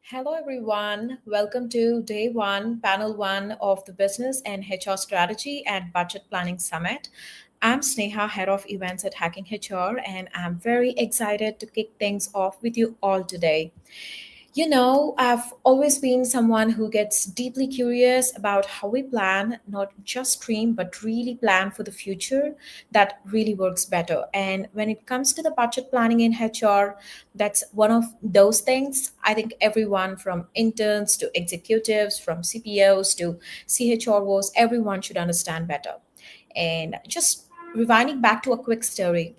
Hello, everyone. Welcome to day one, panel one of the Business and HR Strategy and Budget Planning Summit. I'm Sneha, head of events at Hacking HR, and I'm very excited to kick things off with you all today. I've always been someone who gets deeply curious about how we plan, not just dream, but really plan for the future that really works better. And when it comes to the budget planning in HR, that's one of those things. I think everyone from interns to executives, from CPOs to CHROs, everyone should understand better. And just rewinding back to a quick story,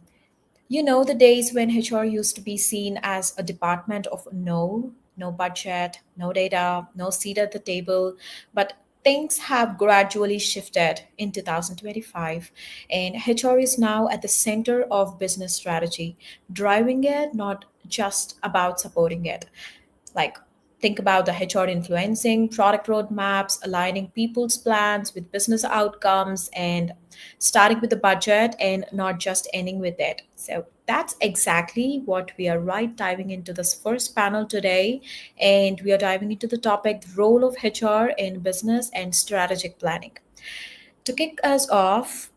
the days when HR used to be seen as a department of no budget, no data, no seat at the table, but things have gradually shifted in 2025, and HR is now at the center of business strategy, driving it, not just about supporting it. Like, think about the HR influencing product roadmaps, aligning people's plans with business outcomes, and starting with the budget and not just ending with it. So that's exactly what we are right diving into this first panel today. And we are diving into the topic, the role of HR in business and strategic planning. To kick us off,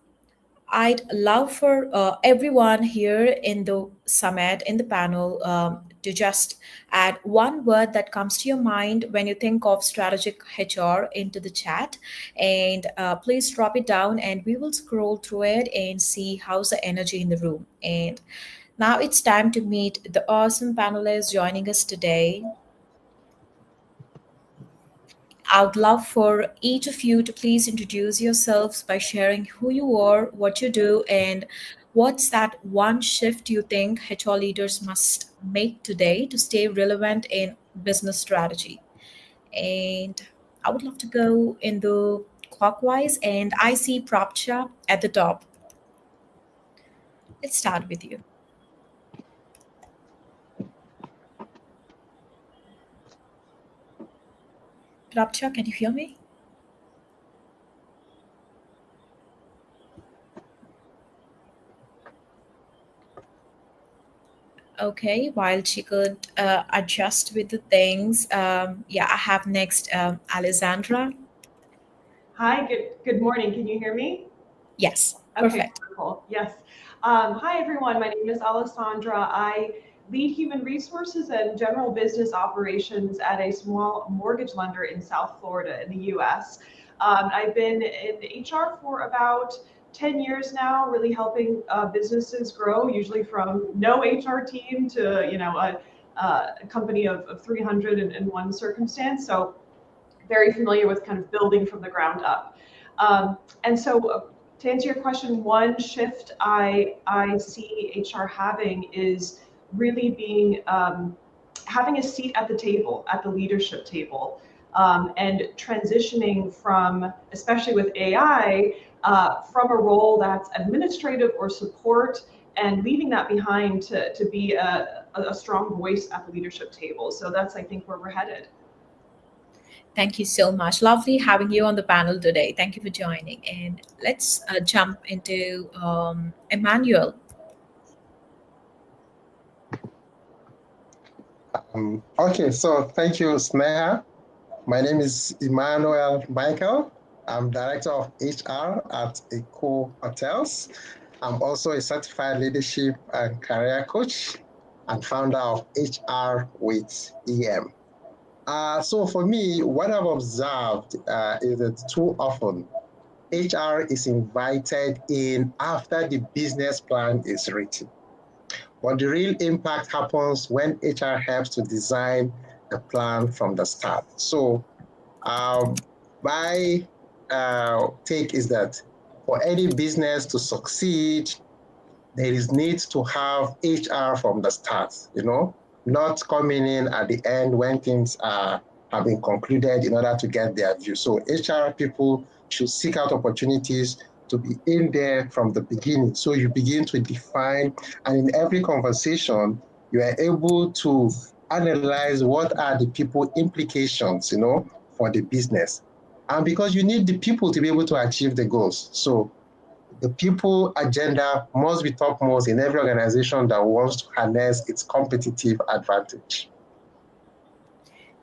I'd love for everyone here in the summit, in the panel, to just add one word that comes to your mind when you think of strategic HR into the chat. And please drop it down, and we will scroll through it and see how's the energy in the room. And now it's time to meet the awesome panelists joining us today. I would love for each of you to please introduce yourselves by sharing who you are, what you do, and what's that one shift you think HR leaders must make today to stay relevant in business strategy. And I would love to go in the clockwise, and I see Prapcha at the top. Let's start with you. Prapcha, can you hear me? Okay, while she could adjust with the things, yeah, I have next Alessandra. Hi, good morning. Can you hear me? Yes, Okay, perfect. wonderful. Yes. Hi, everyone. My name is Alessandra. I lead human resources and general business operations at a small mortgage lender in South Florida in the US. I've been in HR for about 10 years now, really helping businesses grow, usually from no HR team to, a company of 300 in one circumstance. So very familiar with kind of building from the ground up. And so to answer your question, one shift I see HR having is really being having a seat at the table, at the leadership table, and transitioning from, especially with AI, from a role that's administrative or support, and leaving that behind to be a strong voice at the leadership table. So that's, I think, where we're headed. Thank you so much. Lovely having you on the panel today. Thank you for joining. And let's jump into Emmanuel. Okay, so thank you, Sneha. My name is Emmanuel Michael. I'm Director of HR at Eco Hotels. I'm also a certified leadership and career coach and founder of HR with EM. So for me, what I've observed is that too often HR is invited in after the business plan is written. But the real impact happens when HR helps to design the plan from the start. So my take is that for any business to succeed, there is need to have HR from the start, not coming in at the end when things have been concluded in order to get their view. So HR people should seek out opportunities to be in there from the beginning. So you begin to define, and in every conversation, you are able to analyze what are the people implications, for the business. And because you need the people to be able to achieve the goals. So the people agenda must be topmost in every organization that wants to harness its competitive advantage.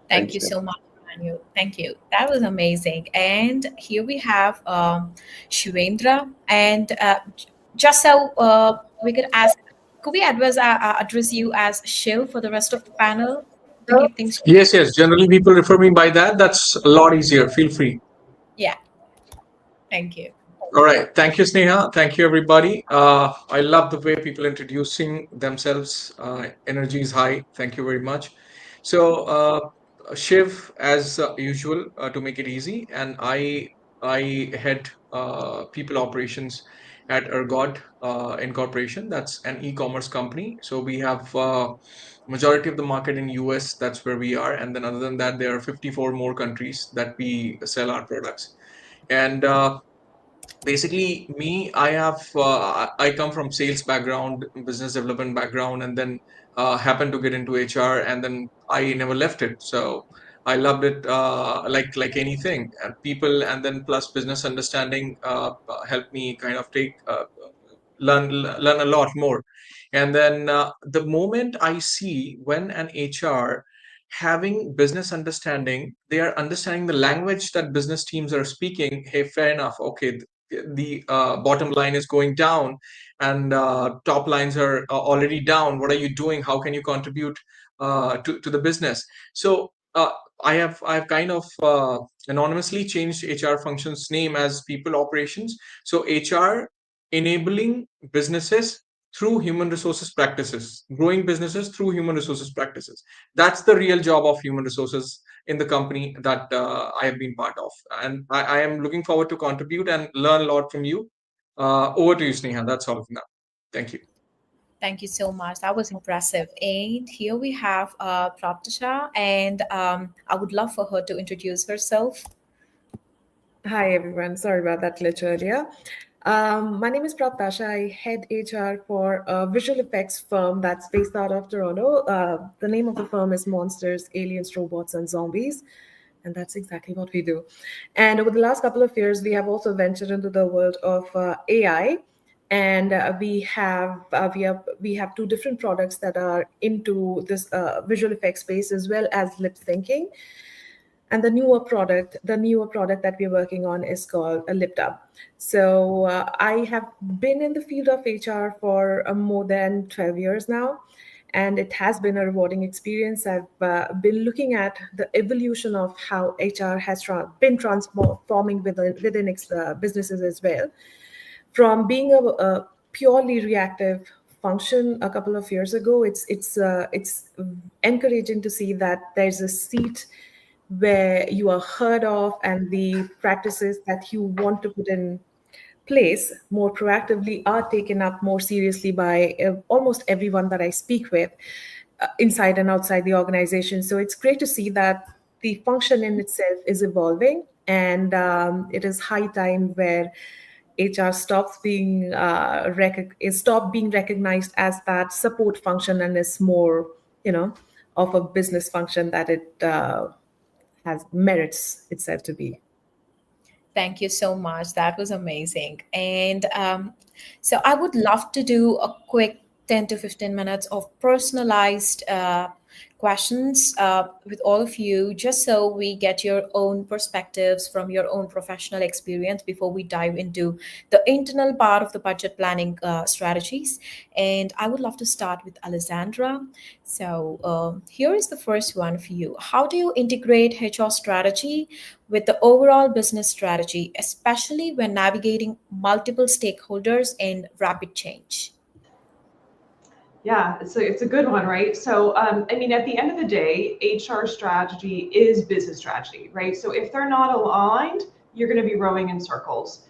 Thank you so much, Emmanuel. Thank you. That was amazing. And here we have Shivendra. And just so we could ask, could we address you as Shiv for the rest of the panel to keep things? Yes, yes. Generally, people refer me by that. That's a lot easier. Feel free. Yeah. Thank you. All right. Thank you, Sneha. Thank you, everybody. I love the way people introducing themselves. Energy is high. Thank you very much. So, Shiv, as usual, to make it easy, and I head people operations at Ergod Incorporation. That's an e-commerce company. So we have majority of the market in US. That's where we are, and then other than that, there are 54 more countries that we sell our products. And basically me, I come from sales background, business development background, and then happened to get into HR, and then I never left it. So I loved it, like anything, people, and then plus business understanding helped me kind of take learn a lot more. And then the moment I see when an HR having business understanding, they are understanding the language that business teams are speaking. Hey, fair enough. Okay, the bottom line is going down, and top lines are already down. What are you doing? How can you contribute to the business? So I've kind of anonymously changed HR functions name as people operations. So HR enabling businesses through human resources practices, growing businesses through human resources practices. That's the real job of human resources in the company that I have been part of. And I am looking forward to contribute and learn a lot from you. Over to you, Sneha. That's all for now. Thank you. Thank you so much. That was impressive. And here we have Pratisha, and I would love for her to introduce herself. Hi, everyone. Sorry about that glitch earlier. My name is Praptasha. I head HR for a visual effects firm that's based out of Toronto. The name of the firm is Monsters, Aliens, Robots, and Zombies. And that's exactly what we do. And over the last couple of years, we have also ventured into the world of AI. And we have two different products that are into this visual effects space as well as lip syncing. And the newer product that we're working on is called a LipTub. So I have been in the field of HR for more than 12 years now, and it has been a rewarding experience. I've been looking at the evolution of how HR has been transforming within its businesses as well. From being a purely reactive function a couple of years ago, it's encouraging to see that there's a seat where you are heard of, and the practices that you want to put in place more proactively are taken up more seriously by almost everyone that I speak with inside and outside the organization. So it's great to see that the function in itself is evolving, and it is high time where HR stop being recognized as that support function and is more, of a business function that it has merits itself to be. Thank you so much. That was amazing. And so I would love to do a quick 10 to 15 minutes of personalized questions with all of you, just so we get your own perspectives from your own professional experience before we dive into the internal part of the budget planning strategies. And I would love to start with Alessandra. So here is the first one for you. How do you integrate HR strategy with the overall business strategy, especially when navigating multiple stakeholders and rapid change? Yeah, it's a good one, right? So, I mean, at the end of the day, HR strategy is business strategy, right? So if they're not aligned, you're going to be rowing in circles.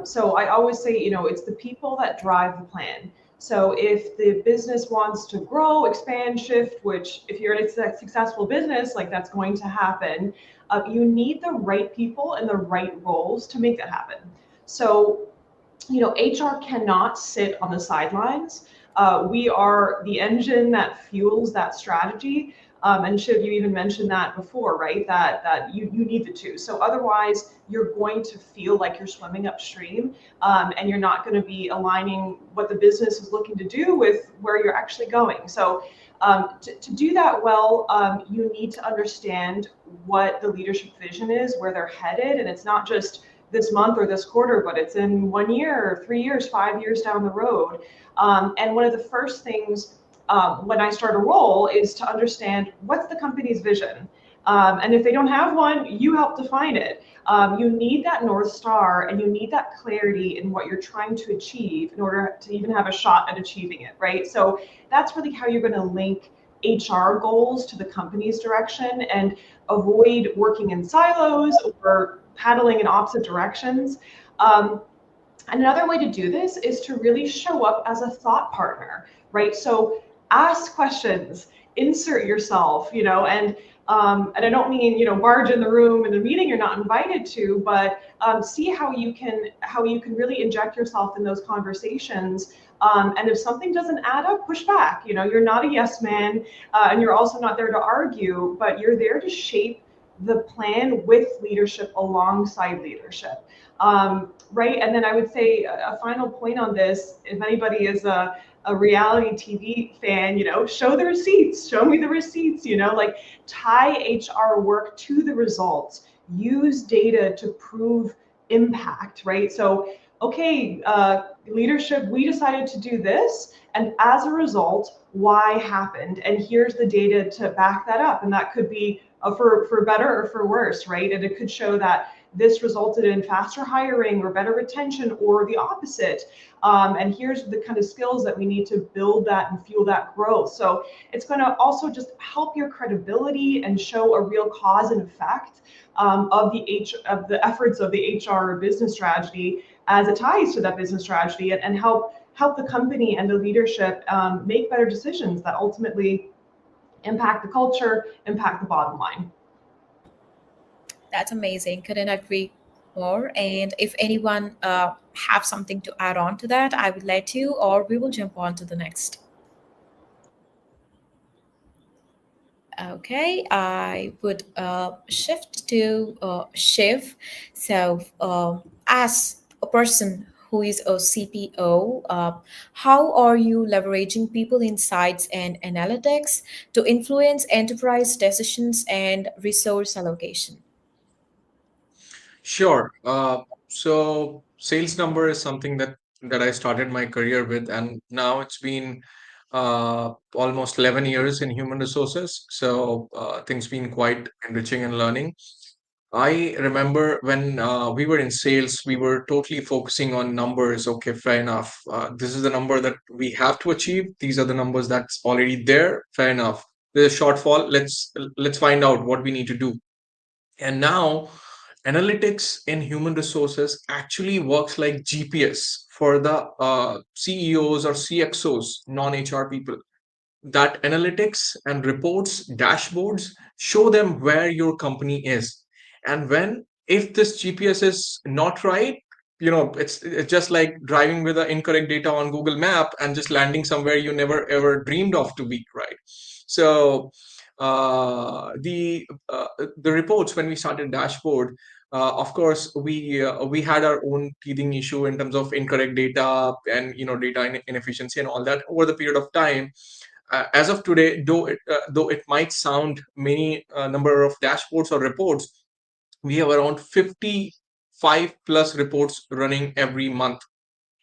So I always say, it's the people that drive the plan. So if the business wants to grow, expand, shift, which if you're in a successful business, like that's going to happen, you need the right people and the right roles to make that happen. So HR cannot sit on the sidelines. We are the engine that fuels that strategy. And Shiv, you even mentioned that before, right? That you need the two. So otherwise, you're going to feel like you're swimming upstream, and you're not going to be aligning what the business is looking to do with where you're actually going. So to do that well, you need to understand what the leadership vision is, where they're headed, and it's not just this month or this quarter, but it's in 1 year, 3 years, 5 years down the road. And one of the first things when I start a role is to understand what's the company's vision. And if they don't have one, you help define it. You need that North Star and you need that clarity in what you're trying to achieve in order to even have a shot at achieving it, right? So that's really how you're going to link HR goals to the company's direction and avoid working in silos or paddling in opposite directions. Another way to do this is to really show up as a thought partner, right? So ask questions, insert yourself, and I don't mean barge in the room in a meeting you're not invited to, but see how you can really inject yourself in those conversations. And if something doesn't add up, push back. You're not a yes man, and you're also not there to argue, but you're there to shape the plan with leadership alongside leadership. Right. And then I would say a final point on this, if anybody is a reality TV fan, show the receipts, show me the receipts, like tie HR work to the results, use data to prove impact, right? So, okay, leadership, we decided to do this, and as a result, Y happened, and here's the data to back that up. And that could be for better or for worse, right? And it could show that this resulted in faster hiring or better retention or the opposite. And here's the kind of skills that we need to build that and fuel that growth. So it's going to also just help your credibility and show a real cause and effect of the efforts of the HR business strategy as it ties to that business strategy, and help the company and the leadership make better decisions that ultimately impact the culture, impact the bottom line. That's amazing. Couldn't agree more. And if anyone have something to add on to that, I would let you, or we will jump on to the next. Okay, I would shift to Shiv. So, as a person who is a CPO, how are you leveraging people insights and analytics to influence enterprise decisions and resource allocation? Sure. So sales number is something that I started my career with, and now it's been almost 11 years in human resources. So things been quite enriching and learning. I remember when we were in sales, we were totally focusing on numbers. Okay, fair enough. This is the number that we have to achieve. These are the numbers that's already there. Fair enough. There's a shortfall. Let's find out what we need to do. And now analytics in human resources actually works like GPS for the CEOs or CXOs, non-HR people. That analytics and reports, dashboards show them where your company is. And when if this GPS is not right, it's just like driving with the incorrect data on Google Map and just landing somewhere you never ever dreamed of to be, right? So the reports when we started dashboard. Of course, we had our own teething issue in terms of incorrect data and data inefficiency and all that over the period of time. As of today, though it might sound many number of dashboards or reports, we have around 55 plus reports running every month.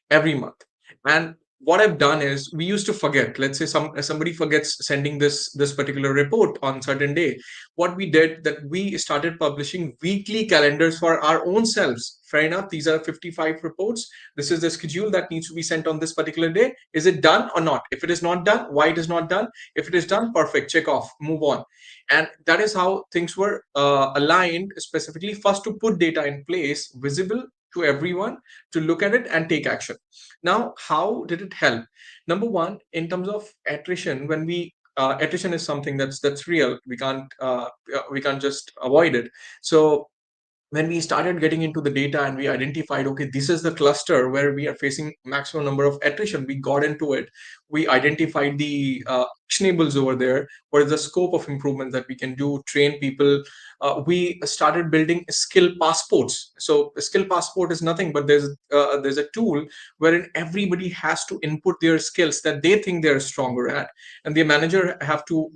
And what I've done is, we used to forget, let's say somebody forgets sending this particular report on certain day. What we did, that we started publishing weekly calendars for our own selves. Fair enough, these are 55 reports, this is the schedule that needs to be sent on this particular day. Is it done or not? If it is not done, why it is not done? If it is done, perfect, check off, move on. And that is how things were aligned, specifically first to put data in place, visible to everyone, to look at it and take action. Now, how did it help? Number one, in terms of attrition, when we attrition is something that's real. We can't just avoid it. So when we started getting into the data and we identified, okay, this is the cluster where we are facing maximum number of attrition, we got into it. We identified the actionables over there. What is the scope of improvement that we can do? Train people. We started building skill passports. So a skill passport is nothing but there's a tool wherein everybody has to input their skills that they think they're stronger at, and the manager have to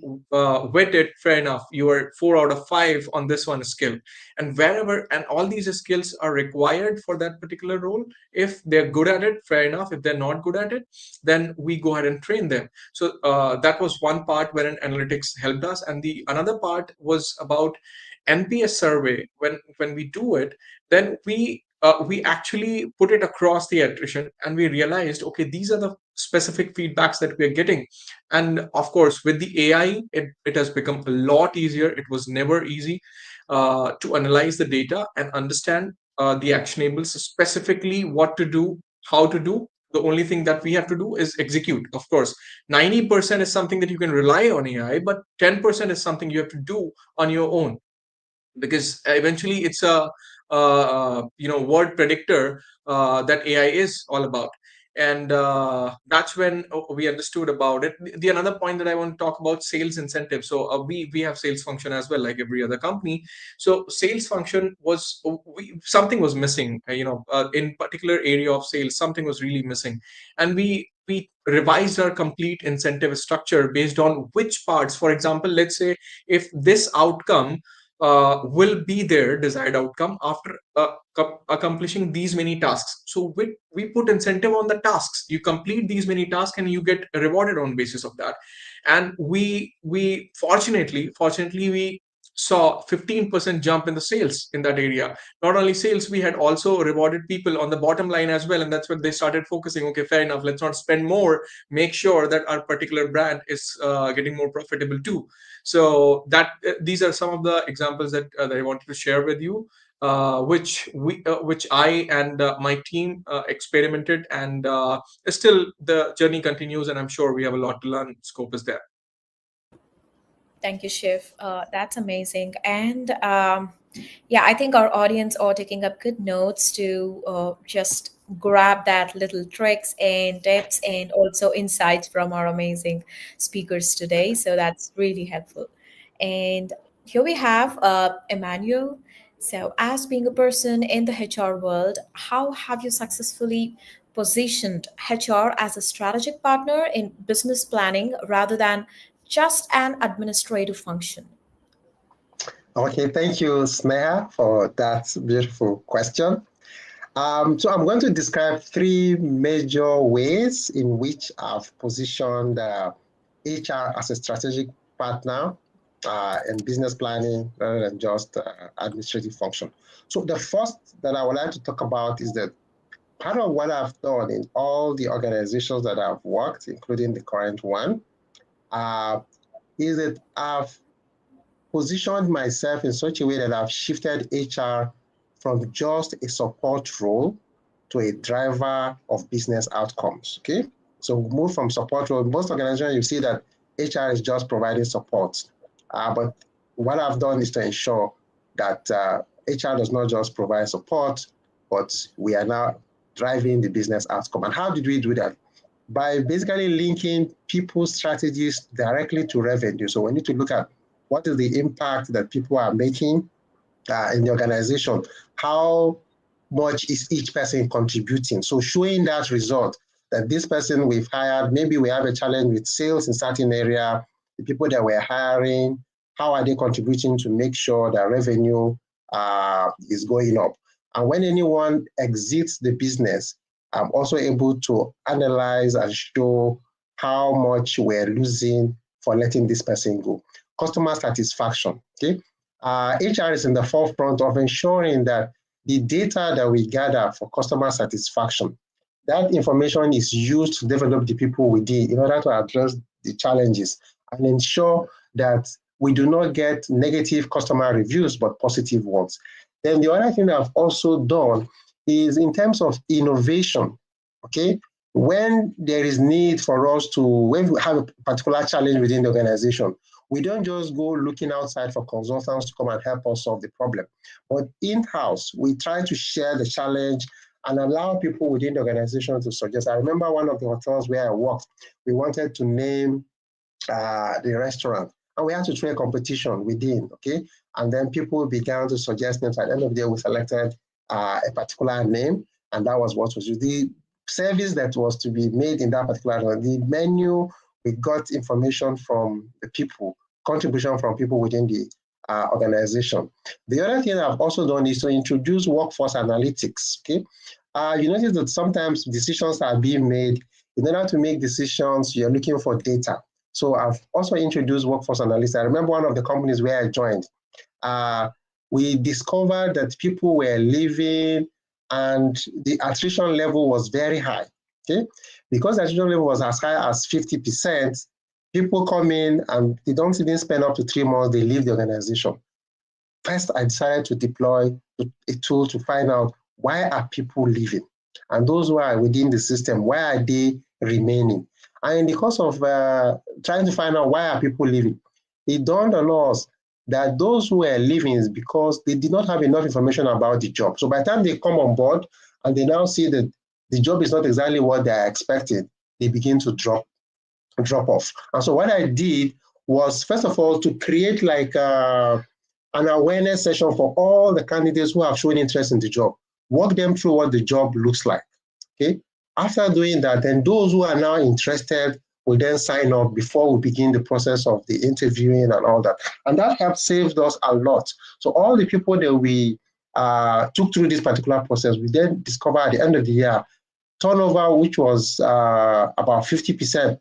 vet it. Fair enough, you are 4 out of 5 on this one skill, and wherever, and all these skills are required for that particular role. If they're good at it, fair enough. If they're not good at it, then we go ahead and train them. So that was one part wherein analytics helped us. And the another part was about NPS survey. When we do it, then we actually put it across the attrition, and we realized, okay, these are the specific feedbacks that we are getting. And of course, with the AI, it has become a lot easier. It was never easy to analyze the data and understand the actionables, specifically what to do, how to do. The only thing that we have to do is execute. Of course, 90% is something that you can rely on AI, but 10% is something you have to do on your own, because eventually it's a word predictor that AI is all about. And that's when we understood about it. The another point that I want to talk about, sales incentives. So we have sales function as well, like every other company. So sales function was, something was missing, in particular area of sales, something was really missing. And we revised our complete incentive structure based on which parts. For example, let's say if this outcome will be their desired outcome after accomplishing these many tasks. So we put incentive on the tasks. You complete these many tasks and you get rewarded on basis of that. And we fortunately we saw 15% jump in the sales in that area. Not only sales, we had also rewarded people on the bottom line as well. And that's when they started focusing, okay, fair enough, let's not spend more, make sure that our particular brand is getting more profitable too. So that these are some of the examples that I wanted to share with you, which I and my team experimented, and still the journey continues, and I'm sure we have a lot to learn. Scope is there. Thank you, Shiv. That's amazing. And yeah, I think our audience are taking up good notes to just grab that little tricks and tips and also insights from our amazing speakers today. So that's really helpful. And here we have Emmanuel. So, as being a person in the HR world, how have you successfully positioned HR as a strategic partner in business planning rather than just an administrative function? Okay, thank you, Sneha, for that beautiful question. So I'm going to describe 3 major ways in which I've positioned HR as a strategic partner in business planning rather than just administrative function. So the first that I would like to talk about is that part of what I've done in all the organizations that I've worked, including the current one, is that I've positioned myself in such a way that I've shifted HR from just a support role to a driver of business outcomes, okay? So move from support role. Most organizations, you see that HR is just providing support. But what I've done is to ensure that HR does not just provide support, but we are now driving the business outcome. And how did we do that? By basically linking people's strategies directly to revenue. So we need to look at what is the impact that people are making in the organization, how much is each person contributing. So showing that result, that this person we've hired, maybe we have a challenge with sales in certain area, the people that we're hiring, how are they contributing to make sure that revenue is going up. And when anyone exits the business, I'm also able to analyze and show how much we're losing for letting this person go. Customer satisfaction, okay? HR is in the forefront of ensuring that the data that we gather for customer satisfaction, that information is used to develop the people within in order to address the challenges and ensure that we do not get negative customer reviews, but positive ones. Then the other thing that I've also done is in terms of innovation, okay? When there is need for us to, when we have a particular challenge within the organization, we don't just go looking outside for consultants to come and help us solve the problem. But in-house, we try to share the challenge and allow people within the organization to suggest. I remember one of the hotels where I worked, we wanted to name the restaurant, and we had to try a competition within, okay? And then people began to suggest names. At the end of the day, we selected a particular name, and that was what was used. The service that was to be made in that particular, the menu, we got information from the people, contribution from people within the organization. The other thing I've also done is to introduce workforce analytics, okay? You notice that sometimes decisions are being made. In order to make decisions, you're looking for data. So I've also introduced workforce analytics. I remember one of the companies where I joined, we discovered that people were leaving and the attrition level was very high, okay? Because the attrition level was as high as 50%, people come in and they don't even spend up to 3 months, they leave the organization. First, I decided to deploy a tool to find out why are people leaving? And those who are within the system, why are they remaining? And in the course of trying to find out why are people leaving, it dawned on us that those who were leaving is because they did not have enough information about the job. So by the time they come on board and they now see that the job is not exactly what they are expected, they begin to drop off. And so what I did was, first of all, to create like an awareness session for all the candidates who have shown interest in the job, walk them through what the job looks like, okay? After doing that, then those who are now interested will then sign up before we begin the process of the interviewing and all that. And that helped save us a lot. So all the people that we took through this particular process, we then discovered at the end of the year, turnover, which was about 50%,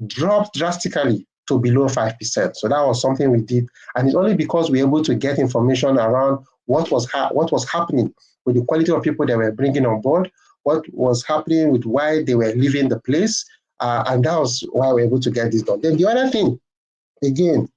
dropped drastically to below 5%. So that was something we did. And it's only because we were able to get information around what was happening with the quality of people that we're bringing on board, what was happening with why they were leaving the place, and that was why we were able to get this done. Then the other thing, again,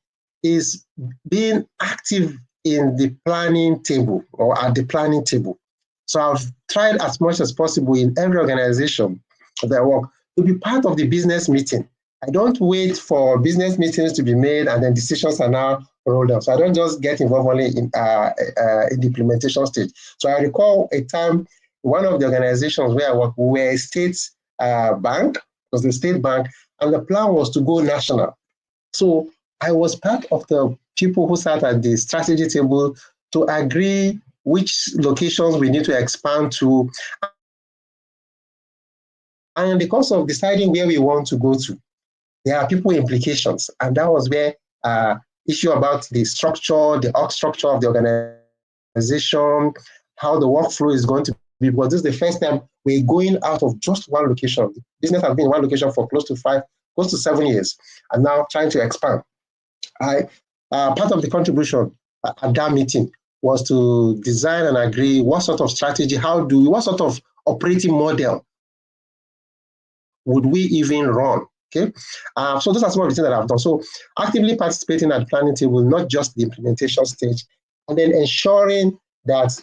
is being active in the planning table or at the planning table. So I've tried as much as possible in every organization that I work to be part of the business meeting. I don't wait for business meetings to be made and then decisions are now rolled out. So I don't just get involved only in the implementation stage. So I recall a time, one of the organizations where I work, we were a state bank, it was the state bank, and the plan was to go national. So I was part of the people who sat at the strategy table to agree which locations we need to expand to. And in the course of deciding where we want to go to, there are people implications. And that was where issue about the structure, the org structure of the organization, how the workflow is going to be, because this is the first time we're going out of just one location. The business has been in one location for close to 7 years, and now trying to expand. Part of the contribution at that meeting was to design and agree what sort of strategy, what sort of operating model would we even run, okay? So those are some of the things that I've done. So actively participating at the planning table, not just the implementation stage, and then ensuring that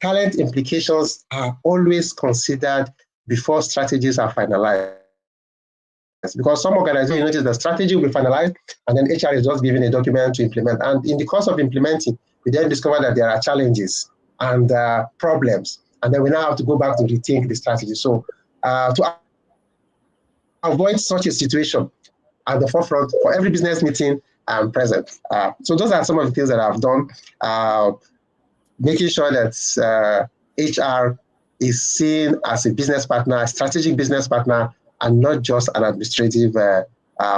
talent implications are always considered before strategies are finalized. Because some organizations notice the strategy will be finalized and then HR is just given a document to implement. And in the course of implementing, we then discover that there are challenges and problems. And then we now have to go back to rethink the strategy. So to avoid such a situation at the forefront, for every business meeting, I'm present. So those are some of the things that I've done, making sure that HR is seen as a business partner, a strategic business partner, and not just an administrative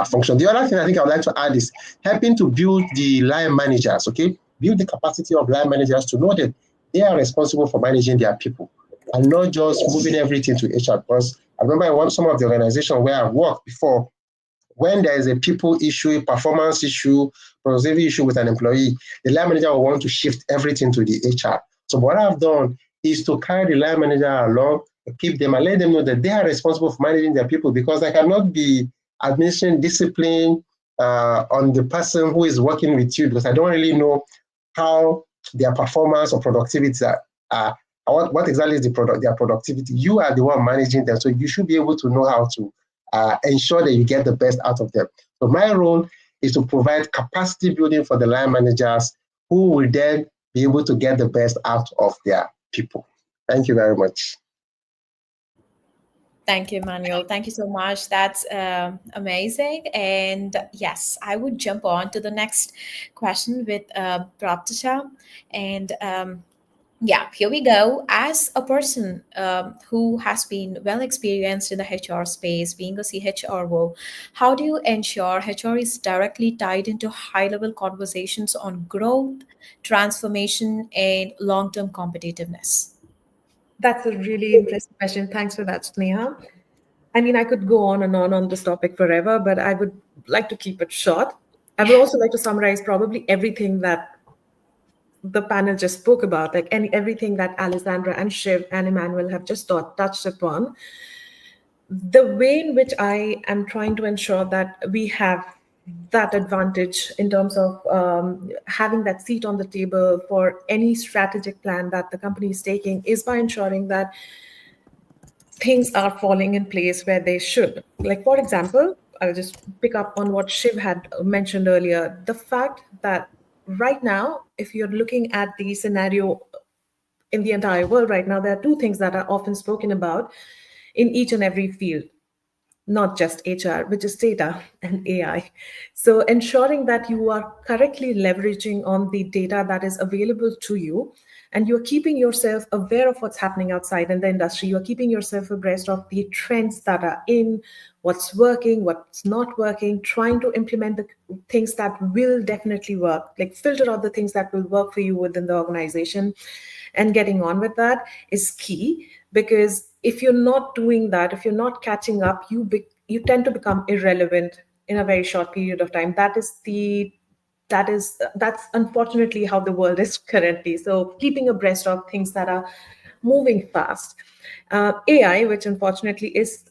function. The other thing I think I would like to add is helping to build the line managers, okay? Build the capacity of line managers to know that they are responsible for managing their people and not just moving everything to HR. Because I remember some of the organizations where I've worked before, when there is a people issue, a performance issue, productivity issue with an employee, the line manager will want to shift everything to the HR. So what I've done is to carry the line manager along, keep them and let them know that they are responsible for managing their people, because I cannot be administering discipline on the person who is working with you, because I don't really know how their performance or productivity are. What exactly is their productivity? You are the one managing them, so you should be able to know how to ensure that you get the best out of them. So my role is to provide capacity building for the line managers who will then be able to get the best out of their people. Thank you very much. Thank you, Emmanuel. Thank you so much. That's amazing. And yes, I would jump on to the next question with Praptasha. And yeah, here we go. As a person who has been well experienced in the HR space, being a CHRO, how do you ensure HR is directly tied into high-level conversations on growth, transformation, and long-term competitiveness? That's a really interesting question. Thanks for that, Sneha. I mean, I could go on and on this topic forever, but I would like to keep it short. I would also like to summarize probably everything that the panel just spoke about, like everything that Alessandra and Shiv and Emmanuel have just touched upon. The way in which I am trying to ensure that we have that advantage in terms of having that seat on the table for any strategic plan that the company is taking is by ensuring that things are falling in place where they should. Like, for example, I'll just pick up on what Shiv had mentioned earlier. The fact that right now, if you're looking at the scenario in the entire world right now, there are two things that are often spoken about in each and every field, not just HR, which is data and AI. So ensuring that you are correctly leveraging on the data that is available to you, and you're keeping yourself aware of what's happening outside in the industry. You're keeping yourself abreast of the trends that are in, what's working, what's not working, trying to implement the things that will definitely work, like filter out the things that will work for you within the organization, and getting on with that is key. Because if you're not doing that, if you're not catching up, you tend to become irrelevant in a very short period of time. That's unfortunately how the world is currently. So keeping abreast of things that are moving fast. AI, which unfortunately is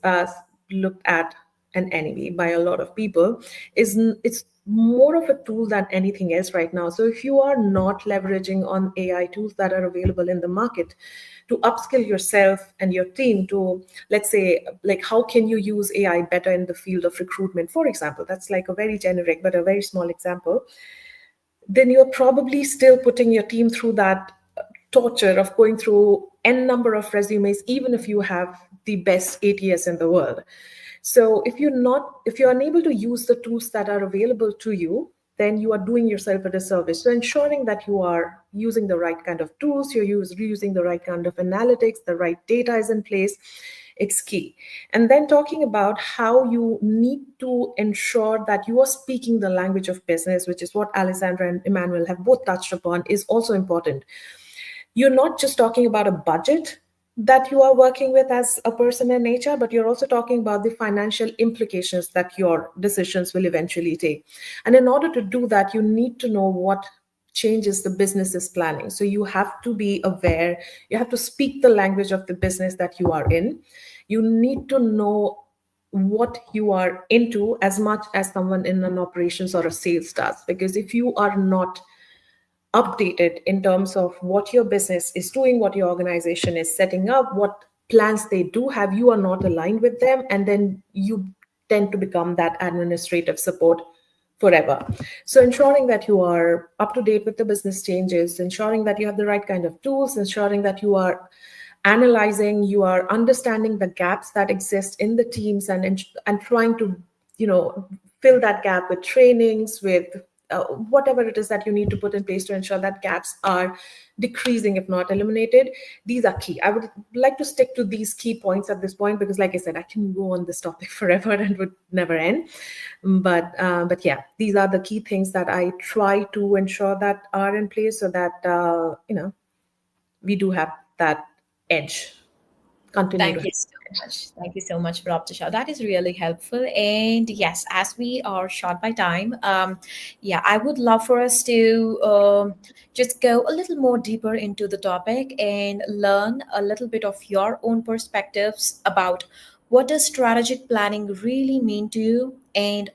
looked at an enemy by a lot of people, it's more of a tool than anything else right now. So if you are not leveraging on AI tools that are available in the market to upskill yourself and your team to, let's say, like, how can you use AI better in the field of recruitment, for example, that's like a very generic but a very small example, then you're probably still putting your team through that torture of going through n number of resumes, even if you have the best ATS in the world. So if you're unable to use the tools that are available to you, then you are doing yourself a disservice. So ensuring that you are using the right kind of tools, you're using the right kind of analytics, the right data is in place, it's key. And then talking about how you need to ensure that you are speaking the language of business, which is what Alessandra and Emmanuel have both touched upon, is also important. You're not just talking about a budget that you are working with as a person in HR, but you're also talking about the financial implications that your decisions will eventually take. And in order to do that, you need to know what changes the business is planning. So you have to be aware, you have to speak the language of the business that you are in. You need to know what you are into as much as someone in an operations or a sales does. Because if you are not updated in terms of what your business is doing, what your organization is setting up, what plans they do have, you are not aligned with them, and then you tend to become that administrative support forever. So ensuring that you are up to date with the business changes, ensuring that you have the right kind of tools, ensuring that you are analyzing, you are understanding the gaps that exist in the teams, and trying to fill that gap with trainings, with whatever it is that you need to put in place to ensure that gaps are decreasing, if not eliminated. These are key. I would like to stick to these key points at this point because, like I said, I can go on this topic forever and would never end. But yeah, these are the key things that I try to ensure that are in place so that we do have that edge. Continue Thank to. you so much. Thank you so much, Prabhasha. That is really helpful. And yes, as we are short by time, yeah, I would love for us to just go a little more deeper into the topic and learn a little bit of your own perspectives about what does strategic planning really mean to you, and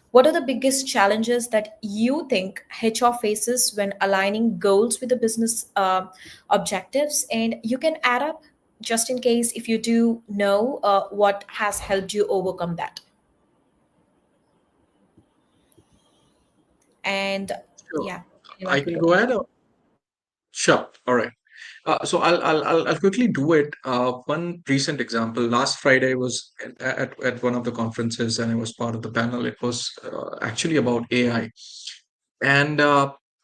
what are the biggest challenges that you think HR faces when aligning goals with the business objectives. And you can add up, just in case if you do know, what has helped you overcome that. And Sure. yeah, anyone I could can go go ahead. ahead. Sure. All right. So I'll quickly do it. One recent example. Last Friday was at one of the conferences, and I was part of the panel. It was actually about AI. And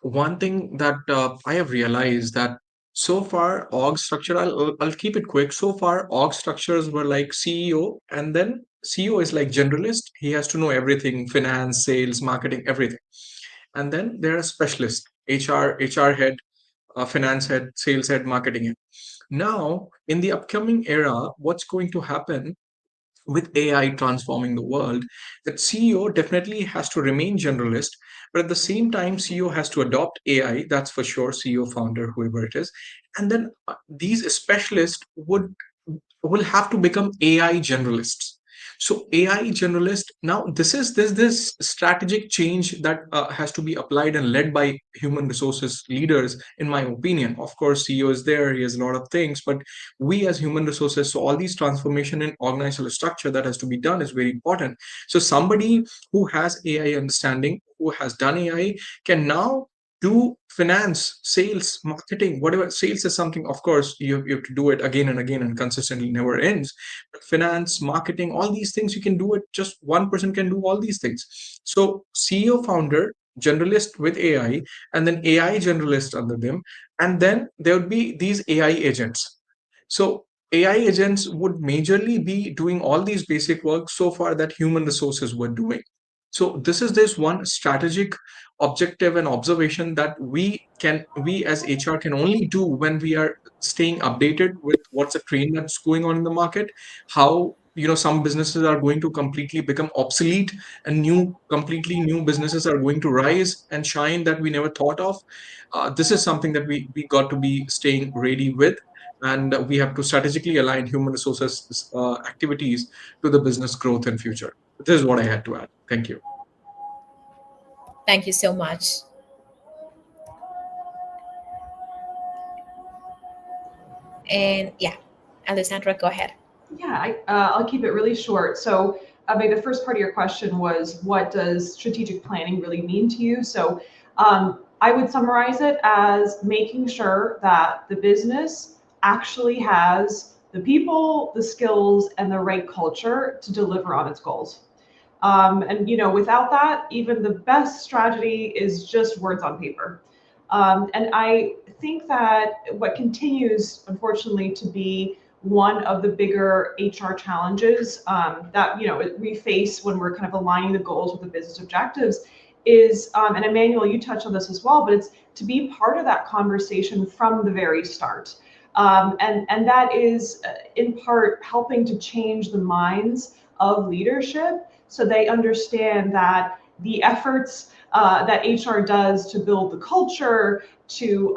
one thing that I have realized that so far org structure, I'll keep it quick. So far, org structures were like CEO, and then CEO is like generalist. He has to know everything: finance, sales, marketing, everything. And then there are specialists: HR head, finance head, sales head, marketing head. Now, in the upcoming era, what's going to happen with AI transforming the world, that CEO definitely has to remain generalist, but at the same time, CEO has to adopt AI. That's for sure. CEO, founder, whoever it is, and then these specialists will have to become AI generalists. So AI generalist. Now, this strategic change that has to be applied and led by human resources leaders, in my opinion. Of course, CEO is there; he has a lot of things, but we as human resources, so all these transformation in organizational structure that has to be done is very important. So somebody who has AI understanding, who has done AI, can now do finance, sales, marketing, whatever. Sales is something, of course, you have to do it again and again and consistently, never ends. But finance, marketing, all these things, you can do it. Just one person can do all these things. So CEO, founder, generalist with AI, and then AI generalist under them, and then there would be these AI agents. So AI agents would majorly be doing all these basic work so far that human resources were doing. So this one strategic objective and observation that we as HR can only do when we are staying updated with what's the trend that's going on in the market, how some businesses are going to completely become obsolete and completely new businesses are going to rise and shine that we never thought of. This is something that we got to be staying ready with, and we have to strategically align human resources activities to the business growth and future. This is what I had to add. Thank you. Thank you so much. And yeah, Alessandra, go ahead. Yeah, I'll keep it really short. So, the first part of your question was, what does strategic planning really mean to you? So, I would summarize it as making sure that the business actually has the people, the skills, and the right culture to deliver on its goals. And without that, even the best strategy is just words on paper. And I think that what continues, unfortunately, to be one of the bigger HR challenges that we face when we're kind of aligning the goals with the business objectives is, and Emmanuel, you touched on this as well, but it's to be part of that conversation from the very start. And that is in part helping to change the minds of leadership so they understand that the efforts that HR does to build the culture, to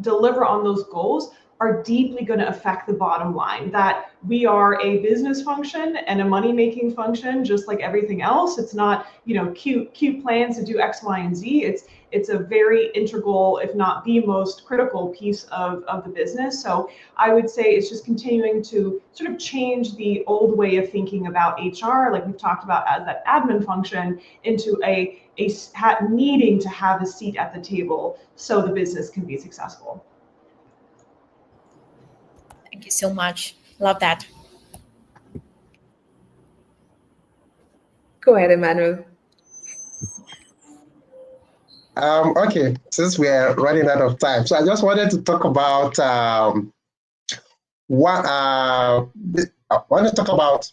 deliver on those goals are deeply going to affect the bottom line. That we are a business function and a money-making function, just like everything else. It's not cute plans to do X, Y, and Z. It's a very integral, if not the most critical piece of the business. So I would say it's just continuing to sort of change the old way of thinking about HR, like we've talked about as that admin function, into needing to have a seat at the table so the business can be successful. Thank you so much. Love that. Go ahead, Emmanuel. Okay, since we are running out of time, so I just wanted to talk about what I want to talk about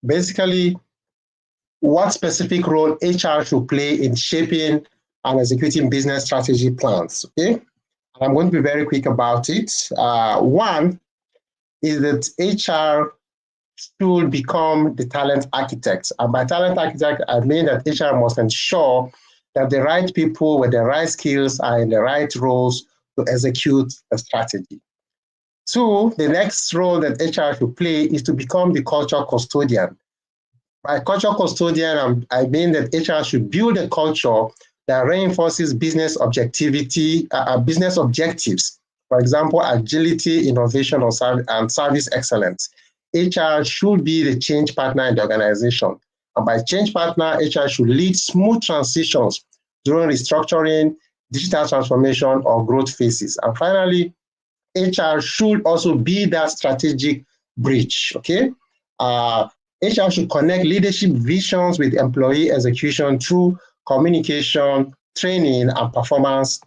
basically what specific role HR should play in shaping and executing business strategy plans. Okay, and I'm going to be very quick about it. One is that HR should become the talent architect, and by talent architect, I mean that HR must ensure that the right people with the right skills are in the right roles to execute a strategy. Two, the next role that HR should play is to become the culture custodian. By culture custodian, I mean that HR should build a culture that reinforces business objectivity, business objectives. For example, agility, innovation, and service excellence. HR should be the change partner in the organization. And by change partner, HR should lead smooth transitions during restructuring, digital transformation, or growth phases. And finally, HR should also be that strategic bridge, okay? HR should connect leadership visions with employee execution through communication, training, and performance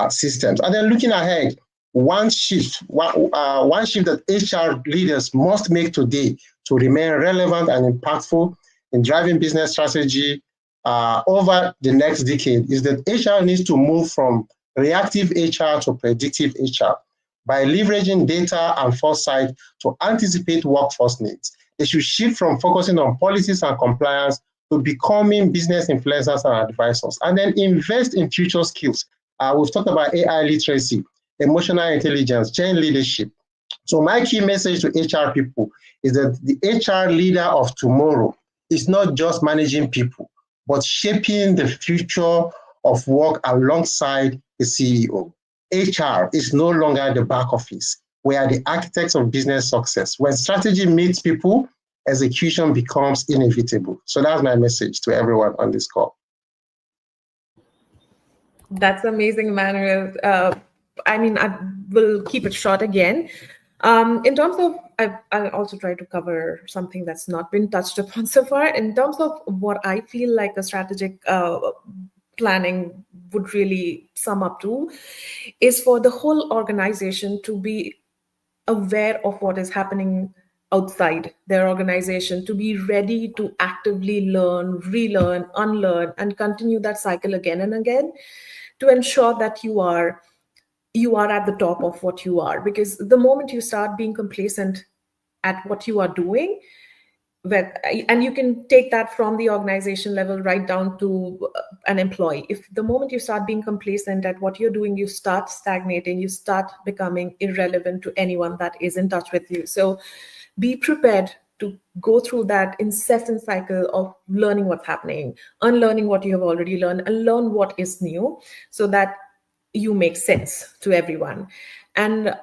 systems. And then looking ahead, one shift that HR leaders must make today to remain relevant and impactful in driving business strategy over the next decade is that HR needs to move from reactive HR to predictive HR by leveraging data and foresight to anticipate workforce needs. They should shift from focusing on policies and compliance to becoming business influencers and advisors, and then invest in future skills. We've talked about AI literacy, emotional intelligence, change leadership. So my key message to HR people is that the HR leader of tomorrow is not just managing people, but shaping the future of work alongside the CEO. HR is no longer the back office. We are the architects of business success. When strategy meets people, execution becomes inevitable. So that's my message to everyone on this call. That's amazing, Emmanuel. I mean, I will keep it short again. In terms of, I'll also try to cover something that's not been touched upon so far. In terms of what I feel like a strategic planning would really sum up to, is for the whole organization to be aware of what is happening outside their organization, to be ready to actively learn, relearn, unlearn, and continue that cycle again and again to ensure that you are at the top of what you are. Because the moment you start being complacent at what you are doing, and you can take that from the organization level right down to an employee. If the moment you start being complacent at what you're doing, you start stagnating, you start becoming irrelevant to anyone that is in touch with you. So be prepared to go through that incessant cycle of learning what's happening, unlearning what you have already learned, and learn what is new so that you make sense to everyone. And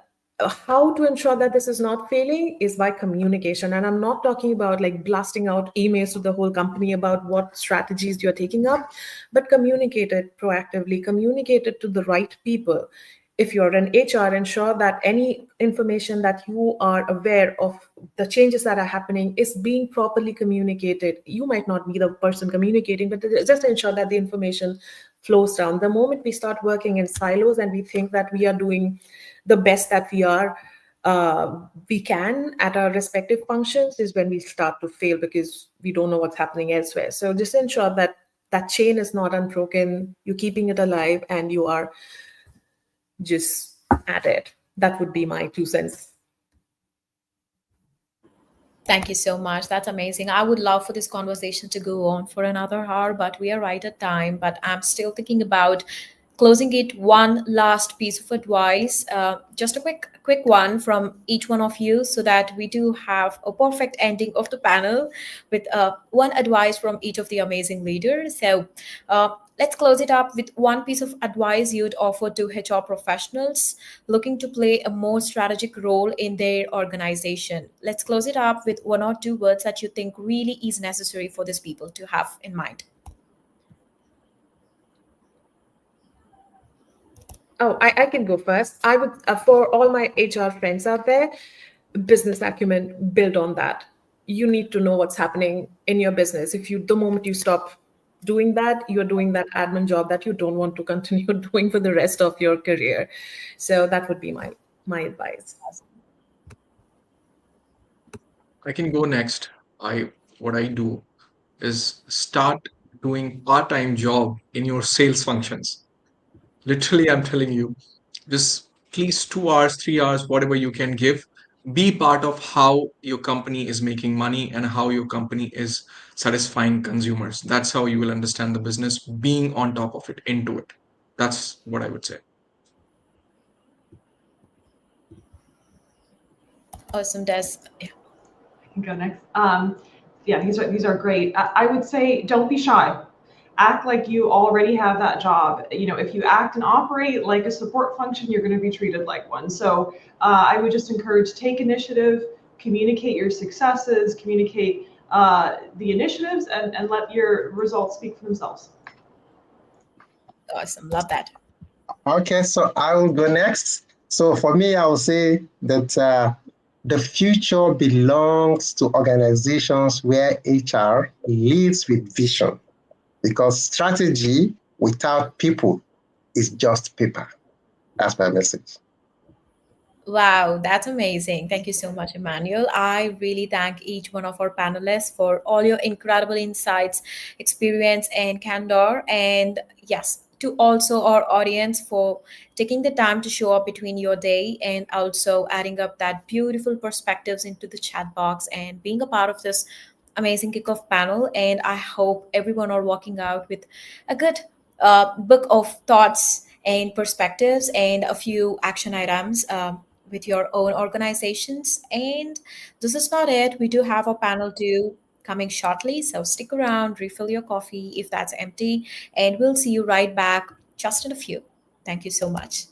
how to ensure that this is not failing is by communication. And I'm not talking about like blasting out emails to the whole company about what strategies you're taking up, but communicate it proactively, communicate it to the right people. If you're an HR, ensure that any information that you are aware of the changes that are happening is being properly communicated. You might not be the person communicating, but just ensure that the information flows down. The moment we start working in silos and we think that we are doing the best that we can at our respective functions is when we start to fail because we don't know what's happening elsewhere. So just ensure that that chain is not unbroken, you're keeping it alive, and you are just at it. That would be my 2 cents. Thank you so much. That's amazing. I would love for this conversation to go on for another hour, but we are right at time. But I'm still thinking about closing it. One last piece of advice, just a quick one from each one of you, so that we do have a perfect ending of the panel with one advice from each of the amazing leaders. So let's close it up with one piece of advice you'd offer to HR professionals looking to play a more strategic role in their organization. Let's close it up with 1 or 2 words that you think really is necessary for these people to have in mind. Oh, I can go first. I would, for all my HR friends out there, business acumen, build on that. you need to know what's happening in your business. If you, the moment you stop doing that, you're doing that admin job that you don't want to continue doing for the rest of your career. So that would be my advice. I can go next. What I do is start doing part-time job in your sales functions. Literally, I'm telling you, just at least 2 hours, 3 hours, whatever you can give. Be part of how your company is making money and how your company is satisfying consumers. That's how you will understand the business, being on top of it, into it. That's what I would say. Awesome, Des. Yeah. I can go next. Yeah, these are great. I would say don't be shy. Act like you already have that job. You know, if you act and operate like a support function, you're going to be treated like one. So I would just encourage, take initiative, communicate your successes, communicate the initiatives, and let your results speak for themselves. Awesome. Love that. Okay, so I will go next. So for me, I will say that the future belongs to organizations where HR leads with vision, because strategy without people is just paper. That's my message. Wow, that's amazing. Thank you so much, Emmanuel. I really thank each one of our panelists for all your incredible insights, experience, and candor. And yes, to also our audience for taking the time to show up between your day and also adding up that beautiful perspectives into the chat box and being a part of this amazing kickoff panel. And I hope everyone are walking out with a good book of thoughts and perspectives and a few action items with your own organizations. And this is not it. We do have a panel due coming shortly. So stick around, refill your coffee if that's empty, and we'll see you right back just in a few. Thank you so much.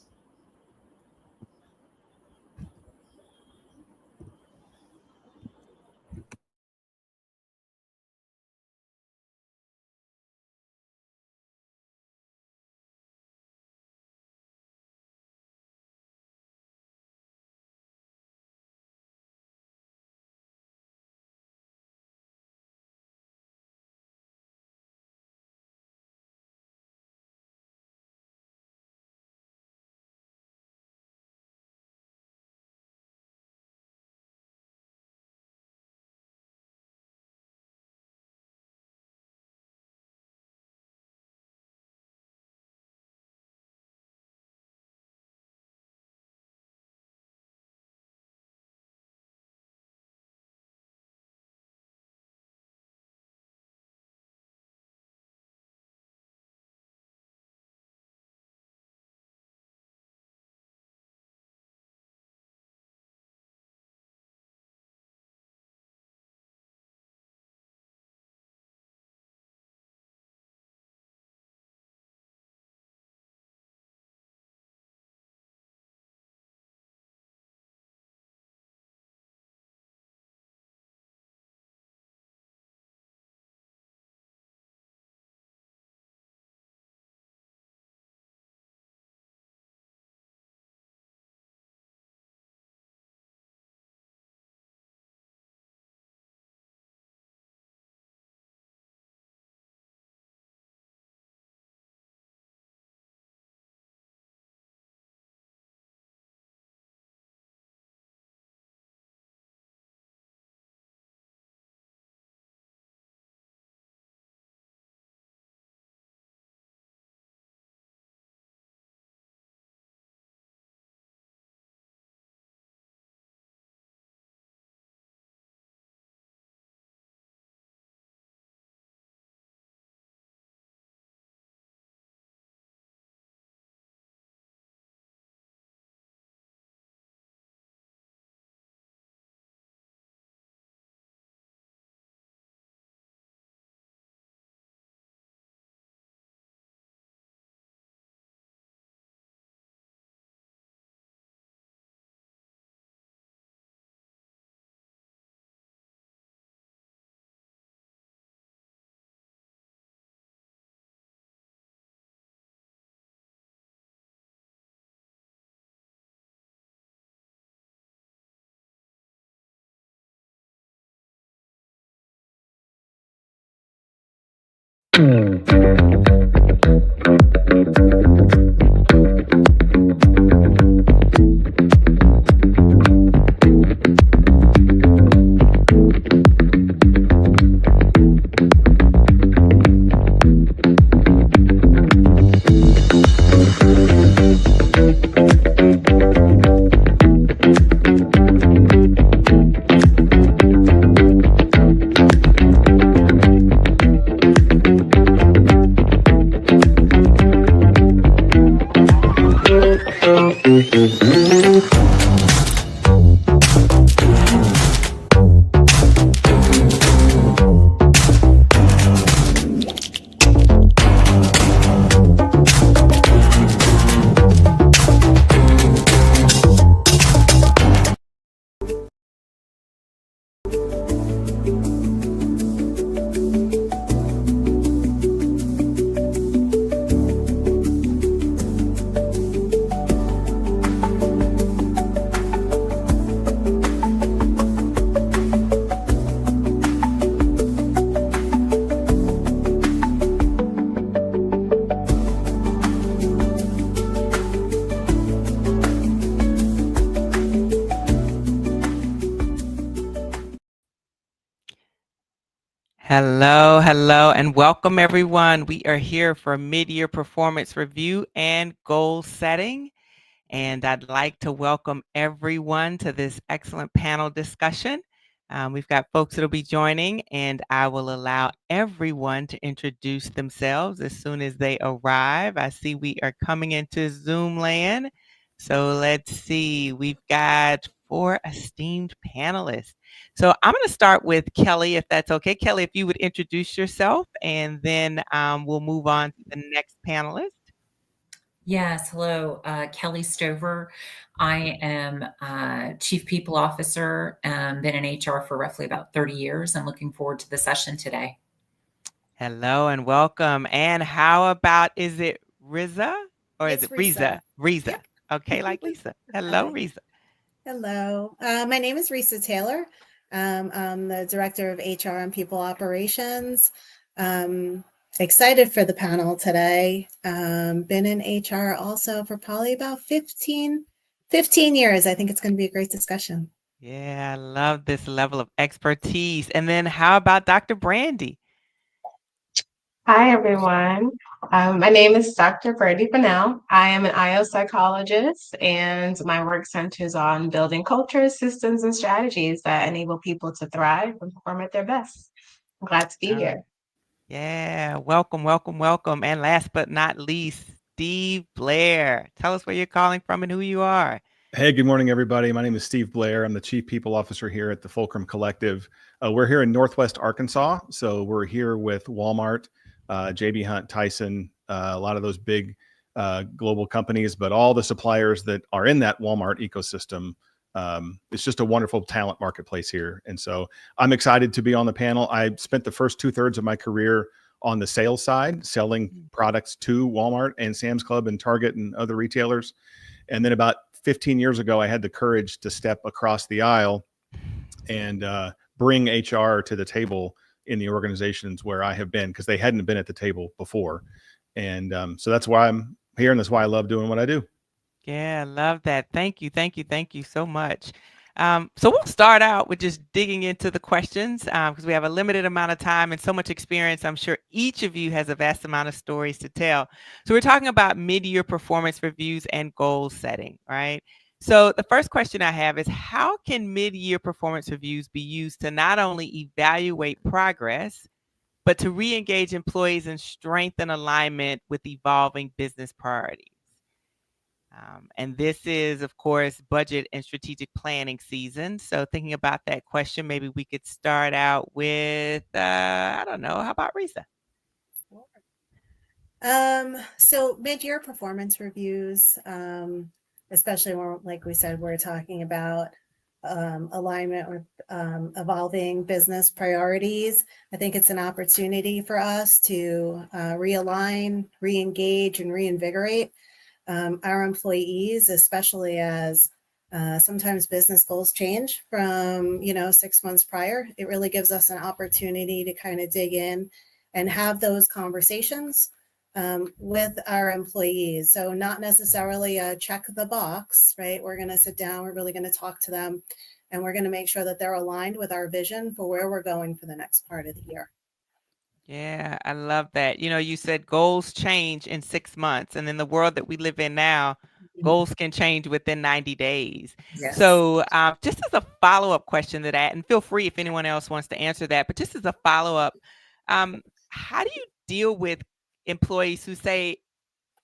Hello, and welcome everyone. We are here for mid-year performance review and goal setting. And I'd like to welcome everyone to this excellent panel discussion. We've got folks that'll be joining, and I will allow everyone to introduce themselves as soon as they arrive. I see we are coming into Zoom land. So let's see, we've got 4 esteemed panelists. So I'm going to start with Kelly, if that's okay. Kelly, if you would introduce yourself, and then we'll move on to the next panelist. Yes, hello, Kelly Stover. I am Chief People Officer, been in HR for roughly about 30 years. I'm looking forward to the session today. Hello and welcome. And how about, is it Riza or is it Riza? Riza. Yep. Okay, like Lisa. Hello, Hi. Riza. Hello. My name is Risa Taylor. I'm the Director of HR and People Operations. Excited for the panel today. Been in HR also for probably about 15 years. I think it's going to be a great discussion. Yeah, I love this level of expertise. And then how about Dr. Brandy? Hi, everyone. My name is Dr. Brandy Bunnell. I am an IO psychologist, and my work centers on building cultures, systems, and strategies that enable people to thrive and perform at their best. I'm glad to be here. Yeah, welcome, welcome, welcome. And last but not least, Steve Blair. Tell us where you're calling from and who you are. Hey, good morning, everybody. My name is Steve Blair. I'm the Chief People Officer here at the Fulcrum Collective. We're here in Northwest Arkansas. So we're here with Walmart, JB Hunt, Tyson, a lot of those big global companies, but all the suppliers that are in that Walmart ecosystem. It's just a wonderful talent marketplace here. And so I'm excited to be on the panel. I spent the first 2/3 of my career on the sales side, selling products to Walmart and Sam's Club and Target and other retailers. And then about 15 years ago, I had the courage to step across the aisle and bring HR to the table in the organizations where I have been, because they hadn't been at the table before. And so that's why I'm here, and that's why I love doing what I do. Yeah, I love that. Thank you, thank you, thank you so much. So we'll start out with just digging into the questions because we have a limited amount of time and so much experience. I'm sure each of you has a vast amount of stories to tell. So we're talking about mid-year performance reviews and goal setting, right? So the first question I have is, how can mid-year performance reviews be used to not only evaluate progress, but to re-engage employees and strengthen alignment with evolving business priorities? And this is, of course, budget and strategic planning season. So thinking about that question, maybe we could start out with, I don't know, how about Risa? So mid-year performance reviews, especially when, like we said, we're talking about alignment with evolving business priorities. I think it's an opportunity for us to realign, re-engage, and reinvigorate our employees, especially as sometimes business goals change from 6 months prior. It really gives us an opportunity to kind of dig in and have those conversations with our employees. So not necessarily a check the box, right? We're going to sit down, we're really going to talk to them, and we're going to make sure that they're aligned with our vision for where we're going for the next part of the year. Yeah, I love that. You said goals change in 6 months, and in the world that we live in now, goals can change within 90 days. Yes. So just as a follow-up question to that, and feel free if anyone else wants to answer that, but just as a follow-up, how do you deal with employees who say,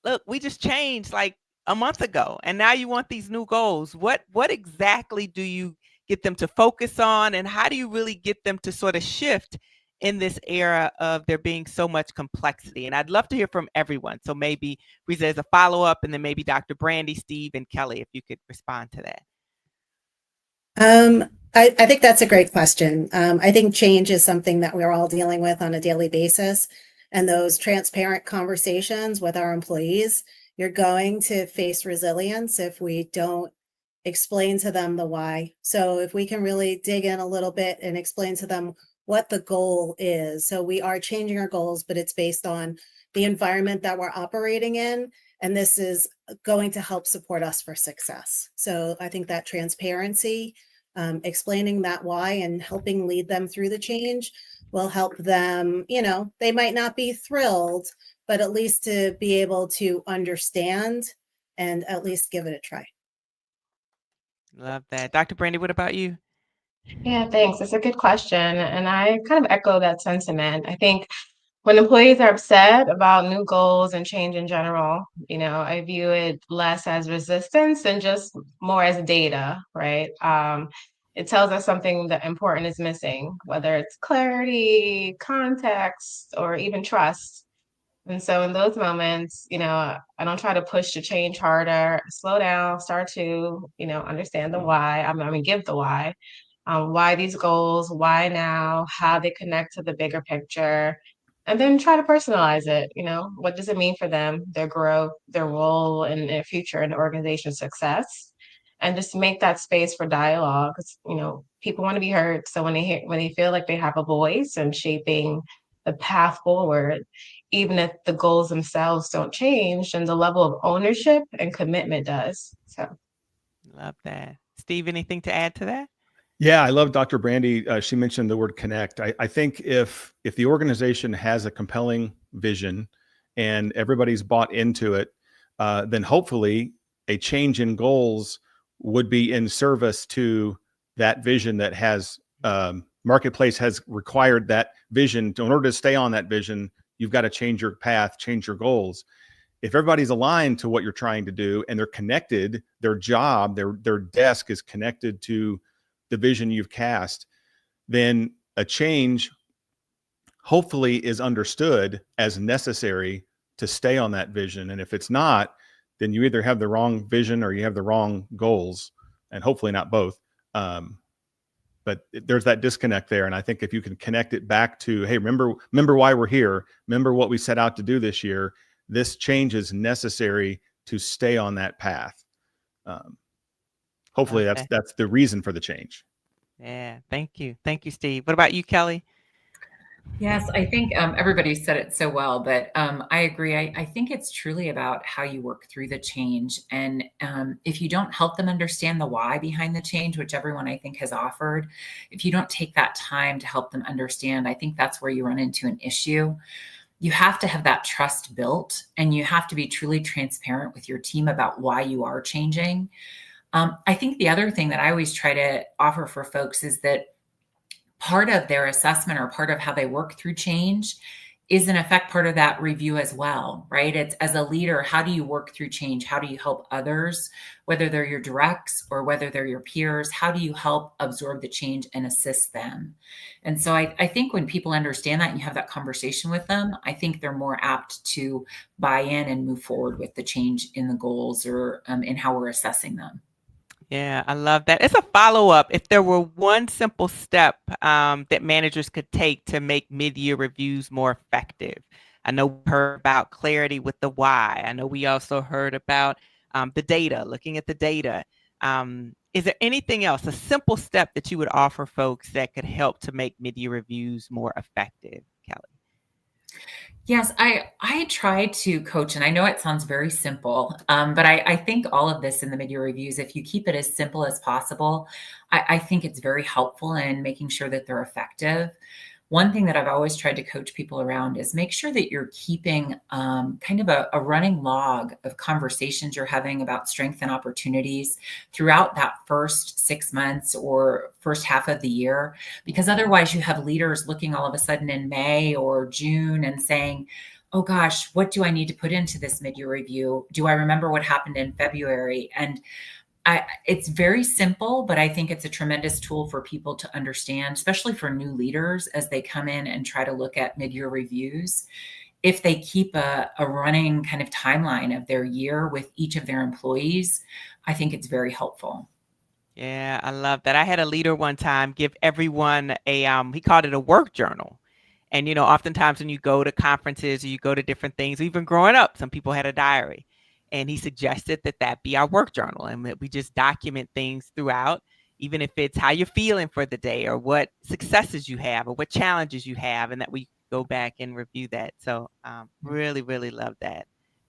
look, we just changed like a month ago, and now you want these new goals? What exactly do you get them to focus on, and how do you really get them to sort of shift in this era of there being so much complexity? And I'd love to hear from everyone. So maybe Riza as a follow-up, and then maybe Dr. Brandy, Steve, and Kelly, if you could respond to that. I think that's a great question. I think change is something that we're all dealing with on a daily basis. And those transparent conversations with our employees, you're going to face resilience if we don't explain to them the why. So if we can really dig in a little bit and explain to them what the goal is. So we are changing our goals, but it's based on the environment that we're operating in. And this is going to help support us for success. So I think that transparency, explaining that why and helping lead them through the change will help them. They might not be thrilled, but at least to be able to understand and at least give it a try. Love that. Dr. Brandy, what about you? Yeah, thanks. It's a good question. And I kind of echo that sentiment. I think when employees are upset about new goals and change in general, I view it less as resistance and just more as data, right? It tells us something that important is missing, whether it's clarity, context, or even trust. And so in those moments, I don't try to push the change harder, slow down, start to, understand the why. Give the why these goals, why now, how they connect to the bigger picture, and then try to personalize it. What does it mean for them, their growth, their role in their future and the organization's success, and just make that space for dialogue. People want to be heard. So when they feel like they have a voice in shaping the path forward, even if the goals themselves don't change, then the level of ownership and commitment does. So, love that. Steve, anything to add to that? Yeah, I love Dr. Brandy. She mentioned the word connect. I think if the organization has a compelling vision and everybody's bought into it, then hopefully a change in goals would be in service to that vision that has marketplace has required that vision. In order to stay on that vision, you've got to change your path, change your goals. If everybody's aligned to what you're trying to do and they're connected, their job, their desk is connected to the vision you've cast, then a change hopefully is understood as necessary to stay on that vision. And if it's not, then you either have the wrong vision or you have the wrong goals, and hopefully not both. But there's that disconnect there. And I think if you can connect it back to, hey, remember why we're here, remember what we set out to do this year, this change is necessary to stay on that path. Hopefully that's the reason for the change. Yeah, thank you. Thank you, Steve. What about you, Kelly? Yes, I think everybody said it so well, but I agree. I think it's truly about how you work through the change. And if you don't help them understand the why behind the change, which everyone I think has offered, if you don't take that time to help them understand, I think that's where you run into an issue. You have to have that trust built, and you have to be truly transparent with your team about why you are changing. I think the other thing that I always try to offer for folks is that part of their assessment or part of how they work through change is in effect part of that review as well, right? It's as a leader, how do you work through change? How do you help others, whether they're your directs or whether they're your peers? How do you help absorb the change and assist them? And so I think when people understand that and you have that conversation with them, I think they're more apt to buy in and move forward with the change in the goals or in how we're assessing them. Yeah, I love that. It's a follow-up. If there were one simple step that managers could take to make mid-year reviews more effective. I know we heard about clarity with the why. I know we also heard about the data, looking at the data. Is there anything else, a simple step that you would offer folks that could help to make mid-year reviews more effective, Kelly? Yes, I try to coach, and I know it sounds very simple, but I think all of this in the mid-year reviews, if you keep it as simple as possible, I think it's very helpful in making sure that they're effective. One thing that I've always tried to coach people around is make sure that you're keeping kind of a running log of conversations you're having about strengths and opportunities throughout that first 6 months or first half of the year, because otherwise you have leaders looking all of a sudden in May or June and saying, oh gosh, what do I need to put into this mid-year review? Do I remember what happened in February? And it's very simple, but I think it's a tremendous tool for people to understand, especially for new leaders as they come in and try to look at mid-year reviews. If they keep a running kind of timeline of their year with each of their employees, I think it's very helpful. Yeah, I love that. I had a leader one time give everyone he called it a work journal. And, oftentimes when you go to conferences or you go to different things, even growing up, some people had a diary. And he suggested that that be our work journal and that we just document things throughout, even if it's how you're feeling for the day or what successes you have or what challenges you have, and that we go back and review that. So really, really love that.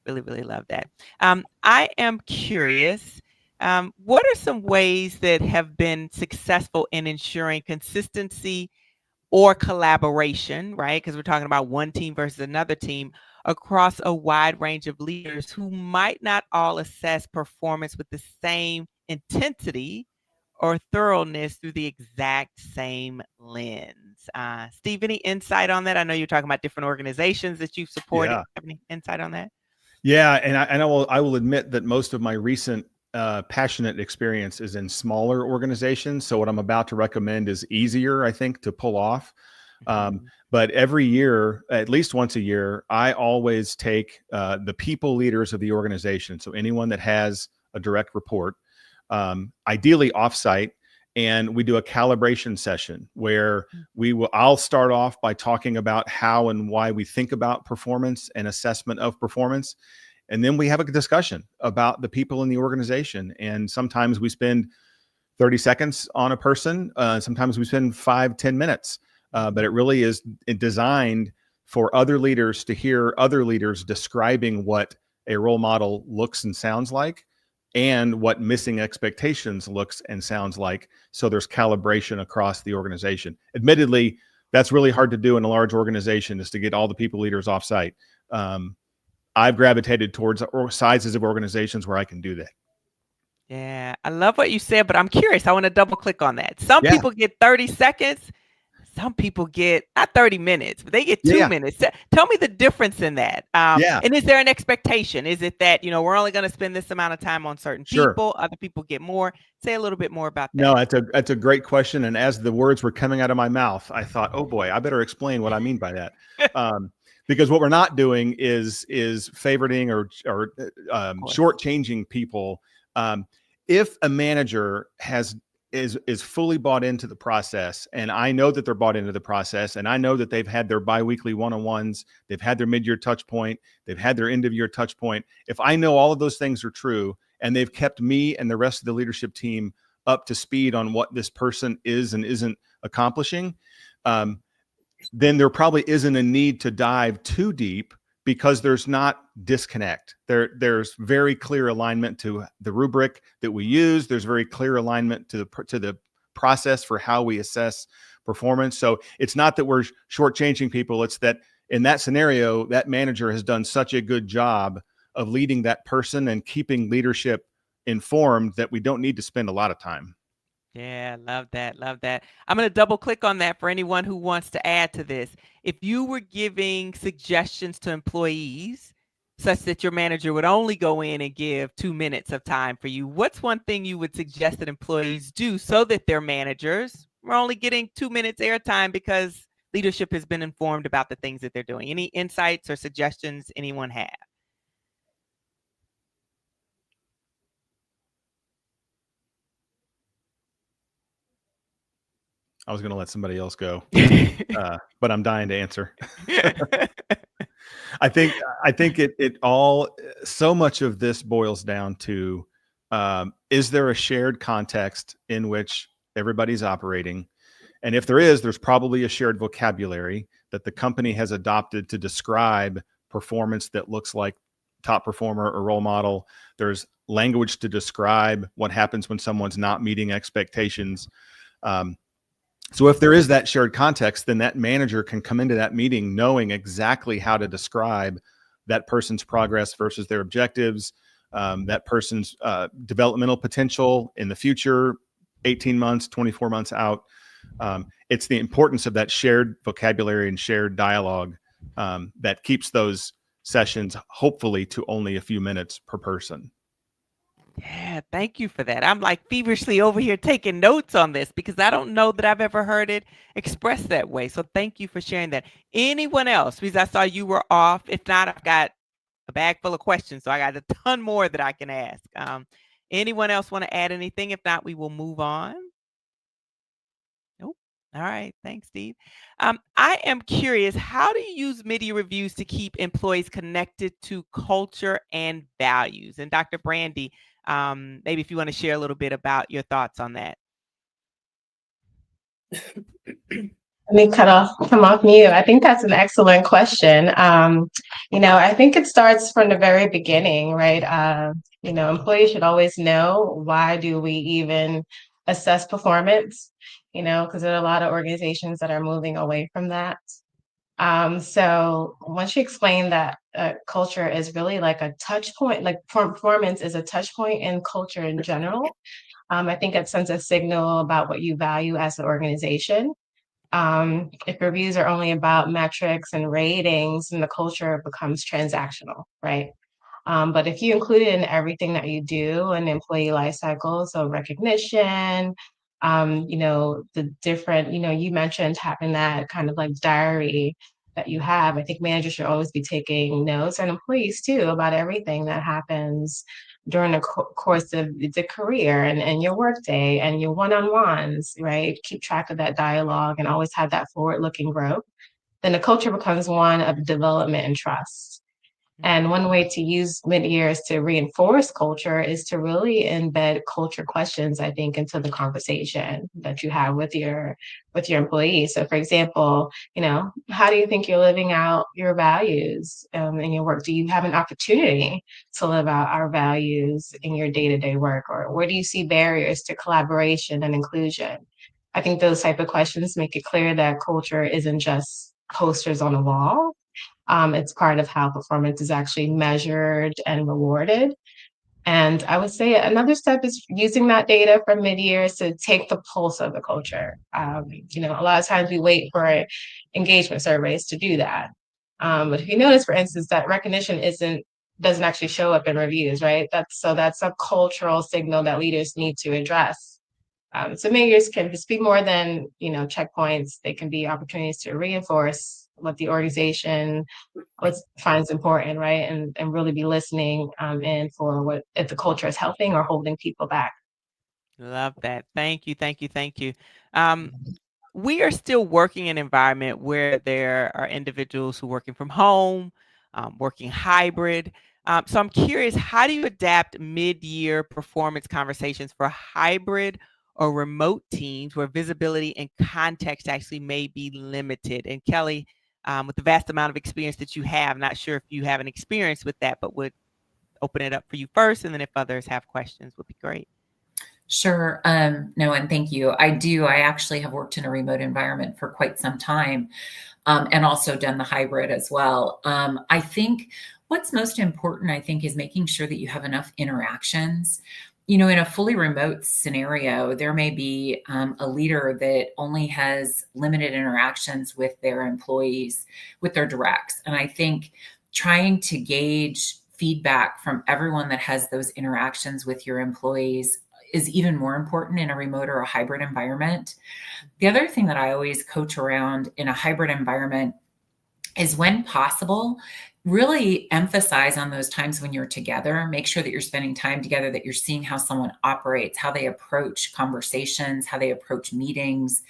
Really, really love that. I am curious, what are some ways that have been successful in ensuring consistency or collaboration, right? Because we're talking about one team versus another team across a wide range of leaders who might not all assess performance with the same intensity or thoroughness through the exact same lens. Steve, any insight on that? I know you're talking about different organizations that you've supported. Yeah. Have any insight on that? Yeah, and I will admit that most of my recent passionate experience is in smaller organizations. So what I'm about to recommend is easier, I think, to pull off. But every year, at least once a year, I always take the people leaders of the organization. So anyone that has a direct report, ideally offsite, and we do a calibration session where I'll start off by talking about how and why we think about performance and assessment of performance. And then we have a discussion about the people in the organization. And sometimes we spend 30 seconds on a person. Sometimes we spend 5-10 minutes. But it really is designed for other leaders to hear other leaders describing what a role model looks and sounds like, and what missing expectations looks and sounds like. So there's calibration across the organization. Admittedly, that's really hard to do in a large organization, is to get all the people leaders offsite. I've gravitated towards sizes of organizations where I can do that. Yeah, I love what you said, but I'm curious. I want to double click on that. Some people get 30 seconds. Some people get not 30 minutes, but they get 2 minutes. Tell me the difference in that. And is there an expectation? Is it that, we're only going to spend this amount of time on certain people, other people get more? Say a little bit more about that. No, that's a great question. And as the words were coming out of my mouth, I thought, oh boy, I better explain what I mean by that. Because what we're not doing is favoriting or shortchanging people. If a manager is fully bought into the process, and I know that they're bought into the process, and I know that they've had their biweekly one-on-ones, they've had their mid-year touch point, they've had their end-of-year touch point. If I know all of those things are true, and they've kept me and the rest of the leadership team up to speed on what this person is and isn't accomplishing, then there probably isn't a need to dive too deep, because there's not disconnect. There's very clear alignment to the rubric that we use. There's very clear alignment to the process for how we assess performance. So it's not that we're shortchanging people. It's that in that scenario, that manager has done such a good job of leading that person and keeping leadership informed that we don't need to spend a lot of time. Yeah, love that. Love that. I'm going to double click on that for anyone who wants to add to this. If you were giving suggestions to employees such that your manager would only go in and give 2 minutes of time for you, what's one thing you would suggest that employees do so that their managers are only getting 2 minutes airtime because leadership has been informed about the things that they're doing? Any insights or suggestions anyone have? I was going to let somebody else go, but I'm dying to answer. I think it all, so much of this boils down to, is there a shared context in which everybody's operating? And if there is, there's probably a shared vocabulary that the company has adopted to describe performance that looks like top performer or role model. There's language to describe what happens when someone's not meeting expectations. So if there is that shared context, then that manager can come into that meeting knowing exactly how to describe that person's progress versus their objectives, that person's developmental potential in the future, 18 months, 24 months out. It's the importance of that shared vocabulary and shared dialogue that keeps those sessions hopefully to only a few minutes per person. Yeah, thank you for that. I'm like feverishly over here taking notes on this because I don't know that I've ever heard it expressed that way. So thank you for sharing that. Anyone else? Because I saw you were off. If not, I've got a bag full of questions, so I got a ton more that I can ask. Anyone else want to add anything? If not, we will move on. Nope. All right. Thanks, Steve. I am curious, how do you use mid-year reviews to keep employees connected to culture and values? And Dr. Brandy, maybe if you want to share a little bit about your thoughts on that. Let me come off mute. I think that's an excellent question. I think it starts from the very beginning, right? Employees should always know, why do we even assess performance? Because there are a lot of organizations that are moving away from that. So once you explain that culture is really like a touch point, like performance is a touch point in culture in general, I think it sends a signal about what you value as an organization. If reviews are only about metrics and ratings, then the culture becomes transactional, right? But if you include it in everything that you do in employee life cycle, so recognition, the different, you mentioned having that kind of like diary that you have. I think managers should always be taking notes, and employees too, about everything that happens during the course of the career and your workday and your one-on-ones, right? Keep track of that dialogue and always have that forward-looking growth. Then the culture becomes one of development and trust. And one way to use mid-years to reinforce culture is to really embed culture questions, I think, into the conversation that you have with your employees. So for example, how do you think you're living out your values in your work? Do you have an opportunity to live out our values in your day-to-day work? Or where do you see barriers to collaboration and inclusion? I think those type of questions make it clear that culture isn't just posters on a wall. It's part of how performance is actually measured and rewarded. And I would say another step is using that data from mid-years to take the pulse of the culture. A lot of times we wait for engagement surveys to do that. But if you notice, for instance, that recognition doesn't actually show up in reviews, right? That's a cultural signal that leaders need to address. So mid-years can just be more than, checkpoints. They can be opportunities to reinforce what the organization finds important, right? And really be listening in for if the culture is helping or holding people back. Love that. Thank you. Thank you. Thank you. We are still working in an environment where there are individuals who are working from home, working hybrid. So I'm curious, how do you adapt mid-year performance conversations for hybrid or remote teams where visibility and context actually may be limited? And Kelly, with the vast amount of experience that you have, not sure if you have an experience with that, but would open it up for you first. And then if others have questions, would be great. Sure. No, and thank you. I actually have worked in a remote environment for quite some time, and also done the hybrid as well. I think what's most important, is making sure that you have enough interactions. In a fully remote scenario, there may be a leader that only has limited interactions with their employees, with their directs. And I think trying to gauge feedback from everyone that has those interactions with your employees is even more important in a remote or a hybrid environment. The other thing that I always coach around in a hybrid environment is, when possible, really emphasize on those times when you're together. Make sure that you're spending time together, that you're seeing how someone operates, how they approach conversations, how they approach meetings,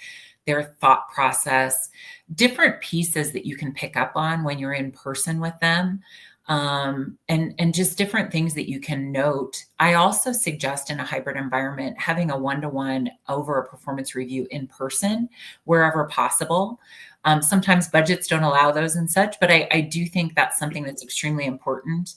their thought process, different pieces that you can pick up on when you're in person with them. and just different things that you can note. I also suggest in a hybrid environment having a one-to-one over a performance review in person wherever possible. Sometimes budgets don't allow those and such, but I do think that's something that's extremely important.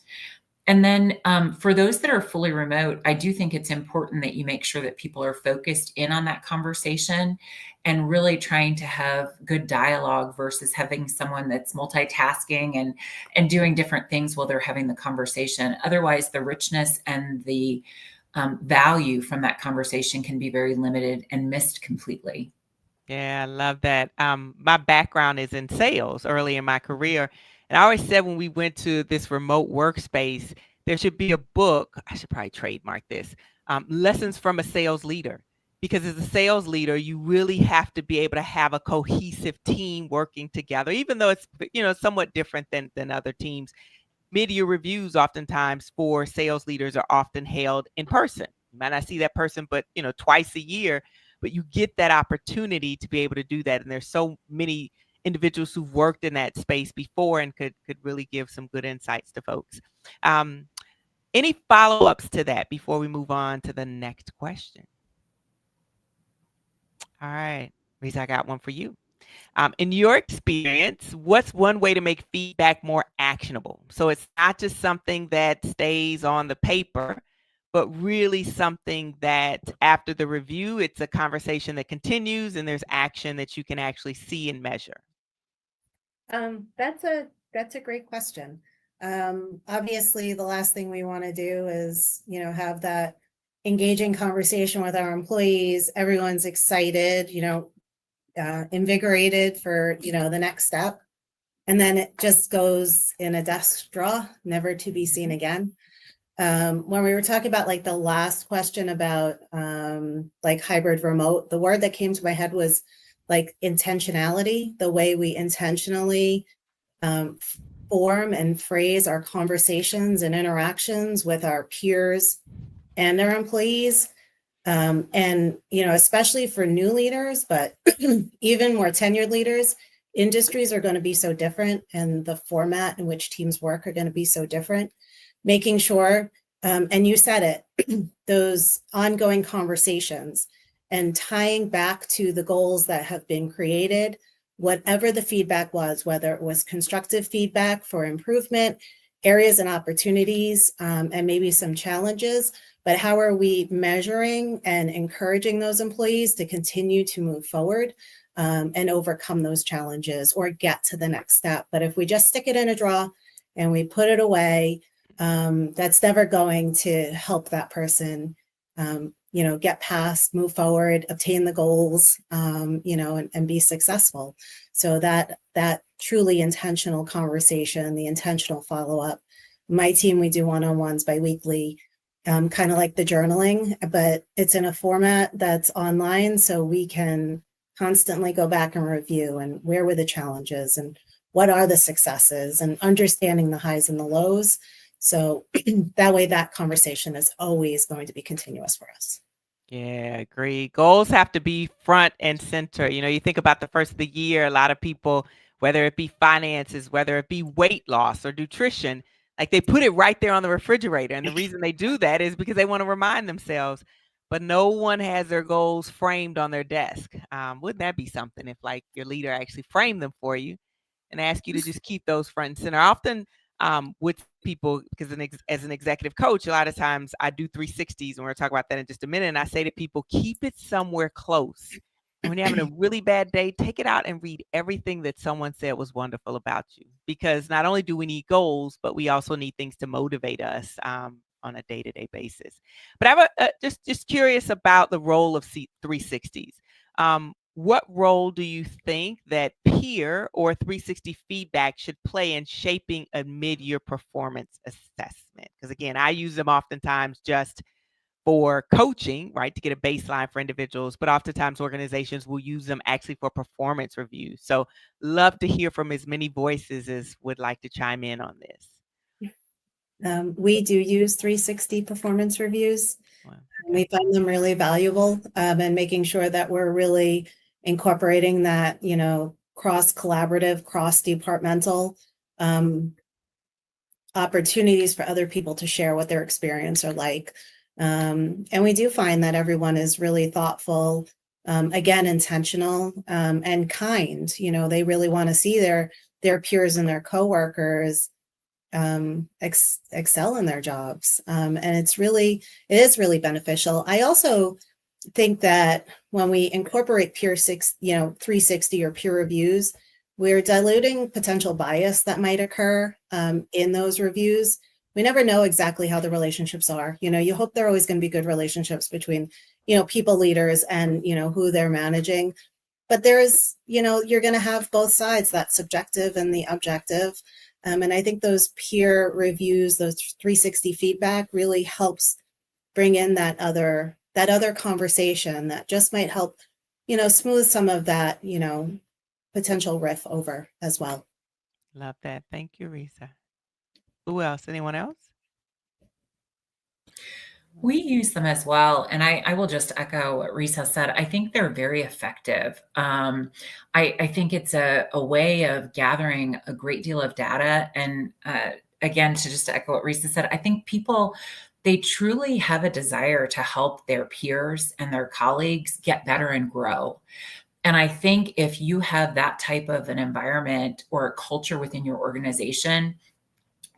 And then for those that are fully remote, I do think it's important that you make sure that people are focused in on that conversation and really trying to have good dialogue versus having someone that's multitasking and doing different things while they're having the conversation. Otherwise, the richness and the value from that conversation can be very limited and missed completely. Yeah, I love that. My background is in sales early in my career. And I always said when we went to this remote workspace, there should be a book. I should probably trademark this. Lessons from a sales leader. Because as a sales leader, you really have to be able to have a cohesive team working together, even though it's somewhat different than other teams. Mid-year reviews oftentimes for sales leaders are often held in person. You might not see that person, but twice a year, but you get that opportunity to be able to do that. And there's so many individuals who've worked in that space before and could really give some good insights to folks. Any follow-ups to that before we move on to the next question? All right, Reese, I got one for you. In your experience, what's one way to make feedback more actionable? So it's not just something that stays on the paper, but really something that after the review, it's a conversation that continues and there's action that you can actually see and measure. That's a great question. Obviously, the last thing we want to do is, have that engaging conversation with our employees. Everyone's excited, invigorated for, the next step. And then it just goes in a desk drawer, never to be seen again. When we were talking about like the last question about like hybrid remote, the word that came to my head was like intentionality, the way we intentionally form and phrase our conversations and interactions with our peers and our employees. And, especially for new leaders, but even more tenured leaders, industries are going to be so different and the format in which teams work are going to be so different. Making sure, and you said it, those ongoing conversations and tying back to the goals that have been created, whatever the feedback was, whether it was constructive feedback for improvement, areas and opportunities, and maybe some challenges, but how are we measuring and encouraging those employees to continue to move forward and overcome those challenges or get to the next step? But if we just stick it in a drawer and we put it away, that's never going to help that person, get past, move forward, obtain the goals, and be successful. So that truly intentional conversation, the intentional follow-up. My team, we do one-on-ones biweekly, kind of like the journaling, but it's in a format that's online, so we can constantly go back and review and where were the challenges and what are the successes and understanding the highs and the lows. So that way that conversation is always going to be continuous for us. Yeah, agree. Goals have to be front and center. You think about the first of the year, a lot of people, whether it be finances, whether it be weight loss or nutrition, like they put it right there on the refrigerator. And the reason they do that is because they want to remind themselves, but no one has their goals framed on their desk. Wouldn't that be something if like your leader actually framed them for you and ask you to just keep those front and center? Often with people, because as an executive coach, a lot of times I do 360s, and we're going to talk about that in just a minute. And I say to people, keep it somewhere close. And when you're having a really bad day, take it out and read everything that someone said was wonderful about you. Because not only do we need goals, but we also need things to motivate us on a day-to-day basis. But I have just curious about the role of 360s. What role do you think that peer or 360 feedback should play in shaping a mid-year performance assessment? Because again, I use them oftentimes just for coaching, right, to get a baseline for individuals, but oftentimes organizations will use them actually for performance reviews. So love to hear from as many voices as would like to chime in on this. We do use 360 performance reviews. Wow. We find them really valuable, and making sure that we're really incorporating that, cross-collaborative, cross-departmental opportunities for other people to share what their experience are like. And we do find that everyone is really thoughtful, again, intentional, and kind. You know, they really want to see their peers and their coworkers excel in their jobs. And it is really beneficial. I also think that when we incorporate 360 or peer reviews, we're diluting potential bias that might occur in those reviews. We never know exactly how the relationships are. You know, you hope they're always going to be good relationships between, people leaders and, who they're managing. But there's, you're going to have both sides, that subjective and the objective. And I think those peer reviews, those 360 feedback really helps bring in that other conversation that just might help, smooth some of that, potential riff over as well. Love that. Thank you, Risa. Who else? Anyone else? We use them as well. And I will just echo what Risa said. I think they're very effective. I think it's a way of gathering a great deal of data. And again, to just echo what Risa said, I think people, they truly have a desire to help their peers and their colleagues get better and grow. And I think if you have that type of an environment or a culture within your organization,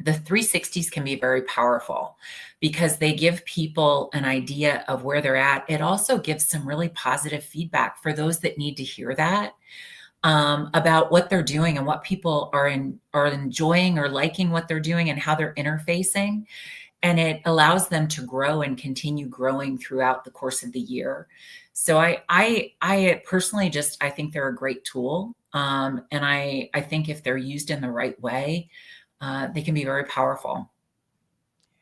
the 360s can be very powerful because they give people an idea of where they're at. It also gives some really positive feedback for those that need to hear that about what they're doing and what people are enjoying or liking what they're doing and how they're interfacing. And it allows them to grow and continue growing throughout the course of the year. So I personally I think they're a great tool. And I think if they're used in the right way, they can be very powerful.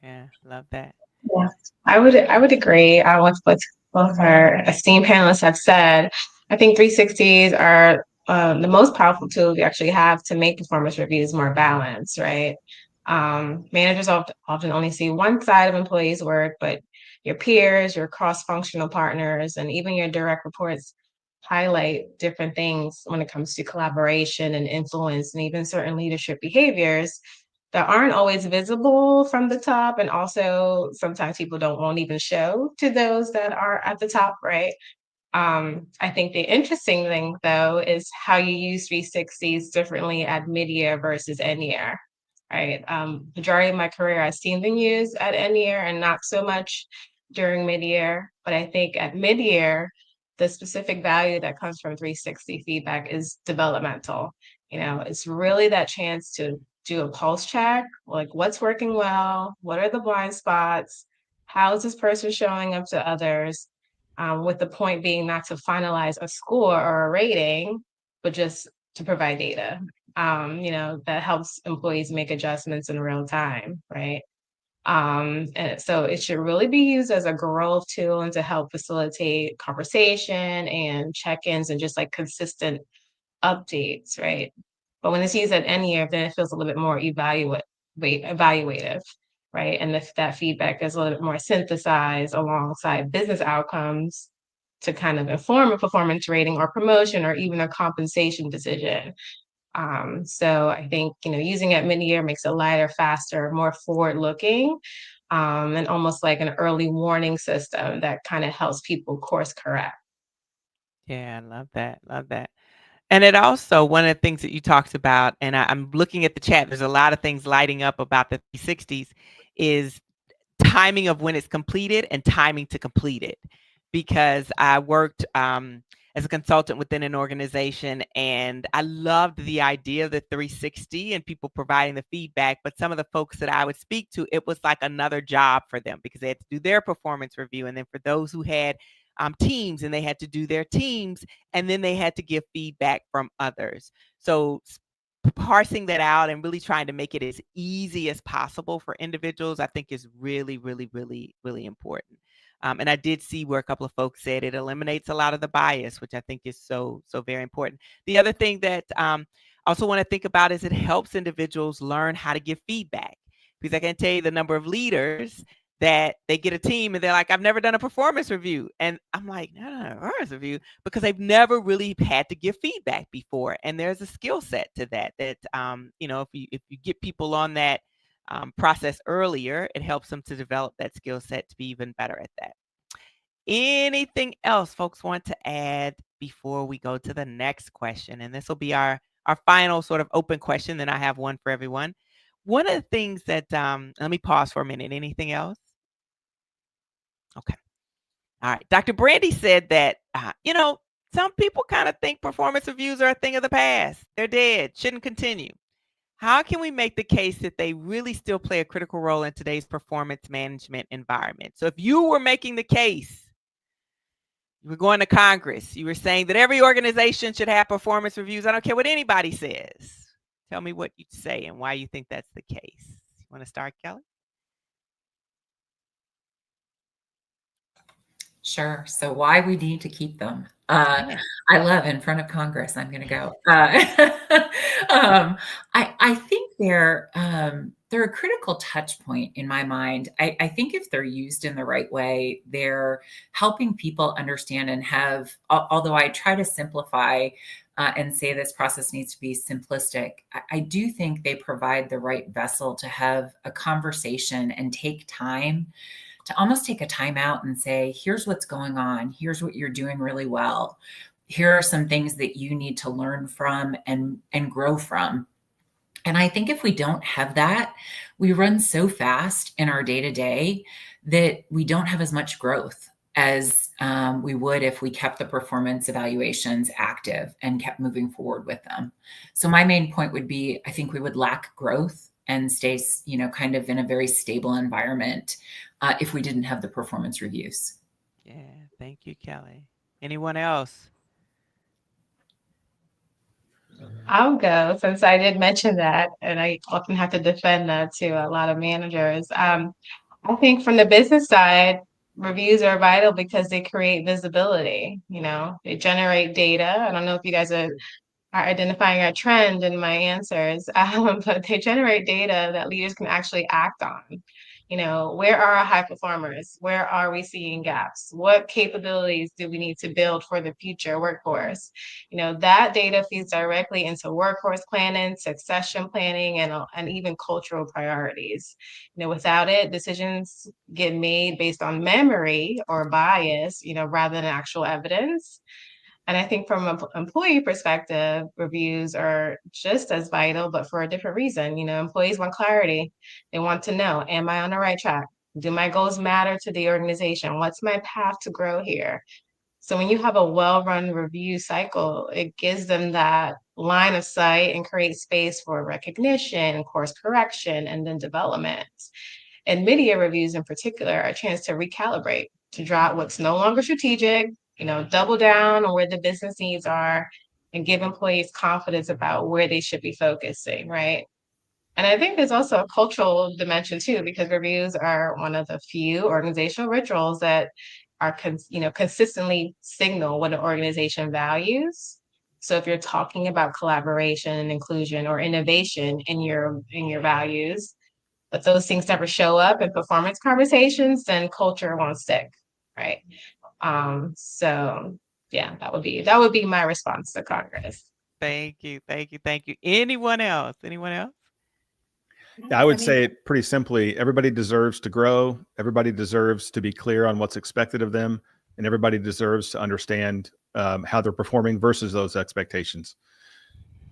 Yeah, love that. Yeah, I would agree with what both our esteemed panelists have said. I think 360s are the most powerful tool we actually have to make performance reviews more balanced, right? Managers often only see one side of employees' work, but your peers, your cross-functional partners, and even your direct reports highlight different things when it comes to collaboration and influence and even certain leadership behaviors that aren't always visible from the top. And also sometimes people won't even show to those that are at the top, right? I think the interesting thing though is how you use 360s differently at mid-year versus end-year, right? Majority of my career I've seen them used at end-year and not so much during mid-year. But I think at mid-year, the specific value that comes from 360 feedback is developmental. It's really that chance to do a pulse check, like what's working well, what are the blind spots, how is this person showing up to others, with the point being not to finalize a score or a rating, but just to provide data, that helps employees make adjustments in real time, right? And so it should really be used as a growth tool and to help facilitate conversation and check-ins and just like consistent updates, right? But when it's used at end year, then it feels a little bit more evaluative, right? And if that feedback is a little bit more synthesized alongside business outcomes to kind of inform a performance rating or promotion or even a compensation decision. So I think, using it mid-year makes it lighter, faster, more forward-looking, and almost like an early warning system that kind of helps people course correct. Yeah, I love that. Love that. And it also, one of the things that you talked about, and I'm looking at the chat, there's a lot of things lighting up about the 360s, is timing of when it's completed and timing to complete it. Because I worked as a consultant within an organization, and I loved the idea of the 360 and people providing the feedback. But some of the folks that I would speak to, it was like another job for them because they had to do their performance review. And then for those who had teams, and they had to do their teams, and then they had to give feedback from others. So parsing that out and really trying to make it as easy as possible for individuals, I think is really, really, really, really important. And I did see where a couple of folks said it eliminates a lot of the bias, which I think is so very important. The other thing that I also want to think about is it helps individuals learn how to give feedback, because I can tell you the number of leaders that they get a team and they're like, I've never done a performance review. And I'm like, no, performance review, because they've never really had to give feedback before. And there's a skill set to that, if you get people on that process earlier, it helps them to develop that skill set to be even better at that. Anything else folks want to add before we go to the next question? And this will be our final sort of open question. Then I have one for everyone. One of the things that, let me pause for a minute. Anything else? Okay. All right. Dr. Brandy said that, some people kind of think performance reviews are a thing of the past. They're dead, shouldn't continue. How can we make the case that they really still play a critical role in today's performance management environment? So if you were making the case, you were going to Congress, you were saying that every organization should have performance reviews. I don't care what anybody says. Tell me what you'd say and why you think that's the case. You want to start, Kelly? Sure. So why we need to keep them? Yeah. I love in front of Congress. I'm going to go. I think they're a critical touch point in my mind. I think if they're used in the right way, they're helping people understand and have. Although I try to simplify and say this process needs to be simplistic, I do think they provide the right vessel to have a conversation and take time to almost take a time out and say, here's what's going on. Here's what you're doing really well. Here are some things that you need to learn from and grow from. And I think if we don't have that, we run so fast in our day-to-day that we don't have as much growth as we would if we kept the performance evaluations active and kept moving forward with them. So my main point would be, I think we would lack growth and stay, kind of in a very stable environment if we didn't have the performance reviews. Yeah, thank you, Kelly. Anyone else? I'll go since I did mention that, and I often have to defend that to a lot of managers. I think from the business side, reviews are vital because they create visibility. They generate data. I don't know if you guys are identifying a trend in my answers, but they generate data that leaders can actually act on. Where are our high performers? Where are we seeing gaps? What capabilities do we need to build for the future workforce? That data feeds directly into workforce planning, succession planning, and even cultural priorities. Without it, decisions get made based on memory or bias, rather than actual evidence. And I think from an employee perspective, reviews are just as vital, but for a different reason. Employees want clarity. They want to know, am I on the right track? Do my goals matter to the organization? What's my path to grow here? So when you have a well-run review cycle, it gives them that line of sight and creates space for recognition, course correction, and then development. And mid-year reviews in particular are a chance to recalibrate, to draw out what's no longer strategic, double down on where the business needs are, and give employees confidence about where they should be focusing, right? And I think there's also a cultural dimension too, because reviews are one of the few organizational rituals that are, consistently signal what an organization values. So if you're talking about collaboration and inclusion or innovation in your values, but those things never show up in performance conversations, then culture won't stick, right? So yeah, that would be my response to Congress. Thank you. Anyone else? I would say it pretty simply. Everybody deserves to grow. Everybody deserves to be clear on what's expected of them. And everybody deserves to understand how they're performing versus those expectations.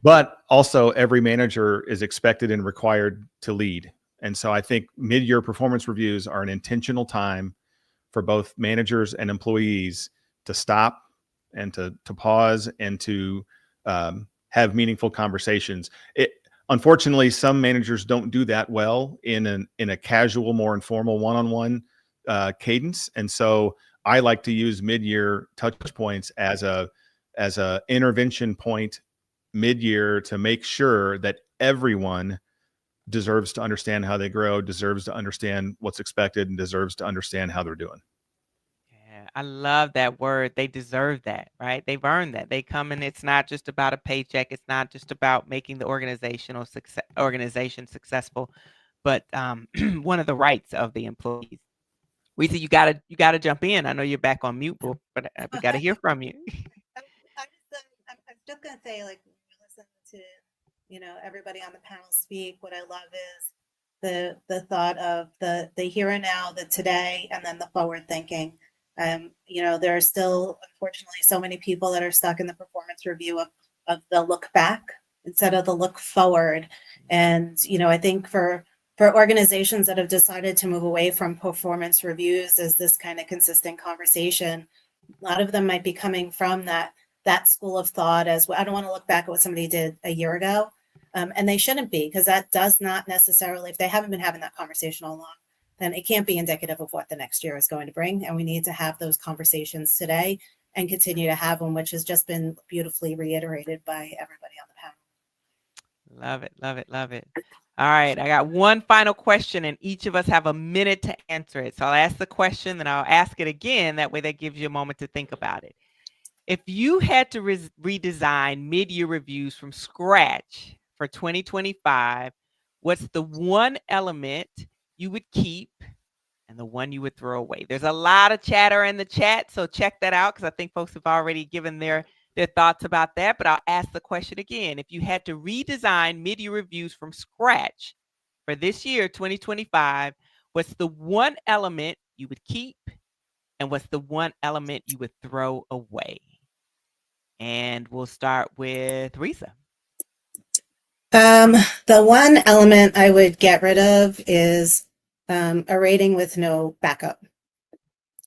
But also every manager is expected and required to lead. And so I think mid-year performance reviews are an intentional time for both managers and employees to stop and to pause and to have meaningful conversations. Unfortunately, some managers don't do that well in a casual, more informal one-on-one cadence. And so I like to use mid-year touch points as a intervention point mid-year to make sure that everyone deserves to understand how they grow, deserves to understand what's expected, and deserves to understand how they're doing. Yeah, I love that word. They deserve that, right? They've earned that. They come in. It's not just about a paycheck. It's not just about making the organization successful, but one of the rights of the employees. Rita, you gotta jump in. I know you're back on mute, but we gotta hear from you. I'm just gonna say, like, when you listen to everybody on the panel speak, what I love is the thought of the here and now, the today, and then the forward thinking. There are still, unfortunately, so many people that are stuck in the performance review of the look back instead of the look forward. And, I think for organizations that have decided to move away from performance reviews as this kind of consistent conversation, a lot of them might be coming from that school of thought as, well, I don't want to look back at what somebody did a year ago. And they shouldn't be, because that does not necessarily, if they haven't been having that conversation all along, then it can't be indicative of what the next year is going to bring. And we need to have those conversations today and continue to have them, which has just been beautifully reiterated by everybody on the panel. Love it, love it, love it. All right, I got one final question, and each of us have a minute to answer it. So I'll ask the question, then I'll ask it again. That way that gives you a moment to think about it. If you had to redesign mid-year reviews from scratch for 2025, what's the one element you would keep and the one you would throw away? There's a lot of chatter in the chat, so check that out, because I think folks have already given their thoughts about that. But I'll ask the question again. If you had to redesign mid-year reviews from scratch for this year, 2025, what's the one element you would keep and what's the one element you would throw away? And we'll start with Risa. The one element I would get rid of is a rating with no backup.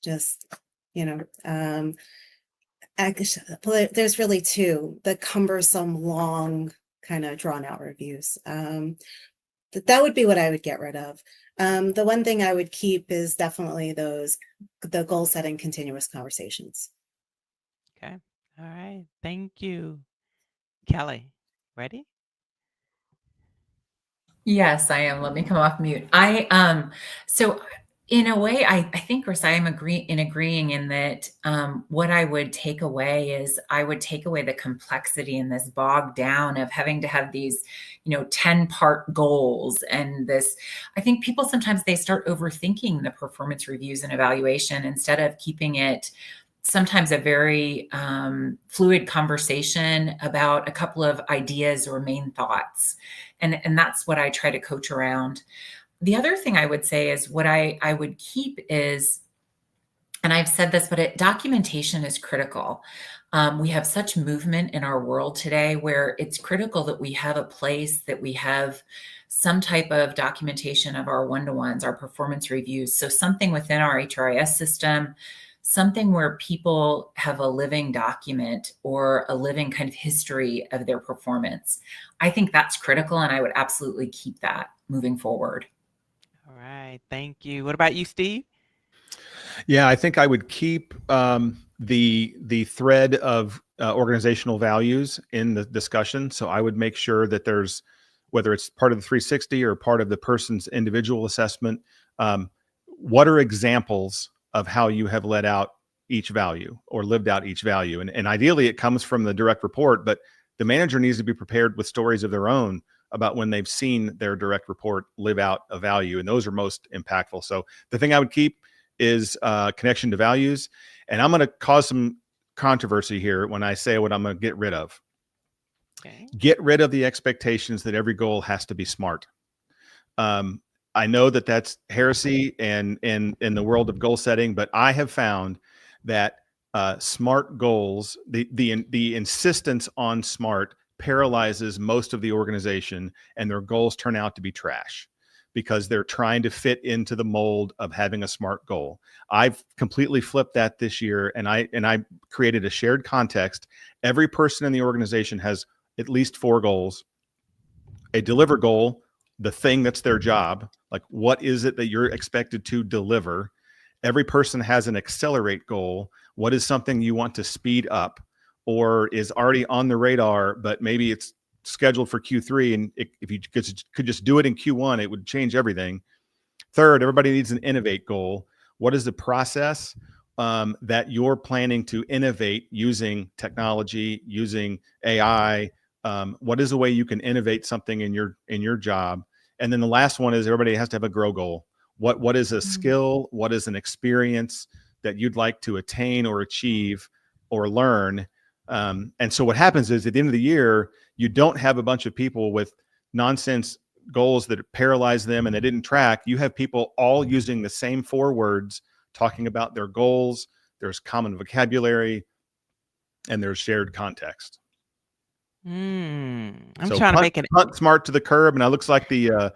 Just, there's really two: the cumbersome, long, kind of drawn out reviews. That would be what I would get rid of. The one thing I would keep is definitely the goal setting continuous conversations. Okay. All right. Thank you. Kelly, ready? Yes, I am. Let me come off mute. So in a way, I think, Chris, I am agreeing in that what I would take away is I would take away the complexity and this bog down of having to have these, 10-part goals. And this, I think people sometimes they start overthinking the performance reviews and evaluation instead of keeping it sometimes a very fluid conversation about a couple of ideas or main thoughts. And that's what I try to coach around. The other thing I would say is what I would keep is, and I've said this, but documentation is critical. We have such movement in our world today where it's critical that we have a place, that we have some type of documentation of our one-to-ones, our performance reviews. So something within our HRIS system, something where people have a living document or a living kind of history of their performance. I think that's critical, and I would absolutely keep that moving forward. All right. Thank you. What about you, Steve? Yeah, I think I would keep the thread of organizational values in the discussion. So I would make sure that there's, whether it's part of the 360 or part of the person's individual assessment, what are examples of how you have led out each value or lived out each value. And ideally it comes from the direct report, but the manager needs to be prepared with stories of their own about when they've seen their direct report live out a value. And those are most impactful. So the thing I would keep is connection to values. And I'm going to cause some controversy here when I say what I'm going to get rid of. Okay. Get rid of the expectations that every goal has to be SMART. I know that that's heresy and in the world of goal setting, but I have found that SMART goals, the insistence on SMART paralyzes most of the organization, and their goals turn out to be trash because they're trying to fit into the mold of having a SMART goal. I've completely flipped that this year, and I created a shared context. Every person in the organization has at least 4 goals: a deliver goal, the thing that's their job, like what is it that you're expected to deliver. Every person has an accelerate goal. What is something you want to speed up or is already on the radar, but maybe it's scheduled for Q3, and if you could just do it in Q1, it would change everything. Third, everybody needs an innovate goal. What is the process that you're planning to innovate using technology, using AI? What is a way you can innovate something in your job? And then the last one is everybody has to have a grow goal. What is a skill? What is an experience that you'd like to attain or achieve or learn? And so what happens is at the end of the year, you don't have a bunch of people with nonsense goals that paralyze them and they didn't track, you have people all using the same 4 words, talking about their goals. There's common vocabulary and there's shared context. I'm So trying to make it. punt smart to the curb, and it looks like the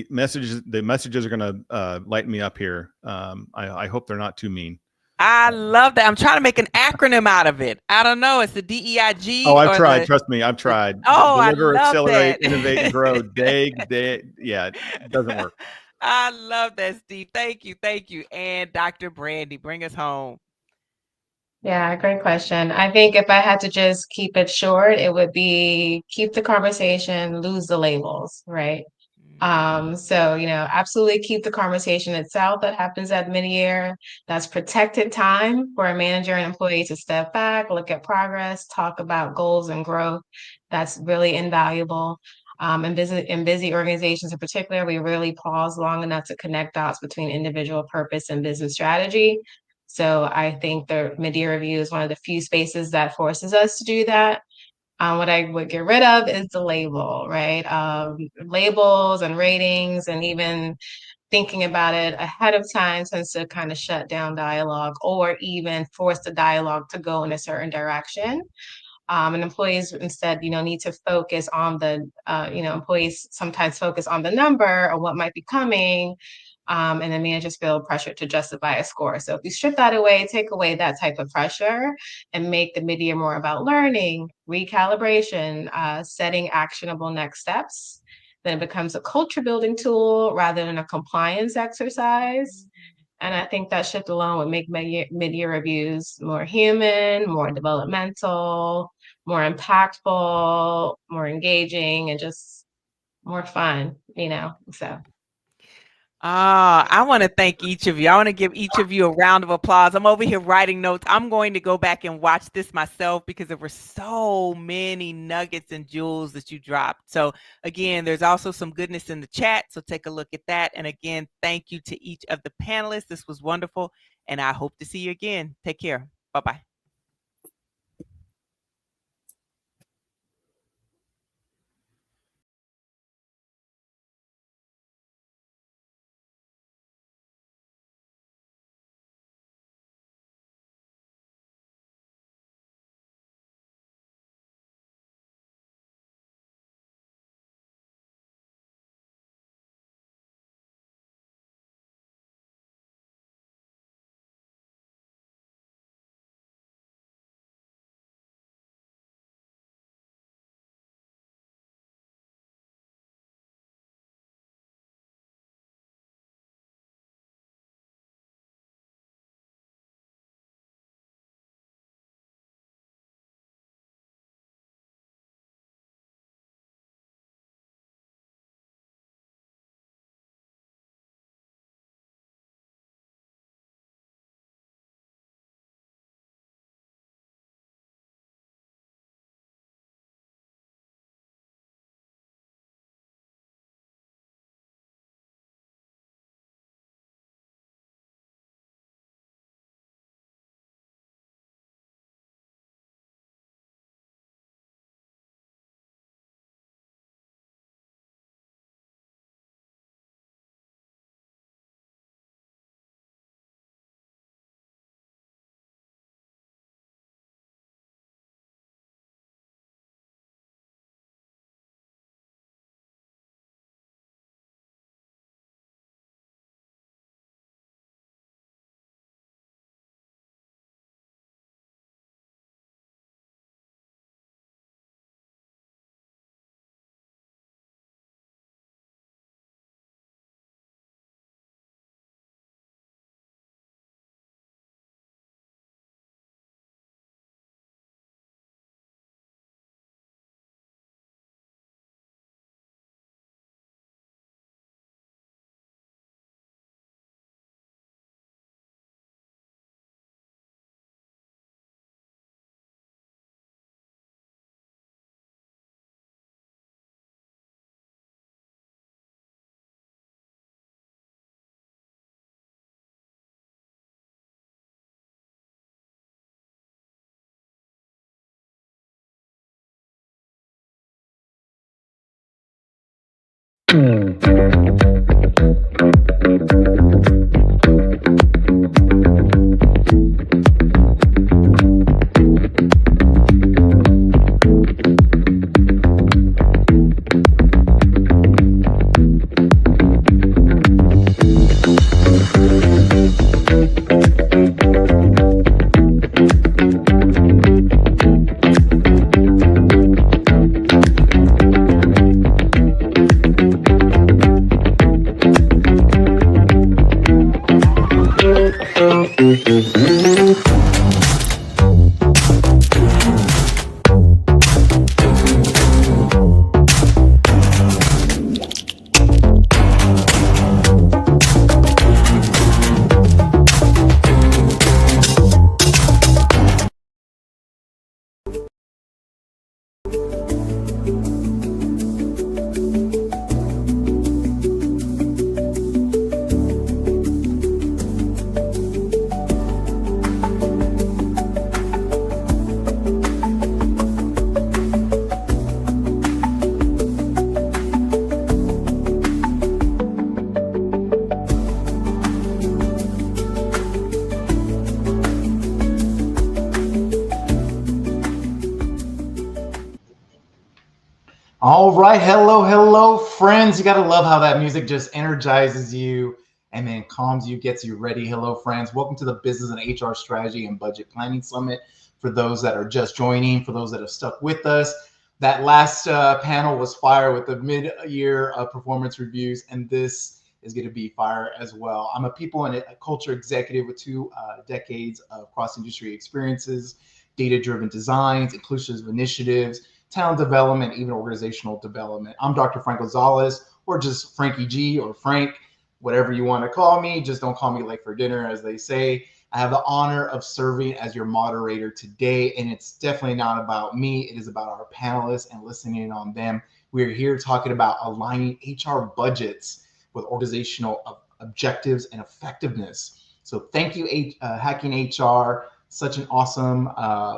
messages are going to lighten me up here. I hope they're not too mean. I love that. I'm trying to make an acronym out of it. I don't know. It's the DEIG. Oh, I've tried. Trust me, I've tried. Oh, Deliver, I love accelerate, that. innovate, and grow. Yeah, it doesn't work. I love that, Steve. Thank you. Thank you. And Dr. Brandy, bring us home. Yeah, great question. I think if I had to just keep it short, it would be keep the conversation, lose the labels, right? So, absolutely keep the conversation itself that happens at mid-year. That's protected time for a manager and employee to step back, look at progress, talk about goals and growth. That's really invaluable. In busy organizations in particular, we really pause long enough to connect dots between individual purpose and business strategy. So I think the mid-year review is one of the few spaces that forces us to do that. What I would get rid of is the label, right? Labels and ratings and even thinking about it ahead of time tends to kind of shut down dialogue or even force the dialogue to go in a certain direction. And employees instead, need to focus on the, employees sometimes focus on the number or what might be coming. And then managers feel pressure to justify a score. So if you strip that away, take away that type of pressure and make the mid-year more about learning, recalibration, setting actionable next steps, then it becomes a culture building tool rather than a compliance exercise. And I think that shift alone would make mid-year reviews more human, more developmental, more impactful, more engaging, and just more fun, so. I want to thank each of you. I want to give each of you a round of applause. I'm over here writing notes. I'm going to go back and watch this myself because there were so many nuggets and jewels that you dropped. So again, there's also some goodness in the chat. So take a look at that. And again, thank you to each of the panelists. This was wonderful. And I hope to see you again. Take care. Bye-bye. All right, hello, friends. You gotta love how that music just energizes you and then calms you, gets you ready. Hello, friends. Welcome to the Business and HR Strategy and Budget Planning Summit. For those that are just joining, for those that have stuck with us, that last panel was fire with the mid-year performance reviews, and this is going to be fire as well. I'm a people and a culture executive with 2 decades of cross-industry experiences, data-driven designs, inclusive initiatives, talent development, even organizational development. I'm Dr. Frank Gonzalez, or just Frankie G, or Frank, whatever you want to call me. Just don't call me late for dinner, as they say. I have the honor of serving as your moderator today, and it's definitely not about me. It is about our panelists and listening on them. We're here talking about aligning HR budgets with organizational objectives and effectiveness. So thank you, Hacking HR, such an awesome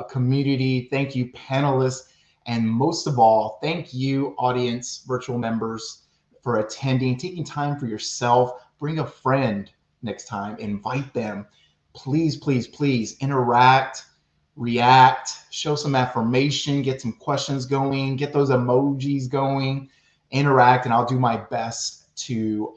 community. Thank you, panelists. And most of all, thank you, audience, virtual members, for attending, taking time for yourself. Bring a friend next time, invite them. Please, please, please interact, react, show some affirmation, get some questions going, get those emojis going, interact, and I'll do my best to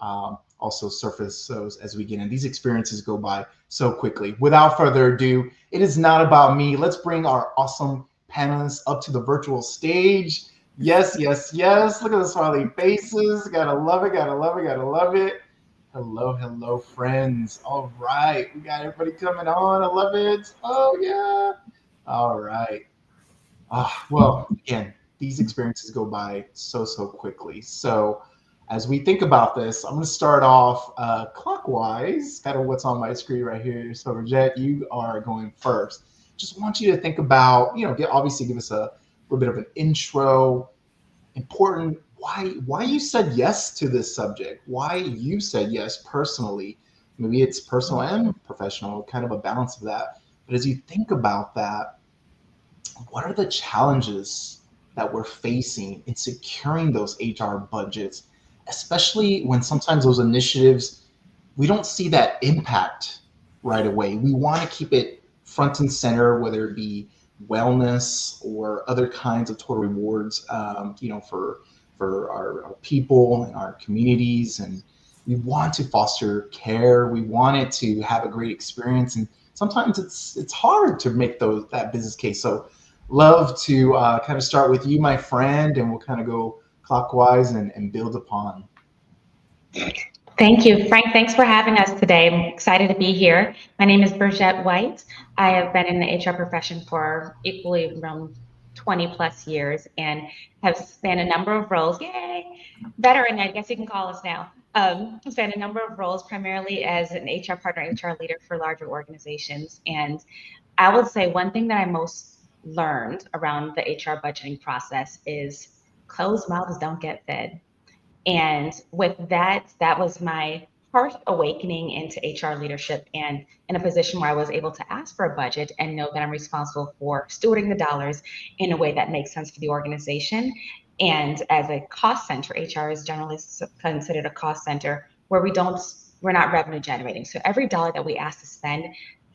also surface those as we get in. These experiences go by so quickly. Without further ado, it is not about me. Let's bring our awesome panelists up to the virtual stage. Yes, yes, yes. Look at the smiley faces. Gotta love it, gotta love it, gotta love it. Hello, hello, friends. All right, we got everybody coming on. I love it. Oh, yeah. All right. Well, again, these experiences go by so quickly. So as we think about this, I'm going to start off clockwise, kind of what's on my screen right here. So, Rajette, you are going first. Just want you to think about, obviously give us a little bit of an intro, important, why you said yes to this subject, why you said yes personally. Maybe it's personal and professional, kind of a balance of that. But as you think about that, what are the challenges that we're facing in securing those HR budgets, especially when sometimes those initiatives, we don't see that impact right away. We want to keep it front and center, whether it be wellness or other kinds of total rewards, for our people and our communities. And we want to foster care. We want it to have a great experience. And sometimes it's hard to make that business case. So love to kind of start with you, my friend, and we'll kind of go clockwise and build upon. Thank you, Frank. Thanks for having us today. I'm excited to be here. My name is Burgette White. I have been in the HR profession for equally around 20 plus years and have spanned a number of roles. Yay! Veteran, I guess you can call us now. I've spanned a number of roles, primarily as an HR partner, HR leader for larger organizations. And I would say one thing that I most learned around the HR budgeting process is closed mouths don't get fed. And with that, that was my first awakening into HR leadership, and in a position where I was able to ask for a budget and know that I'm responsible for stewarding the dollars in a way that makes sense for the organization. And as a cost center, HR is generally considered a cost center where we're not revenue generating. So every dollar that we ask to spend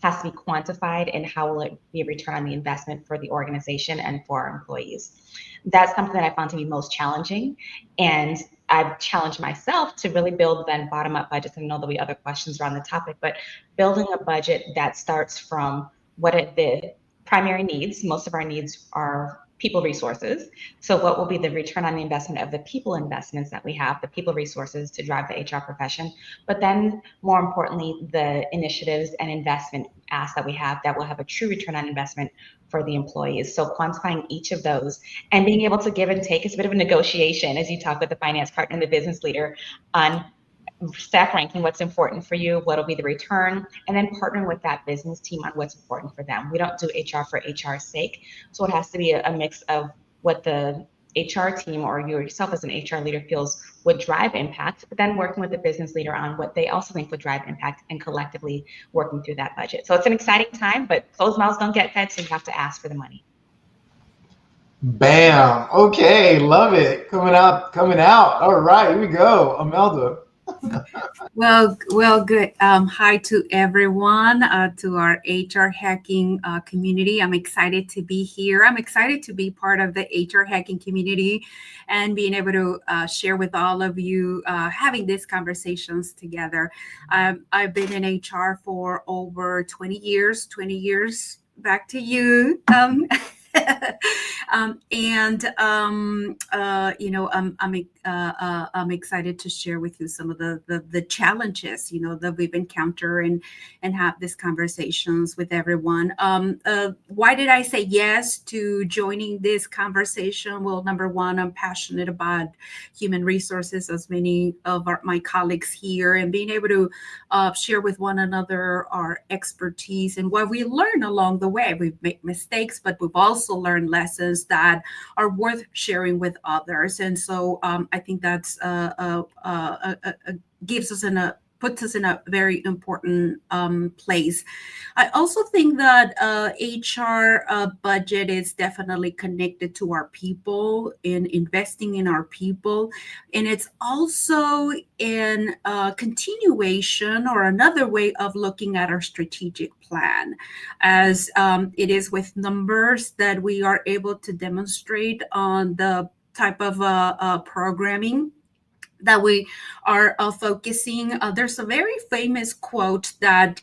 has to be quantified, and how will it be a return on the investment for the organization and for our employees. That's something that I found to be most challenging. And I've challenged myself to really build then bottom-up budgets. And I know there'll be other questions around the topic, but building a budget that starts from what are the primary needs. Most of our needs are people resources. So what will be the return on the investment of the people investments that we have, the people resources to drive the HR profession, but then more importantly, the initiatives and investment asks that we have that will have a true return on investment for the employees. So quantifying each of those and being able to give and take is a bit of a negotiation as you talk with the finance partner and the business leader on stack ranking what's important for you, what'll be the return, and then partnering with that business team on what's important for them. We don't do HR for HR's sake. So it has to be a mix of what the HR team or yourself as an HR leader feels would drive impact, but then working with the business leader on what they also think would drive impact and collectively working through that budget. So it's an exciting time, but closed mouths don't get fed, so you have to ask for the money. Bam. Okay, love it. Coming out. All right, here we go. Imelda. Well, good. Hi to everyone, to our HR hacking community. I'm excited to be here. I'm excited to be part of the HR hacking community and being able to share with all of you, having these conversations together. I've been in HR for over 20 years. Back to you. I'm excited to share with you some of the challenges, that we've encountered and have these conversations with everyone. Why did I say yes to joining this conversation? Well, number one, I'm passionate about human resources, as many of my colleagues here, and being able to share with one another our expertise and what we learn along the way. We've made mistakes, but we've also learned lessons that are worth sharing with others. And so I think that's puts us in a very important place. I also think that HR budget is definitely connected to our people, in investing in our people. And it's also in continuation or another way of looking at our strategic plan, as it is with numbers that we are able to demonstrate on the type of programming that we are focusing. There's a very famous quote that,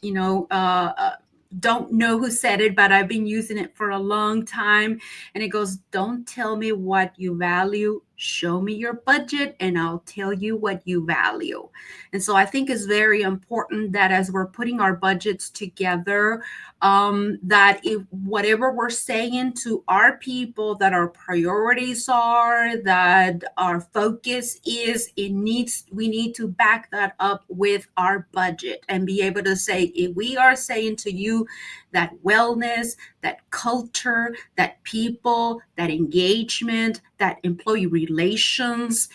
don't know who said it, but I've been using it for a long time. And it goes, "Don't tell me what you value. Show me your budget and I'll tell you what you value." And so I think it's very important that as we're putting our budgets together, that if whatever we're saying to our people, that our priorities are, that our focus is, we need to back that up with our budget and be able to say, if we are saying to you that wellness, that culture, that people, that engagement, that employee relations,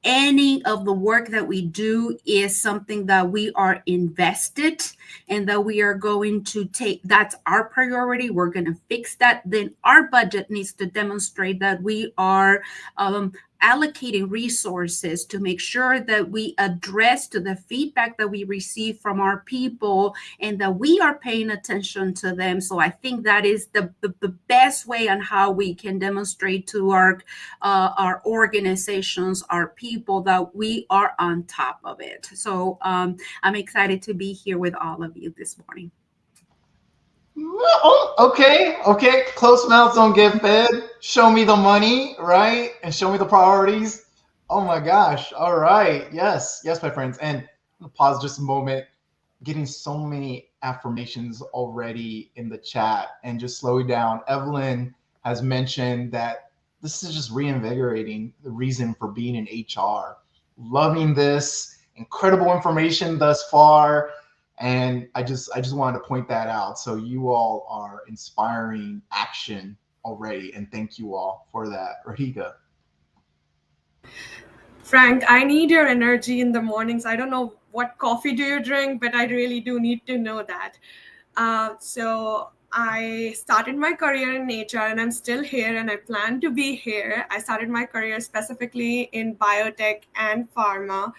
any of the work that we do is something that we are invested and that we are going to take, that's our priority, we're going to fix that, then our budget needs to demonstrate that we are allocating resources to make sure that we address to the feedback that we receive from our people and that we are paying attention to them. So I think that is the best way on how we can demonstrate to our organizations, our people, that we are on top of it. So I'm excited to be here with all of you this morning. Oh, okay. Close mouths don't get fed. Show me the money, right? And show me the priorities. Oh my gosh. All right. Yes, my friends. And I'm gonna pause just a moment. Getting so many affirmations already in the chat, and just slowing down. Evelyn has mentioned that this is just reinvigorating the reason for being in HR. Loving this, incredible information thus far. And I just wanted to point that out. So you all are inspiring action already. And thank you all for that. Rahika. Frank, I need your energy in the mornings. I don't know what coffee do you drink, but I really do need to know that. So I started my career in HR and I'm still here and I plan to be here. I started my career specifically in biotech and pharma.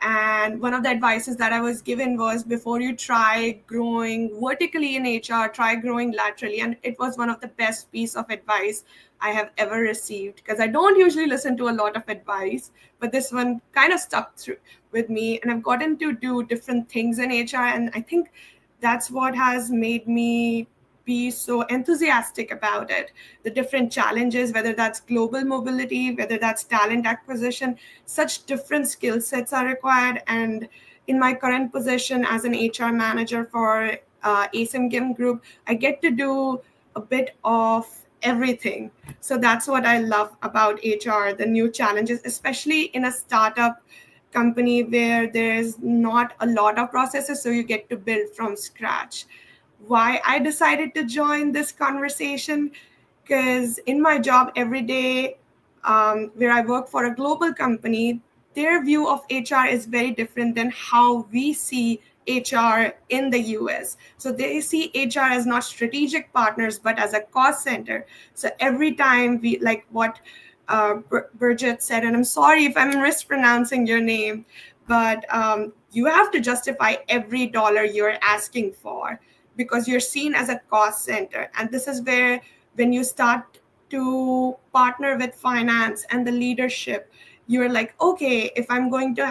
And one of the advices that I was given was, before you try growing vertically in HR, try growing laterally. And it was one of the best piece of advice I have ever received, because I don't usually listen to a lot of advice, but this one kind of stuck through with me. And I've gotten to do different things in HR. And I think that's what has made me be so enthusiastic about it. The different challenges, whether that's global mobility, whether that's talent acquisition, such different skill sets are required. And in my current position as an HR manager for ASIM GIM Group, I get to do a bit of everything. So that's what I love about HR, the new challenges, especially in a startup company where there's not a lot of processes, so you get to build from scratch. Why I decided to join this conversation, because in my job every day, where I work for a global company, their view of HR is very different than how we see HR in the US. So they see HR as not strategic partners, but as a cost center. So every time we, like what Burjit said, and I'm sorry if I'm mispronouncing your name, but you have to justify every dollar you're asking for, because you're seen as a cost center. And this is where, when you start to partner with finance and the leadership, you're like, okay, if I'm going to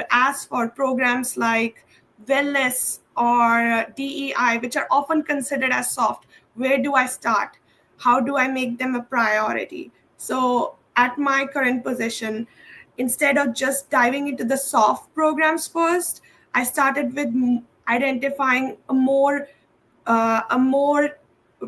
ask for programs like wellness or DEI, which are often considered as soft, where do I start? How do I make them a priority? So at my current position, instead of just diving into the soft programs first, I started with identifying a more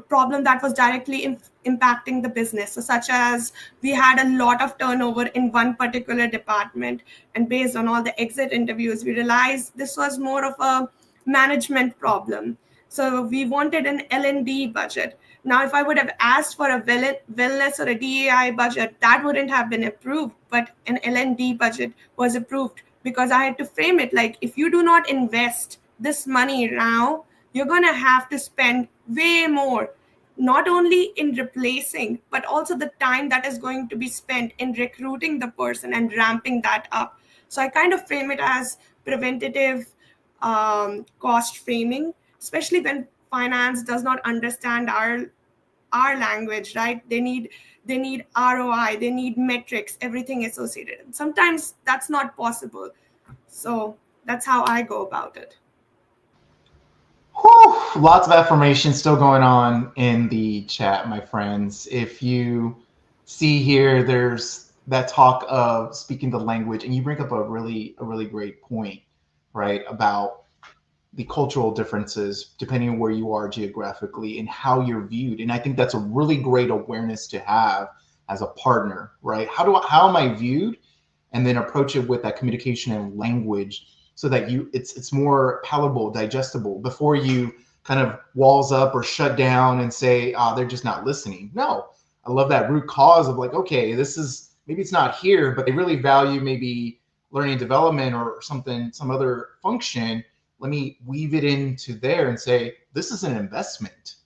problem that was directly impacting the business. So such as, we had a lot of turnover in one particular department, and based on all the exit interviews, we realized this was more of a management problem. So we wanted an L&D budget. Now, if I would have asked for a wellness or a DEI budget, that wouldn't have been approved, but an L&D budget was approved, because I had to frame it like, if you do not invest this money now, you're going to have to spend way more, not only in replacing, but also the time that is going to be spent in recruiting the person and ramping that up. So I kind of frame it as preventative cost framing, especially when finance does not understand our language, right? They need ROI, they need metrics, everything associated. And sometimes that's not possible. So that's how I go about it. Whew, lots of affirmation still going on in the chat, my friends. If you see here, there's that talk of speaking the language, and you bring up a really great point, right, about the cultural differences depending on where you are geographically and how you're viewed. And I think that's a really great awareness to have as a partner, right? How am I viewed? And then approach it with that communication and language, so that it's more palatable, digestible, before you kind of walls up or shut down and say, they're just not listening. No, I love that root cause of like, okay, this is, maybe it's not here, but they really value maybe learning and development or something, some other function. Let me weave it into there and say, this is an investment.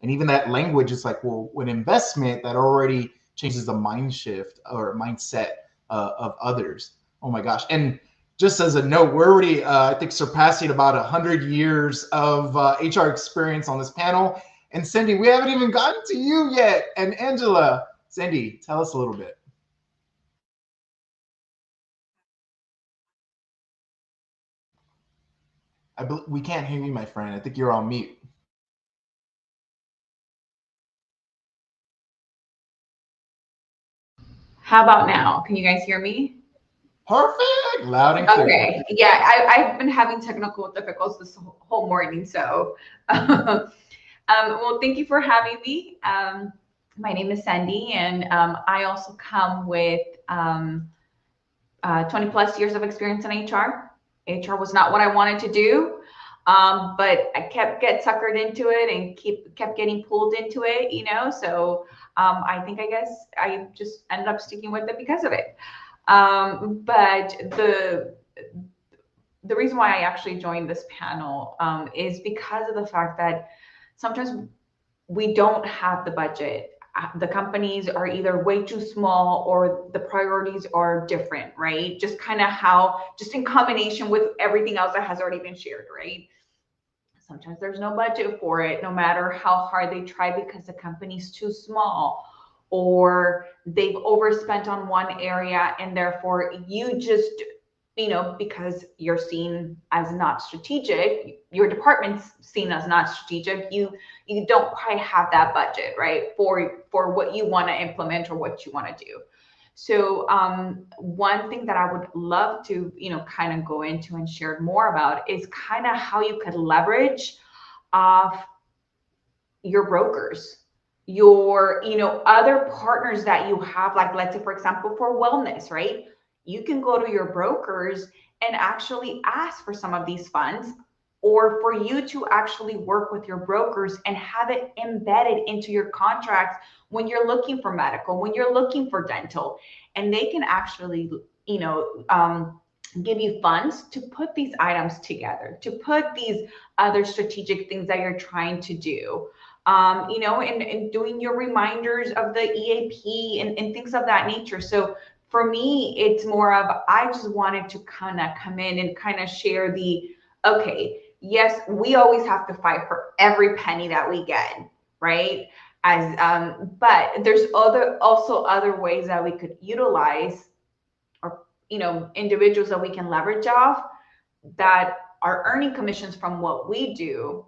And even that language is like, well, when investment, that already changes the mind shift or mindset of others. Oh my gosh. And just as a note, we're already, I think, surpassing about 100 years of HR experience on this panel. And Cindy, we haven't even gotten to you yet. And Angela, Cindy, tell us a little bit. We can't hear you, my friend. I think you're on mute. How about now? Can you guys hear me? Perfect, loud and clear. Okay, yeah, I've been having technical difficulties this whole morning, so well, thank you for having me. My name is Sandy, and I also come with 20 plus years of experience in HR. HR was not what I wanted to do, but I kept getting suckered into it and kept getting pulled into it, you know. So I guess I just ended up sticking with it because of it. But the reason why I actually joined this panel is because of the fact that sometimes we don't have the budget. The companies are either way too small or the priorities are different, right? Just kind of just in combination with everything else that has already been shared, right? Sometimes there's no budget for it, no matter how hard they try, because the company's too small, or they've overspent on one area, and therefore you just, because you're seen as not strategic, your department's seen as not strategic, you don't quite have that budget, right, for what you want to implement or what you want to do. So one thing that I would love to, kind of go into and share more about is kind of how you could leverage your brokers, your, other partners that you have, like, let's say, for example, for wellness, right? You can go to your brokers and actually ask for some of these funds, or for you to actually work with your brokers and have it embedded into your contracts when you're looking for medical, when you're looking for dental, and they can actually, give you funds to put these items together, to put these other strategic things that you're trying to do, and doing your reminders of the EAP and things of that nature. So for me, it's more of, I just wanted to kind of come in and kind of share okay, yes, we always have to fight for every penny that we get, right? But there's also other ways that we could utilize, or, individuals that we can leverage off that are earning commissions from what we do,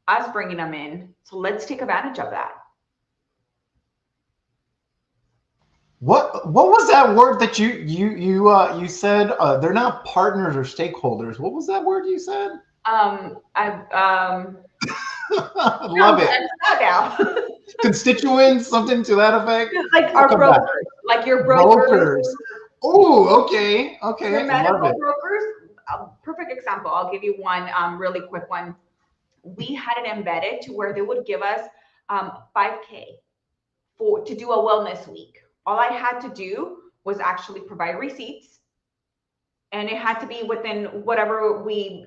us bringing them in. So let's take advantage of that. What was that word that you said? They're not partners or stakeholders. What was that word you said? I love it. Constituents, something to that effect. Like our brokers, like your brokers. Oh, okay. Your medical brokers. Perfect example. I'll give you one really quick one. We had it embedded to where they would give us $5K to do a wellness week. All I had to do was actually provide receipts, and it had to be within whatever we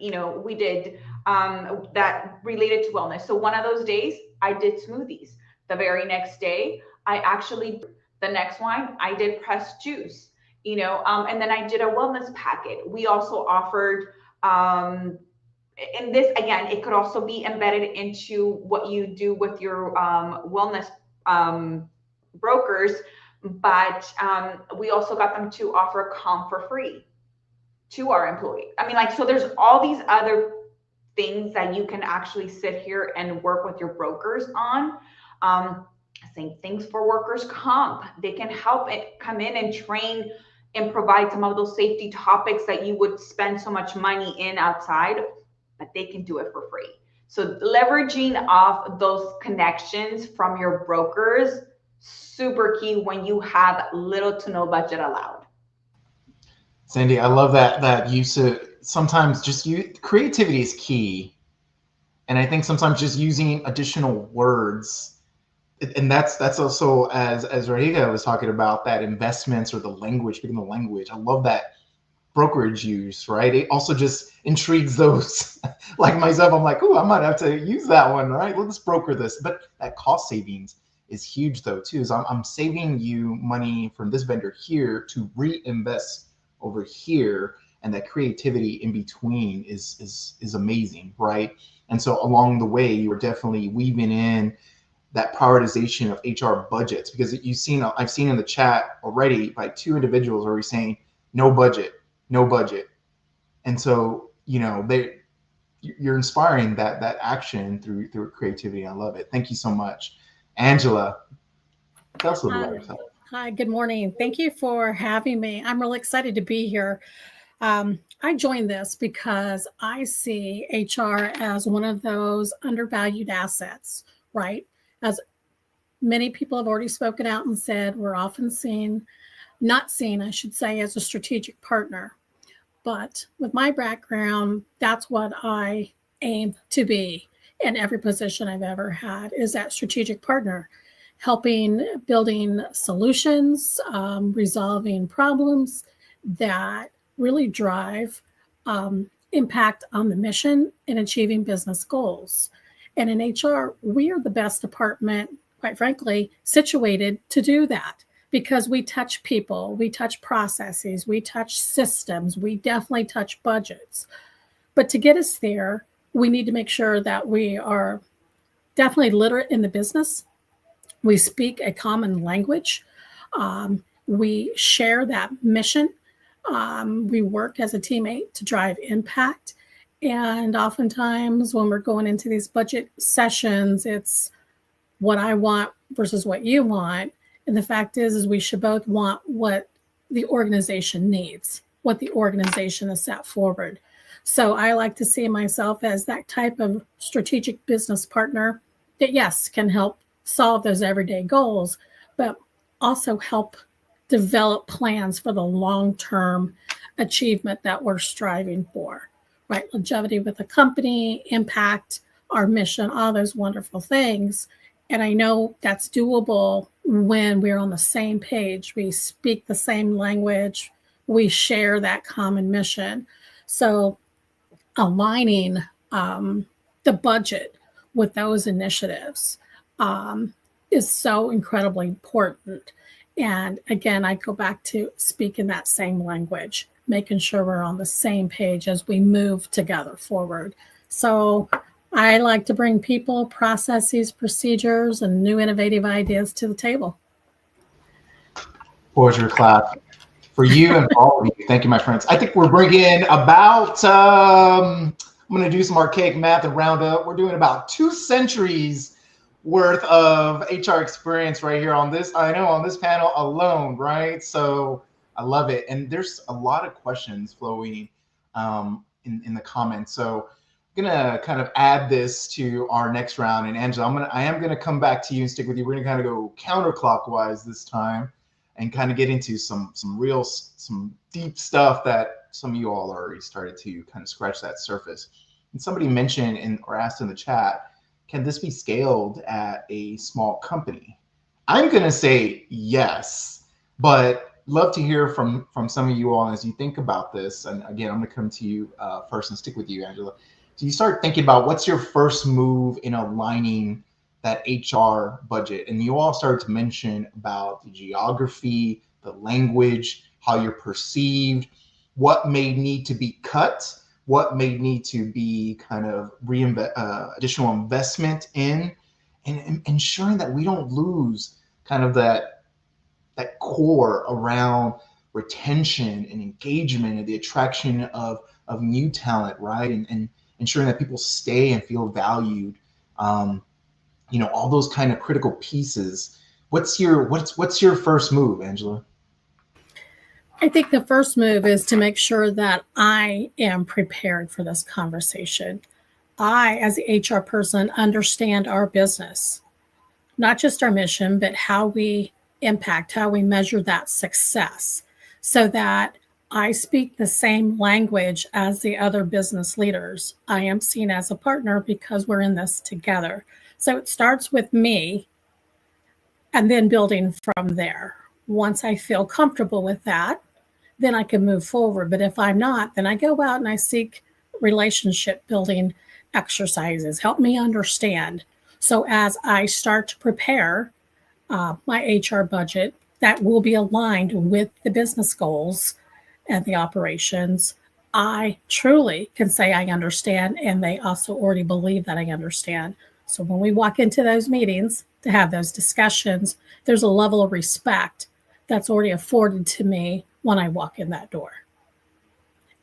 did that related to wellness. So one of those days I did smoothies. The very next day, the next one I did pressed juice, and then I did a wellness packet. We also offered, and this, again, it could also be embedded into what you do with your wellness brokers, but we also got them to offer comp for free to our employees. I mean, so there's all these other things that you can actually sit here and work with your brokers on. Same things for workers' comp. They can help it come in and train and provide some of those safety topics that you would spend so much money in outside, but they can do it for free. So leveraging off those connections from your brokers, super key when you have little to no budget allowed. Sandy, I love that use of, sometimes creativity is key. And I think sometimes just using additional words, and that's also, as Rahika was talking about, that investments or the language, picking the language. I love that brokerage use, right? It also just intrigues those like myself. I'm like, oh, I might have to use that one, right? Let's broker this. But that cost savings is huge though too. So I'm saving you money from this vendor here to reinvest over here, and that creativity in between is amazing, right? And so along the way, you're definitely weaving in that prioritization of HR budgets, because I've seen in the chat already by 2 individuals already saying no budget. And so, you're inspiring that action through creativity. I love it. Thank you so much. Angela, tell us a little about yourself. Hi, good morning. Thank you for having me. I'm really excited to be here. I joined this because I see HR as one of those undervalued assets, right? As many people have already spoken out and said, we're often not seen, I should say, as a strategic partner. But with my background, that's what I aim to be in every position I've ever had, is that strategic partner, helping building solutions, resolving problems that really drive impact on the mission and achieving business goals. And in HR, we are the best department, quite frankly, situated to do that because we touch people, we touch processes, we touch systems, we definitely touch budgets. But to get us there, we need to make sure that we are definitely literate in the business. We speak a common language. We share that mission. We work as a teammate to drive impact. And oftentimes when we're going into these budget sessions, it's what I want versus what you want. And the fact is we should both want what the organization needs, what the organization has set forward. So I like to see myself as that type of strategic business partner that, yes, can help solve those everyday goals, but also help develop plans for the long-term achievement that we're striving for, right? Longevity with the company, impact, our mission, all those wonderful things. And I know that's doable when we're on the same page. We speak the same language. We share that common mission. So aligning the budget with those initiatives is so incredibly important. And again, I go back to speaking that same language, making sure we're on the same page as we move together forward. So I like to bring people, processes, procedures, and new innovative ideas to the table. Porter clap for you and for all of you. Thank you, my friends. I think we're bringing about, I'm going to do some archaic math and round up. We're doing about 2 centuries worth of HR experience right here on this, I know, on this panel alone, right? So I love it. And there's a lot of questions flowing in the comments. So I'm gonna kind of add this to our next round. And Angela, I am gonna come back to you and stick with you. We're gonna kind of go counterclockwise this time and kind of get into some deep stuff that some of you all already started to kind of scratch that surface. And somebody mentioned or asked in the chat, can this be scaled at a small company? I'm gonna say yes, but love to hear from some of you all as you think about this. And again, I'm gonna come to you first and stick with you, Angela. So you start thinking about what's your first move in aligning that HR budget. And you all started to mention about the geography, the language, how you're perceived, what may need to be cut, what may need to be kind of additional investment in, and ensuring that we don't lose kind of that core around retention and engagement and the attraction of new talent, right? And ensuring that people stay and feel valued. You know, all those kind of critical pieces. What's your first move, Angela? I think the first move is to make sure that I am prepared for this conversation. I, as the HR person, understand our business, not just our mission, but how we impact, how we measure that success, so that I speak the same language as the other business leaders. I am seen as a partner because we're in this together. So it starts with me and then building from there. Once I feel comfortable with that, then I can move forward. But if I'm not, then I go out and I seek relationship building exercises. Help me understand. So as I start to prepare my HR budget, that will be aligned with the business goals and the operations, I truly can say I understand, and they also already believe that I understand. So when we walk into those meetings to have those discussions, there's a level of respect that's already afforded to me when I walk in that door.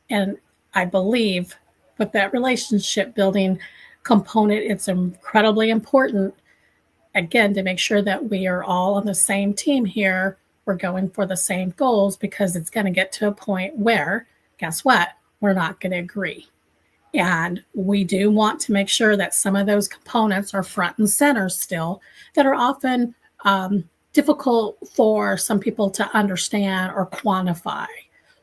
And I believe with that relationship building component, it's incredibly important, again, to make sure that we are all on the same team here. We're going for the same goals, because it's going to get to a point where, guess what? We're not going to agree. And we do want to make sure that some of those components are front and center still, that are often difficult for some people to understand or quantify.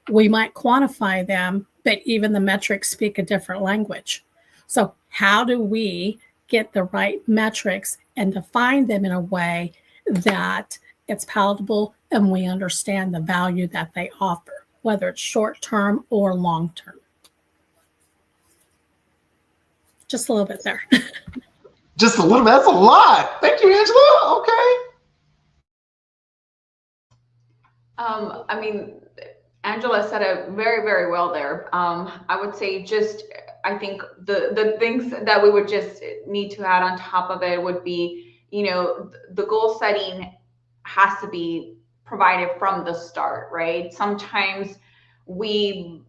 We might quantify them, but even the metrics speak a different language. So how do we get the right metrics and define them in a way that it's palatable and we understand the value that they offer, whether it's short-term or long-term? Just a little bit there. Just a little bit. That's a lot. Thank you, Angela. Okay. I mean, Angela said it very, very well there. I would say I think the things that we would just need to add on top of it would be, the goal setting has to be provided from the start, right? Sometimes we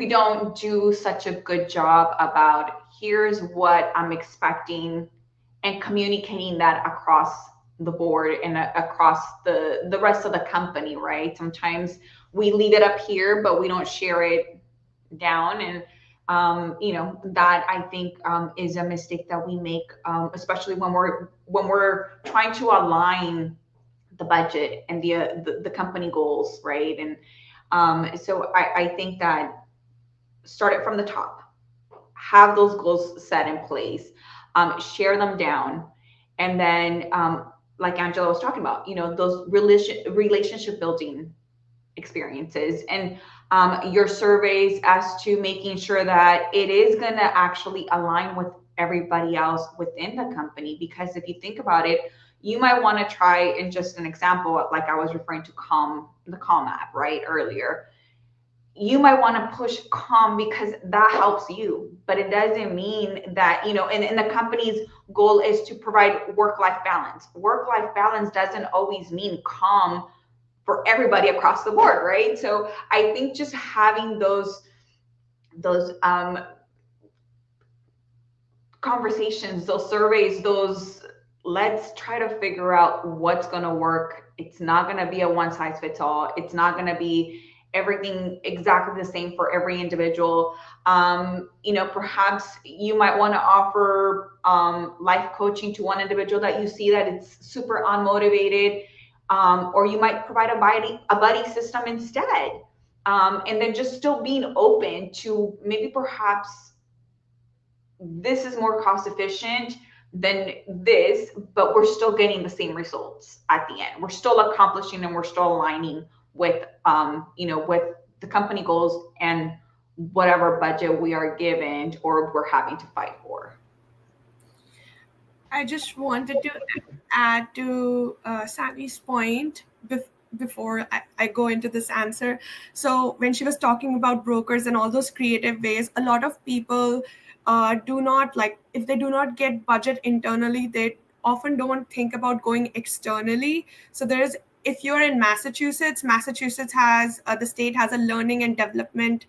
don't do such a good job about here's what I'm expecting and communicating that across the board and across the rest of the company, right? Sometimes we leave it up here, but we don't share it down. And, that I think is a mistake that we make, especially when we're trying to align the budget and the company goals, right? And so I think that start it from the top, have those goals set in place, share them down, and then like Angela was talking about, those relationship building experiences and your surveys as to making sure that it is going to actually align with everybody else within the company. Because if you think about it, you might want to try, in just an example, like I was referring to the Calm app, right, earlier. You might want to push Calm because that helps you, but it doesn't mean that, and the company's goal is to provide work-life balance. Work-life balance doesn't always mean Calm for everybody across the board, right? So I think just having those conversations, those surveys, let's try to figure out what's going to work. It's not going to be a one size fits all. It's not going to be everything exactly the same for every individual. Perhaps you might want to offer life coaching to one individual that you see that it's super unmotivated, or you might provide a buddy system instead. And then just still being open to maybe perhaps this is more cost efficient than this, but we're still getting the same results at the end. We're still accomplishing and we're still aligning with with the company goals and whatever budget we are given or we're having to fight for. I just wanted to add to Sandy's point before I go into this answer. So when she was talking about brokers and all those creative ways, a lot of people do not, like, if they do not get budget internally, they often don't think about going externally. So if you're in Massachusetts has, the state has a learning and development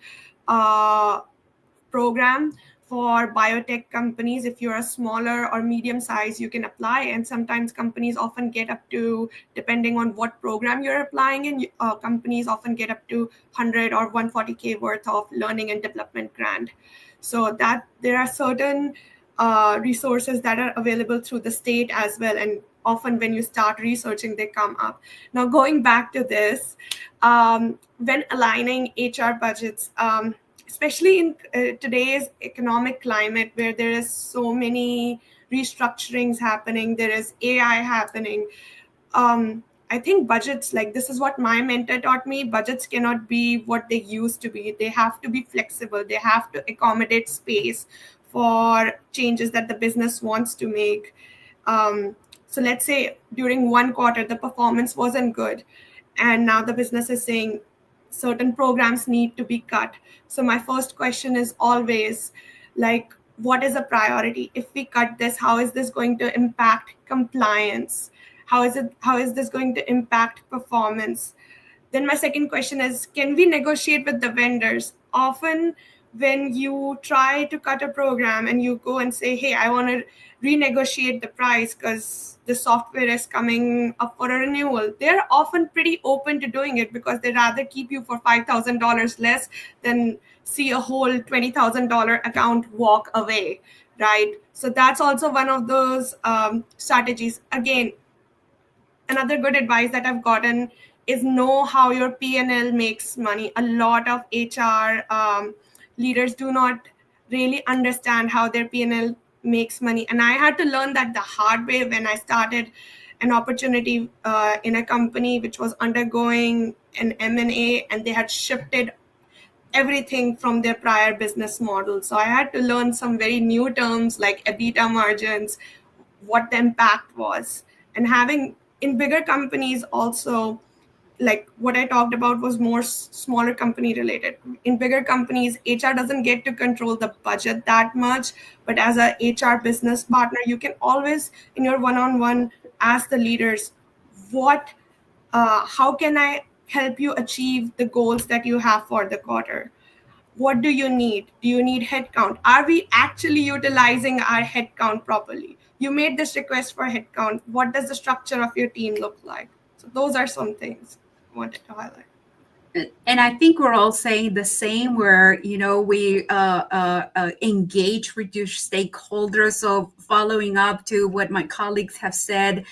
program for biotech companies. If you're a smaller or medium size, you can apply. And sometimes companies often get up to, depending on what program you're applying in, companies often get up to 100 or 140K worth of learning and development grant. So that there are certain resources that are available through the state as well. And often when you start researching, they come up. Now, going back to this, when aligning HR budgets, especially in today's economic climate where there is so many restructurings happening, there is AI happening. I think budgets, like, this is what my mentor taught me, budgets cannot be what they used to be. They have to be flexible. They have to accommodate space for changes that the business wants to make. So let's say during one quarter, the performance wasn't good. And now the business is saying certain programs need to be cut. So my first question is always, like, what is a priority? If we cut this, how is this going to impact compliance? How is this going to impact performance? Then my second question is, can we negotiate with the vendors? Often when you try to cut a program and you go and say, hey, I want to renegotiate the price because the software is coming up for a renewal, they're often pretty open to doing it because they'd rather keep you for $5,000 less than see a whole $20,000 account walk away, right? So that's also one of those strategies. Again, another good advice that I've gotten is know how your P&L makes money. A lot of HR leaders do not really understand how their P&L makes money. And I had to learn that the hard way when I started an opportunity in a company which was undergoing an M&A, and they had shifted everything from their prior business model. So I had to learn some very new terms like EBITDA margins, what the impact was. And having in bigger companies also, like what I talked about was more smaller company related. In bigger companies, HR doesn't get to control the budget that much, but as a HR business partner, you can always in your one-on-one ask the leaders, how can I help you achieve the goals that you have for the quarter? What do you need? Do you need headcount? Are we actually utilizing our headcount properly? You made this request for headcount. What does the structure of your team look like? So those are some things I wanted to highlight. And I think we're all saying the same, where we engage, reduce stakeholders. So following up to what my colleagues have said,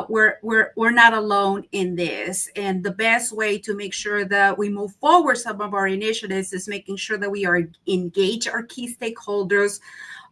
we're not alone in this. And the best way to make sure that we move forward some of our initiatives is making sure that we are engage our key stakeholders.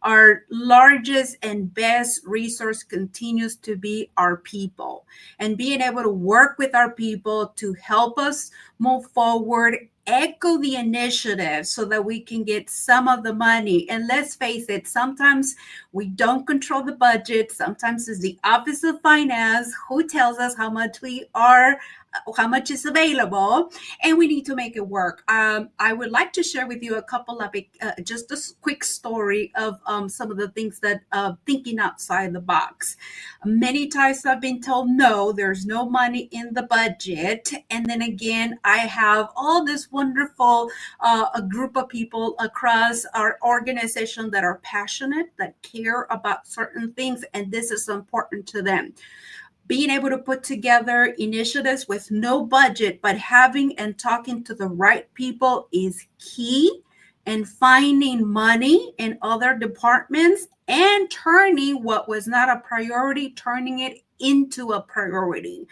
Our largest and best resource continues to be our people, and being able to work with our people to help us move forward, echo the initiative so that we can get some of the money. And let's face it, sometimes we don't control the budget. Sometimes it's the Office of Finance who tells us how much how much is available, and we need to make it work. I would like to share with you a couple of just a quick story of some of the things that thinking outside the box. Many times I've been told, no, there's no money in the budget. And then again, I have all this wonderful a group of people across our organization that are passionate, that care about certain things, and this is important to them. Being able to put together initiatives with no budget, but having and talking to the right people is key, and finding money in other departments and turning what was not a priority, turning it into a priority.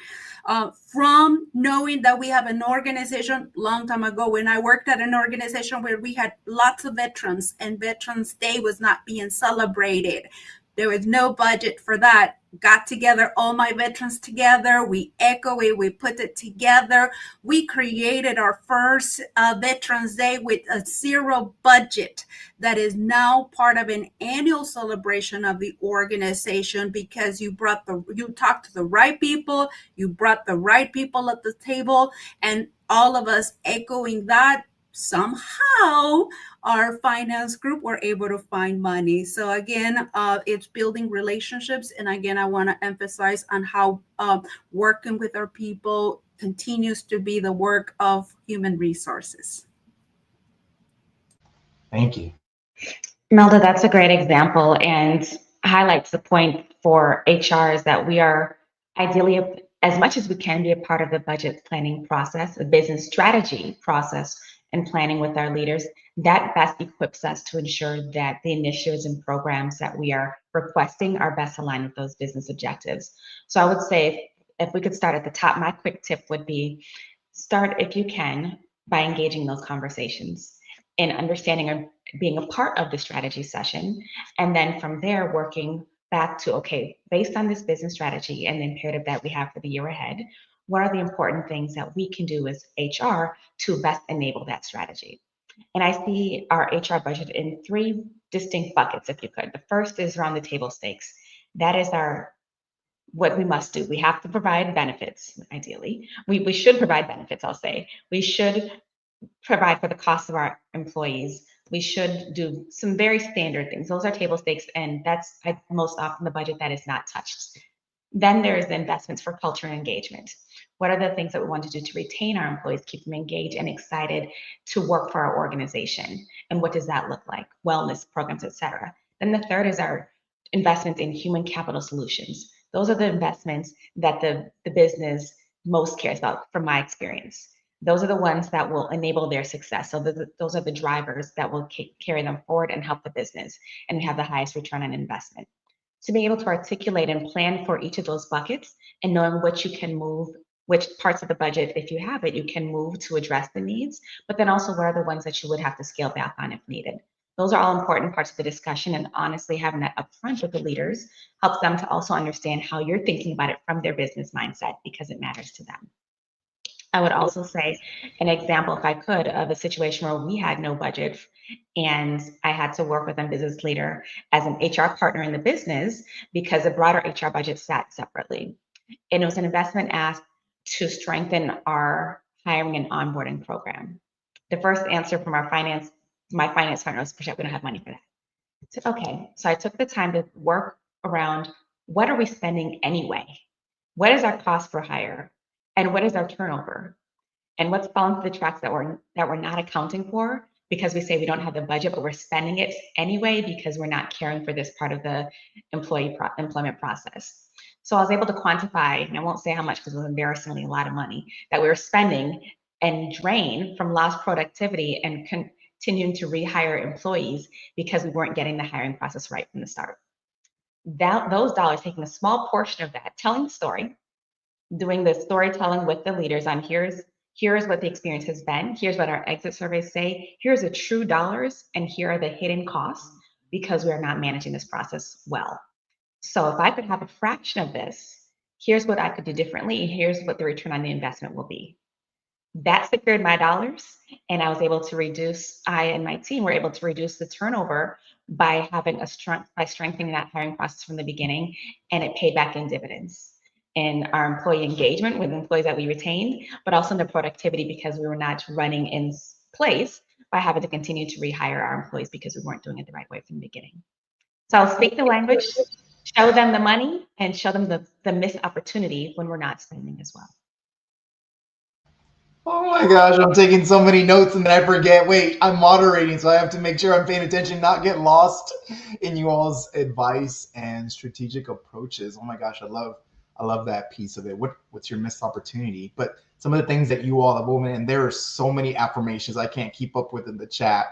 From knowing that we have an organization, long time ago when I worked at an organization where we had lots of veterans and Veterans Day was not being celebrated. There was no budget for that. Got together all my veterans together. We echo it. We put it together. We created our first Veterans Day with a zero budget that is now part of an annual celebration of the organization, because you talked to the right people, you brought the right people at the table, and all of us echoing that. Somehow our finance group were able to find money. So again, it's building relationships. And again, I want to emphasize on how working with our people continues to be the work of human resources. Thank you. Melda, that's a great example and highlights the point for HR is that we are ideally, as much as we can, be a part of the budget planning process, the business strategy process, and planning with our leaders. That best equips us to ensure that the initiatives and programs that we are requesting are best aligned with those business objectives. So I would say if we could start at the top, my quick tip would be start, if you can, by engaging those conversations and understanding or being a part of the strategy session. And then from there, working back to, okay, based on this business strategy and the imperative that we have for the year ahead, what are the important things that we can do as HR to best enable that strategy? And I see our HR budget in three distinct buckets, if you could. The first is around the table stakes. That is what we must do. We have to provide benefits, ideally. We should provide benefits, I'll say. We should provide for the cost of our employees. We should do some very standard things. Those are table stakes, and that's most often the budget that is not touched. Then there's the investments for culture and engagement. What are the things that we want to do to retain our employees, keep them engaged and excited to work for our organization? And what does that look like? Wellness programs, et cetera. Then the third is our investments in human capital solutions. Those are the investments that the business most cares about, from my experience. Those are the ones that will enable their success. So those are the drivers that will carry them forward and help the business and have the highest return on investment. To be able to articulate and plan for each of those buckets and knowing which you can move, which parts of the budget, if you have it, you can move to address the needs, but then also what are the ones that you would have to scale back on if needed. Those are all important parts of the discussion, and honestly, having that upfront with the leaders helps them to also understand how you're thinking about it from their business mindset, because it matters to them. I would also say an example, if I could, of a situation where we had no budget and I had to work with a business leader as an HR partner in the business because the broader HR budget sat separately. And it was an investment asked to strengthen our hiring and onboarding program. The first answer from my finance partner was, we don't have money for that. I said, okay. So I took the time to work around what are we spending anyway? What is our cost per hire? And what is our turnover? And what's falling through the tracks that we're not accounting for because we say we don't have the budget, but we're spending it anyway because we're not caring for this part of the employment process. So I was able to quantify, and I won't say how much because it was embarrassingly a lot of money that we were spending and drain from lost productivity and continuing to rehire employees because we weren't getting the hiring process right from the start. Those dollars, taking a small portion of that, telling the story, doing the storytelling with the leaders on here's what the experience has been, here's what our exit surveys say, here's the true dollars, and here are the hidden costs because we are not managing this process well. So if I could have a fraction of this, here's what I could do differently, and here's what the return on the investment will be. That secured my dollars, and I was able to reduce, I and my team were able to reduce the turnover by having by strengthening that hiring process from the beginning, and it paid back in dividends in our employee engagement with employees that we retained, but also in the productivity because we were not running in place by having to continue to rehire our employees because we weren't doing it the right way from the beginning. So I'll speak the language, show them the money, and show them the missed opportunity when we're not spending as well. Oh my gosh, I'm taking so many notes and then I forget. Wait, I'm moderating, so I have to make sure I'm paying attention, not get lost in you all's advice and strategic approaches. Oh my gosh, I love that piece of it. What's your missed opportunity? But some of the things that you all have woven, and there are so many affirmations I can't keep up with in the chat.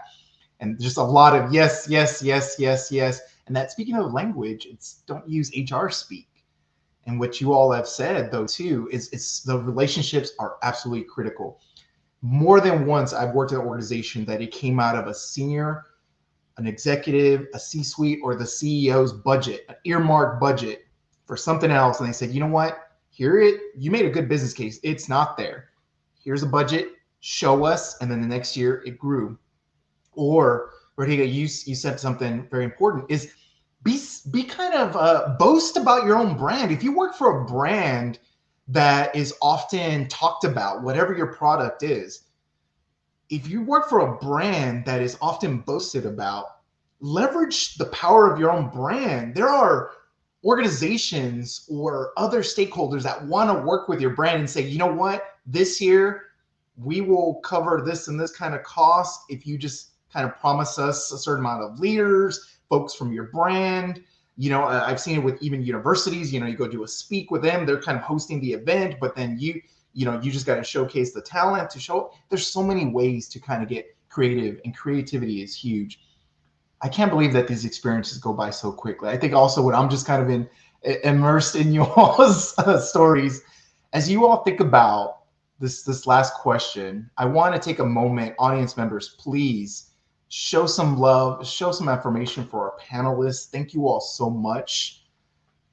And just a lot of yes, yes, yes, yes, yes. And that, speaking of language, it's don't use HR speak. And what you all have said, though, too, is the relationships are absolutely critical. More than once, I've worked at an organization that it came out of a senior, an executive, a C-suite, or the CEO's budget, an earmarked budget for something else. And they said, you know what? You made a good business case. It's not there. Here's a budget. Show us. And then the next year it grew. Or, Rodrigo, you said something very important is be kind of boast about your own brand. If you work for a brand that is often talked about, whatever your product is, if you work for a brand that is often boasted about, leverage the power of your own brand. There are organizations or other stakeholders that want to work with your brand and say, you know what, this year we will cover this and this kind of cost if you just kind of promise us a certain amount of leaders, folks from your brand. You know, I've seen it with even universities. You know, you go do a speak with them, they're kind of hosting the event, but then you just got to showcase the talent to show. There's so many ways to kind of get creative, and creativity is huge. I can't believe that these experiences go by so quickly. I think also what I'm just kind of immersed in you all's stories. As you all think about this last question, I want to take a moment, audience members, please show some love, show some affirmation for our panelists. Thank you all so much.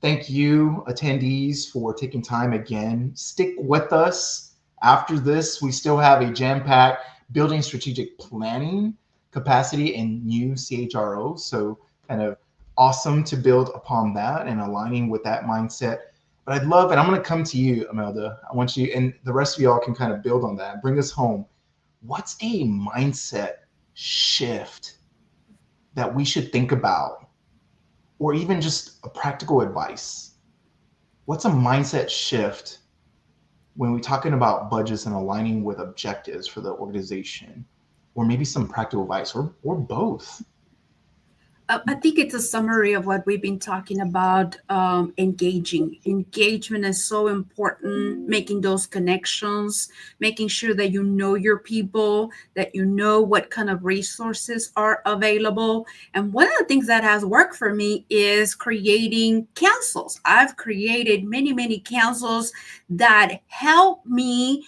Thank you, attendees, for taking time again. Stick with us. After this, we still have a jam-packed building strategic planning capacity and new CHRO. So kind of awesome to build upon that and aligning with that mindset. But I'd love, and I'm going to come to you, Imelda. I want you, and the rest of y'all can kind of build on that, bring us home. What's a mindset shift that we should think about, or even just a practical advice? What's a mindset shift when we're talking about budgets and aligning with objectives for the organization, or maybe some practical advice, or both? I think it's a summary of what we've been talking about. Engagement is so important, making those connections, making sure that you know your people, that you know what kind of resources are available. And one of the things that has worked for me is creating councils. I've created many councils that help me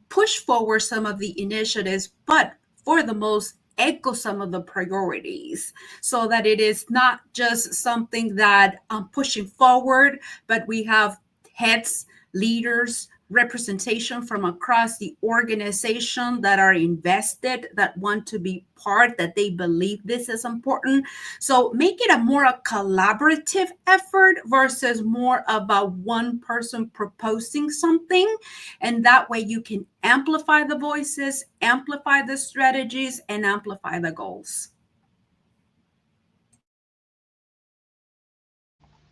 push forward some of the initiatives, but for the most echo some of the priorities so that it is not just something that I'm pushing forward, but we have heads, leaders, representation from across the organization that are invested, that want to be part, that they believe this is important. So make it a more a collaborative effort versus more about one person proposing something. And that way you can amplify the voices, amplify the strategies, and amplify the goals.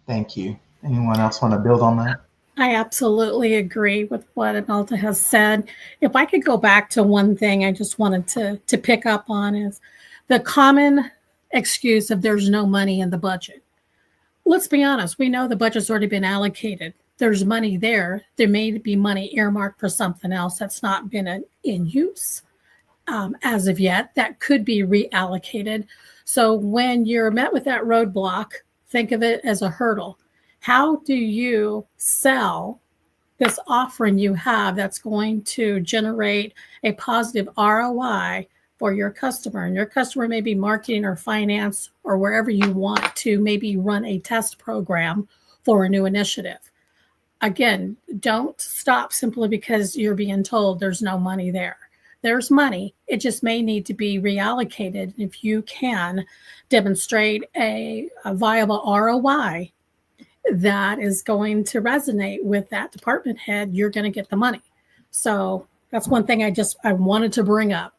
Thank you. Anyone else want to build on that? I absolutely agree with what Imelda has said. If I could go back to one thing I just wanted to pick up on is the common excuse of there's no money in the budget. Let's be honest, we know the budget's already been allocated. There's money there. There may be money earmarked for something else that's not been in use as of yet that could be reallocated. So when you're met with that roadblock, think of it as a hurdle. How do you sell this offering you have that's going to generate a positive ROI for your customer? And your customer may be marketing or finance or wherever you want to maybe run a test program for a new initiative. Again, don't stop simply because you're being told there's no money there. There's money. It just may need to be reallocated. If you can demonstrate a viable ROI that is going to resonate with that department head, you're going to get the money. So that's one thing I wanted to bring up.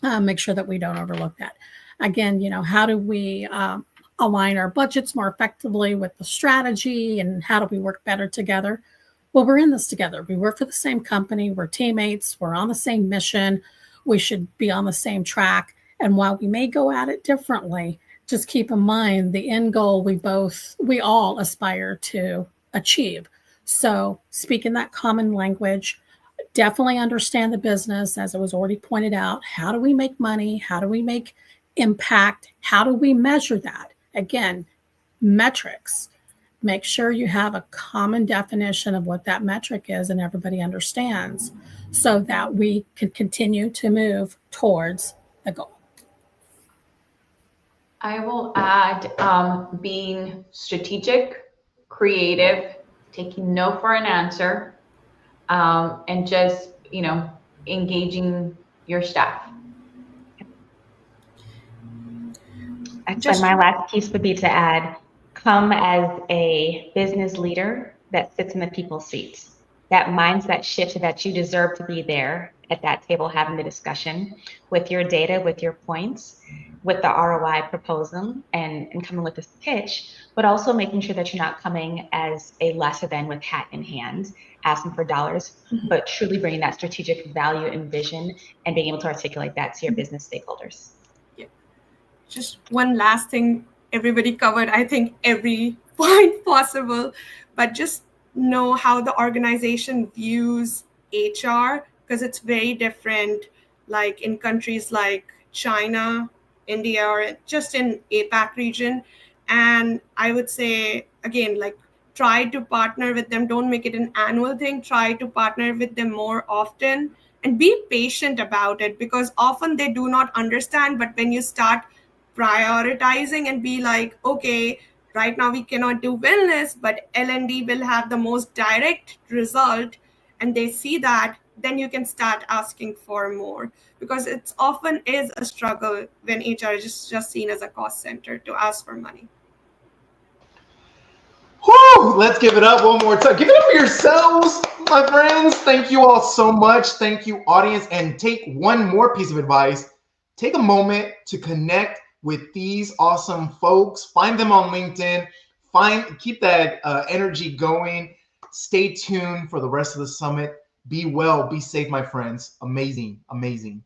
Make sure that we don't overlook that. Again, how do we align our budgets more effectively with the strategy, and how do we work better together? Well, we're in this together. We work for the same company. We're teammates. We're on the same mission. We should be on the same track. And while we may go at it differently, just keep in mind the end goal we all aspire to achieve. So speaking that common language, definitely understand the business, as it was already pointed out. How do we make money? How do we make impact? How do we measure that? Again, metrics. Make sure you have a common definition of what that metric is and everybody understands, so that we can continue to move towards the goal. I will add being strategic, creative, taking no for an answer, and just, engaging your staff. And my last piece would be to add, come as a business leader that sits in the people's seats. That mindset shift that you deserve to be there at that table having the discussion with your data, with your points, with the ROI proposal, and coming with this pitch, but also making sure that you're not coming as a lesser than with hat in hand, asking for dollars, but truly bringing that strategic value and vision and being able to articulate that to your business stakeholders. Yeah. Just one last thing, everybody covered, I think, every point possible, but just know how the organization views HR, because it's very different, like in countries like China, India, or just in APAC region. And I would say, again, like, try to partner with them. Don't make it an annual thing. Try to partner with them more often and be patient about it, because often they do not understand. But when you start prioritizing and be like, okay, right now we cannot do wellness, but L&D will have the most direct result, and they see that, then you can start asking for more, because it's often is a struggle when HR is just seen as a cost center to ask for money. Whew, let's give it up one more time. Give it up for yourselves, my friends. Thank you all so much. Thank you, audience. And take one more piece of advice. Take a moment to connect with these awesome folks. Find them on LinkedIn. Keep that energy going. Stay tuned for the rest of the summit. Be well, be safe, my friends. Amazing, amazing.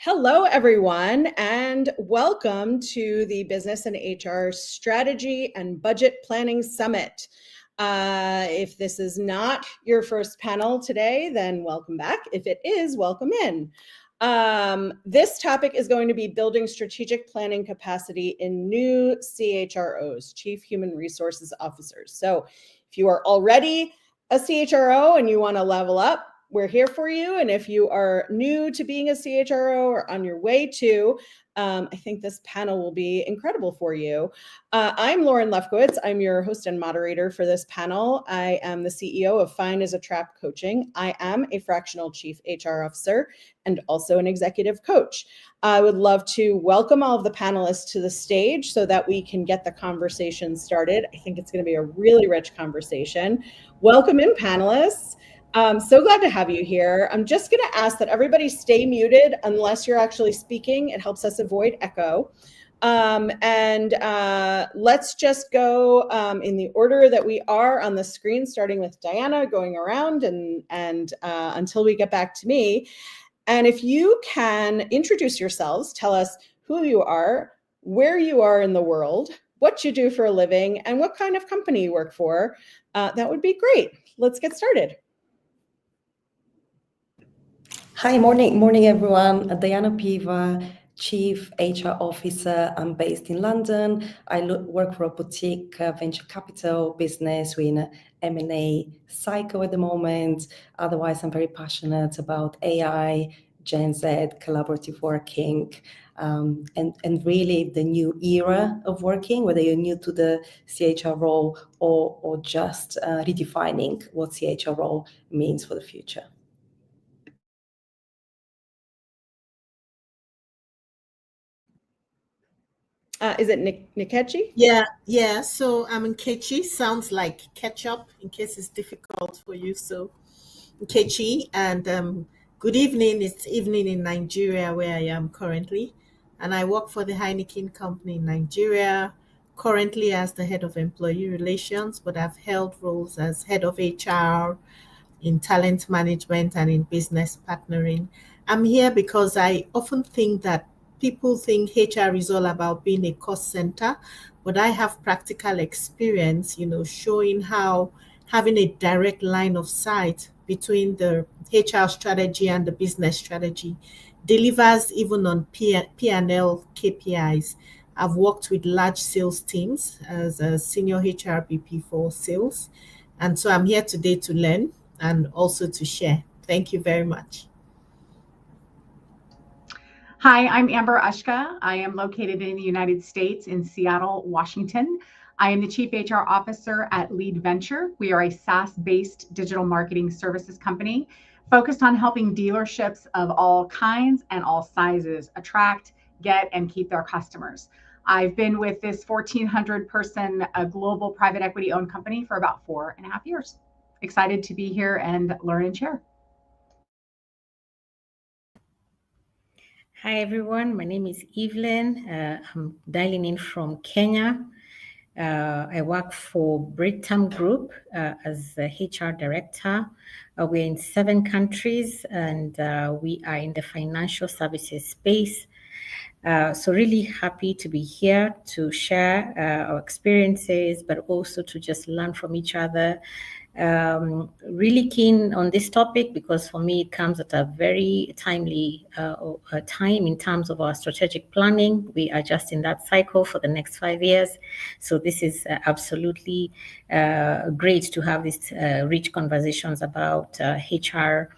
Hello, everyone, and welcome to the Business and HR Strategy and Budget Planning Summit. If this is not your first panel today, then welcome back. If it is, welcome in. This topic is going to be building strategic planning capacity in new CHROs, Chief Human Resources Officers. So if you are already a CHRO and you want to level up, we're here for you. And if you are new to being a CHRO or on your way to, I think this panel will be incredible for you. I'm Lauren Lefkowitz. I'm your host and moderator for this panel. I am the CEO of Fine as a Trap Coaching. I am a fractional chief HR officer and also an executive coach. I would love to welcome all of the panelists to the stage so that we can get the conversation started. I think it's going to be a really rich conversation. Welcome in, panelists. So glad to have you here. I'm just going to ask that everybody stay muted unless you're actually speaking. It helps us avoid echo. Let's just go in the order that we are on the screen, starting with Diana, going around and until we get back to me. And if you can introduce yourselves, tell us who you are, where you are in the world, what you do for a living, and what kind of company you work for, that would be great. Let's get started. Hi, morning everyone. Diana Piva, Chief HR Officer. I'm based in London. I work for a boutique venture capital business. We're in an M&A cycle at the moment. Otherwise, I'm very passionate about AI, Gen Z, collaborative working, and really the new era of working, whether you're new to the CHR role or just redefining what CHR role means for the future. Is it Nkechi? Yeah. So Nkechi sounds like ketchup in case it's difficult for you. So Nkechi, and good evening. It's evening in Nigeria where I am currently. And I work for the Heineken company in Nigeria, currently as the head of employee relations, but I've held roles as head of HR, in talent management, and in business partnering. I'm here because I often think that people think HR is all about being a cost center, but I have practical experience, showing how having a direct line of sight between the HR strategy and the business strategy delivers even on P&L KPIs. I've worked with large sales teams as a senior HR VP for sales. And so I'm here today to learn and also to share. Thank you very much. Hi, I'm Amber Ushka. I am located in the United States in Seattle, Washington. I am the Chief HR Officer at Lead Venture. We are a SaaS-based digital marketing services company focused on helping dealerships of all kinds and all sizes attract, get, and keep their customers. I've been with this 1,400-person global private equity-owned company for about 4.5 years. Excited to be here and learn and share. Hi everyone, my name is Evelyn. I'm dialing in from Kenya. I work for Britam Group as the HR director. We're in 7 countries and we are in the financial services space. So really happy to be here to share our experiences, but also to just learn from each other. Really keen on this topic because for me it comes at a very timely time in terms of our strategic planning. We are just in that cycle for the next 5 years. So this is absolutely great to have these rich conversations about HR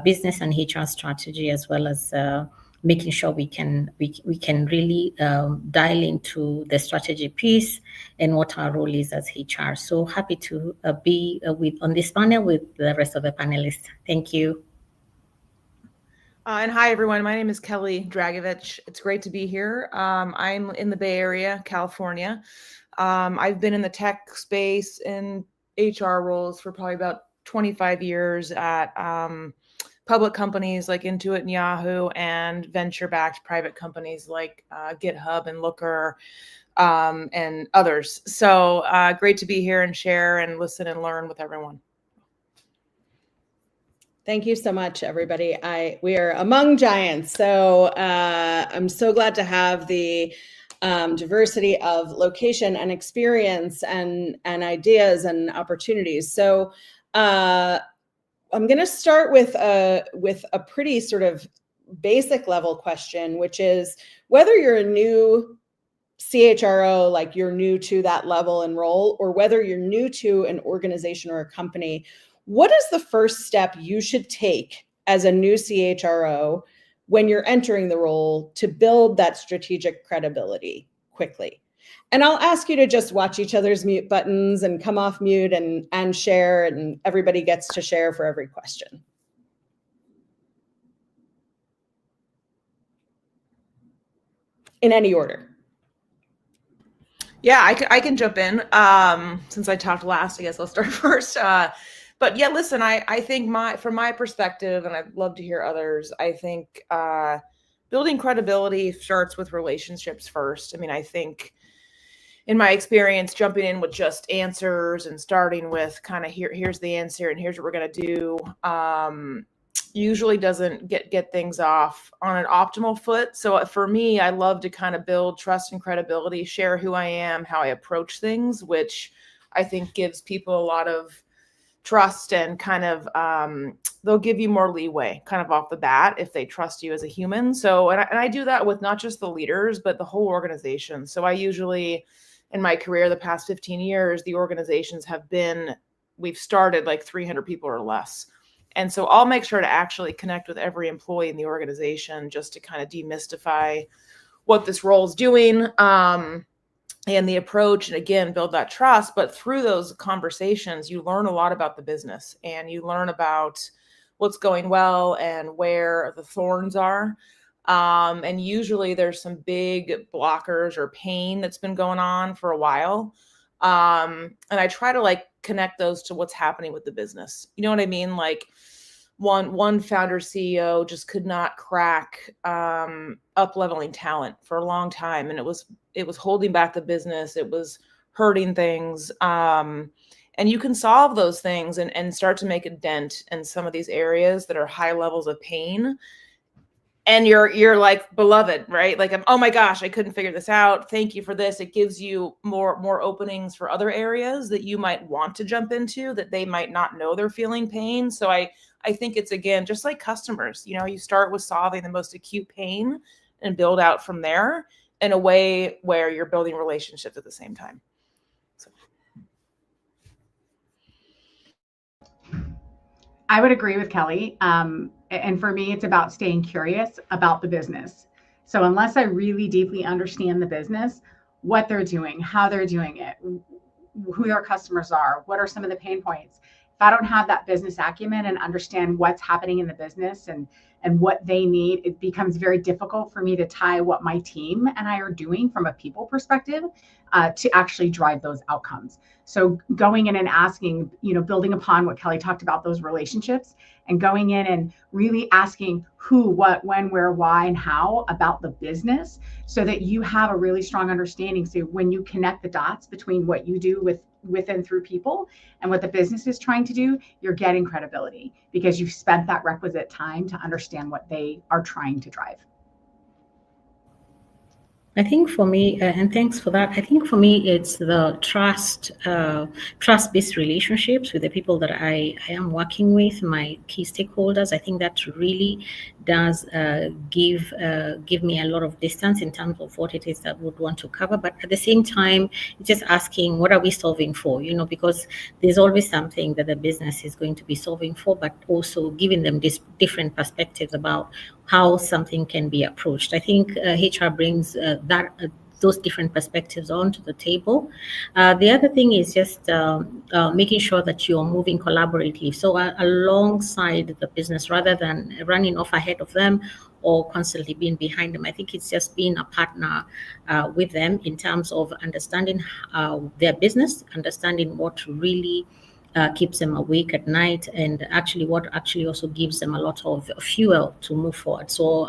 business and HR strategy, as well as making sure we can really dial into the strategy piece and what our role is as HR. So happy to be on this panel with the rest of the panelists. Thank you. And hi, everyone. My name is Kelly Dragovich. It's great to be here. I'm in the Bay Area, California. I've been in the tech space in HR roles for probably about 25 years at public companies like Intuit and Yahoo, and venture-backed private companies like GitHub and Looker and others. So great to be here and share and listen and learn with everyone. Thank you so much, everybody. We are among giants, so I'm so glad to have the diversity of location and experience and ideas and opportunities. So I'm going to start with a pretty sort of basic level question, which is whether you're a new CHRO, like you're new to that level and role, or whether you're new to an organization or a company, what is the first step you should take as a new CHRO when you're entering the role to build that strategic credibility quickly? And I'll ask you to just watch each other's mute buttons and come off mute and share, and everybody gets to share for every question. In any order. Yeah, I can jump in. Since I talked last, I guess I'll start first. But yeah, listen, I think from my perspective, and I'd love to hear others, I think building credibility starts with relationships first. I mean, I think in my experience, jumping in with just answers and starting with kind of here's the answer and here's what we're going to do usually doesn't get things off on an optimal foot. So for me, I love to kind of build trust and credibility, share who I am, how I approach things, which I think gives people a lot of trust and kind of they'll give you more leeway kind of off the bat if they trust you as a human. So and I do that with not just the leaders, but the whole organization. So I usually, in my career, the past 15 years, the organizations we've started like 300 people or less. And so I'll make sure to actually connect with every employee in the organization just to kind of demystify what this role is doing and the approach, and again, build that trust. But through those conversations, you learn a lot about the business and you learn about what's going well and where the thorns are. And usually there's some big blockers or pain that's been going on for a while. And I try to like connect those to what's happening with the business. You know what I mean? Like one founder CEO just could not crack up-leveling talent for a long time. And it was holding back the business. It was hurting things. And you can solve those things and start to make a dent in some of these areas that are high levels of pain. And you're like beloved, right? Like, oh my gosh, I couldn't figure this out. Thank you for this. It gives you more openings for other areas that you might want to jump into that they might not know they're feeling pain. So I think it's, again, just like customers, you start with solving the most acute pain and build out from there in a way where you're building relationships at the same time. So. I would agree with Kelly. And for me, it's about staying curious about the business. So unless I really deeply understand the business, what they're doing, how they're doing it, who their customers are, what are some of the pain points, If I don't have that business acumen and understand what's happening in the business and what they need, it becomes very difficult for me to tie what my team and I are doing from a people perspective to actually drive those outcomes. So going in and asking, building upon what Kelly talked about, those relationships, and going in and really asking who, what, when, where, why, and how about the business, so that you have a really strong understanding. So when you connect the dots between what you do with and through people and what the business is trying to do, you're getting credibility because you've spent that requisite time to understand what they are trying to drive. I think for me, and thanks for that, I think for me, it's the trust-based relationships with the people that I am working with, my key stakeholders. I think that really does give me a lot of distance in terms of what it is that we would want to cover. But at the same time, it's just asking, what are we solving for? Because there's always something that the business is going to be solving for, but also giving them these different perspectives about how something can be approached. I think HR brings those different perspectives onto the table. The other thing is just making sure that you're moving collaboratively. So alongside the business, rather than running off ahead of them or constantly being behind them. I think it's just being a partner with them in terms of understanding their business, understanding what really keeps them awake at night, and actually what actually also gives them a lot of fuel to move forward. So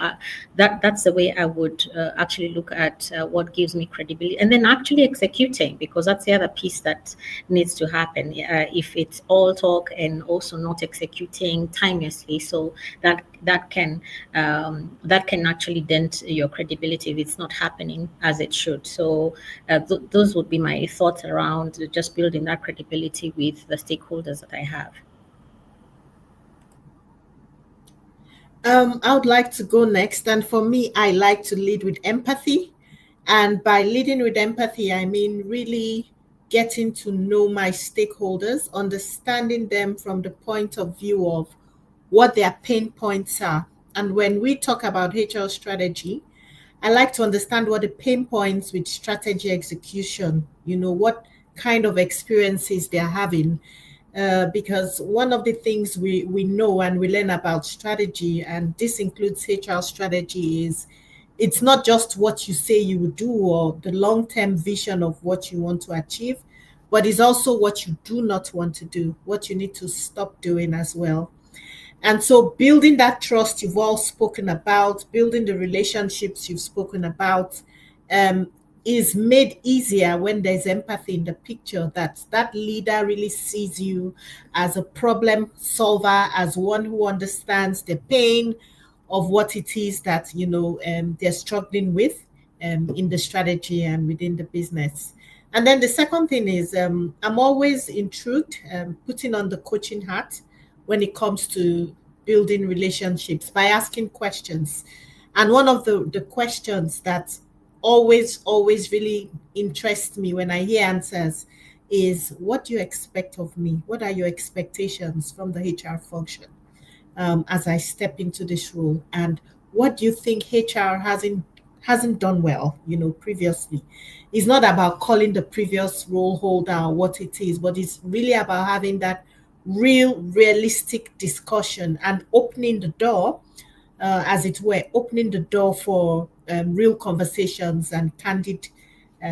that's the way I would actually look at what gives me credibility, and then actually executing, because that's the other piece that needs to happen. If it's all talk and also not executing timelessly, so that can actually dent your credibility if it's not happening as it should. So those would be my thoughts around just building that credibility with the stakeholders that I have. I would like to go next. And for me, I like to lead with empathy. And by leading with empathy, I mean really getting to know my stakeholders, understanding them from the point of view of what their pain points are. And when we talk about HR strategy, I like to understand what the pain points with strategy execution, what kind of experiences they're having. Because one of the things we know and we learn about strategy, and this includes HR strategy, is it's not just what you say you would do or the long-term vision of what you want to achieve, but it's also what you do not want to do, what you need to stop doing as well. And so building that trust you've all spoken about, building the relationships you've spoken about, is made easier when there's empathy in the picture, that leader really sees you as a problem solver, as one who understands the pain of what it is that they're struggling with in the strategy and within the business. And then the second thing is I'm always intrigued, putting on the coaching hat when it comes to building relationships by asking questions. And one of the questions that always really interests me when I hear answers is, what do you expect of me? What are your expectations from the HR function as I step into this role? And what do you think HR hasn't done well, previously? It's not about calling the previous role holder what it is, but it's really about having that realistic discussion and opening the door, as it were, opening the door for real conversations and candid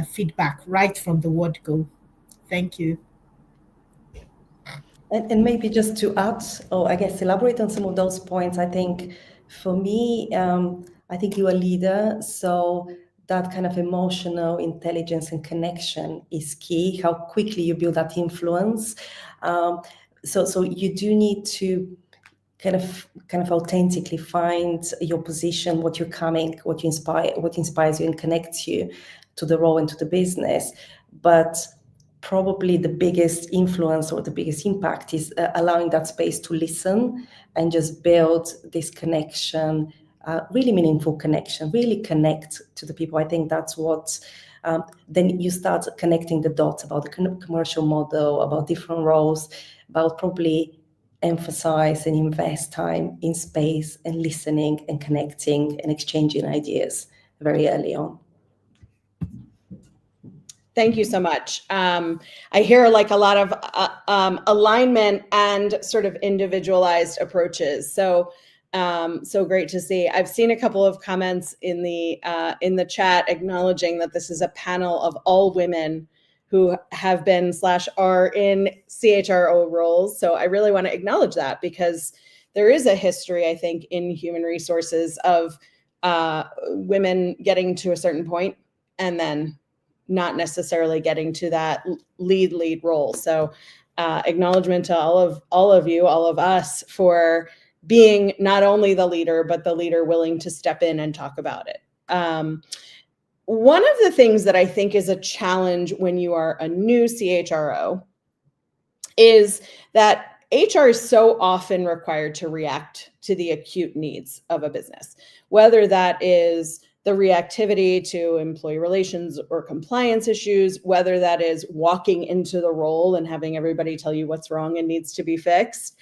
feedback right from the word go. Thank you. And maybe just to add, or I guess elaborate on some of those points, I think for me, I think you're a leader, so that kind of emotional intelligence and connection is key, how quickly you build that influence. So you do need to kind of authentically find your position, what you're coming, what inspires you and connects you to the role and to the business. But probably the biggest influence or the biggest impact is allowing that space to listen and just build this connection, really meaningful connection, really connect to the people. I think that's what, then you start connecting the dots about the commercial model, about different roles, about probably emphasize and invest time in space and listening and connecting and exchanging ideas very early on. Thank you so much. I hear like a lot of alignment and sort of individualized approaches. So, so great to see. I've seen a couple of comments in the chat acknowledging that this is a panel of all women who have been / are in CHRO roles. So I really want to acknowledge that, because there is a history, I think, in human resources of women getting to a certain point and then not necessarily getting to that lead role. So acknowledgement to all of you, all of us, for being not only the leader, but the leader willing to step in and talk about it. One of the things that I think is a challenge when you are a new CHRO is that HR is so often required to react to the acute needs of a business, whether that is the reactivity to employee relations or compliance issues, whether that is walking into the role and having everybody tell you what's wrong and needs to be fixed.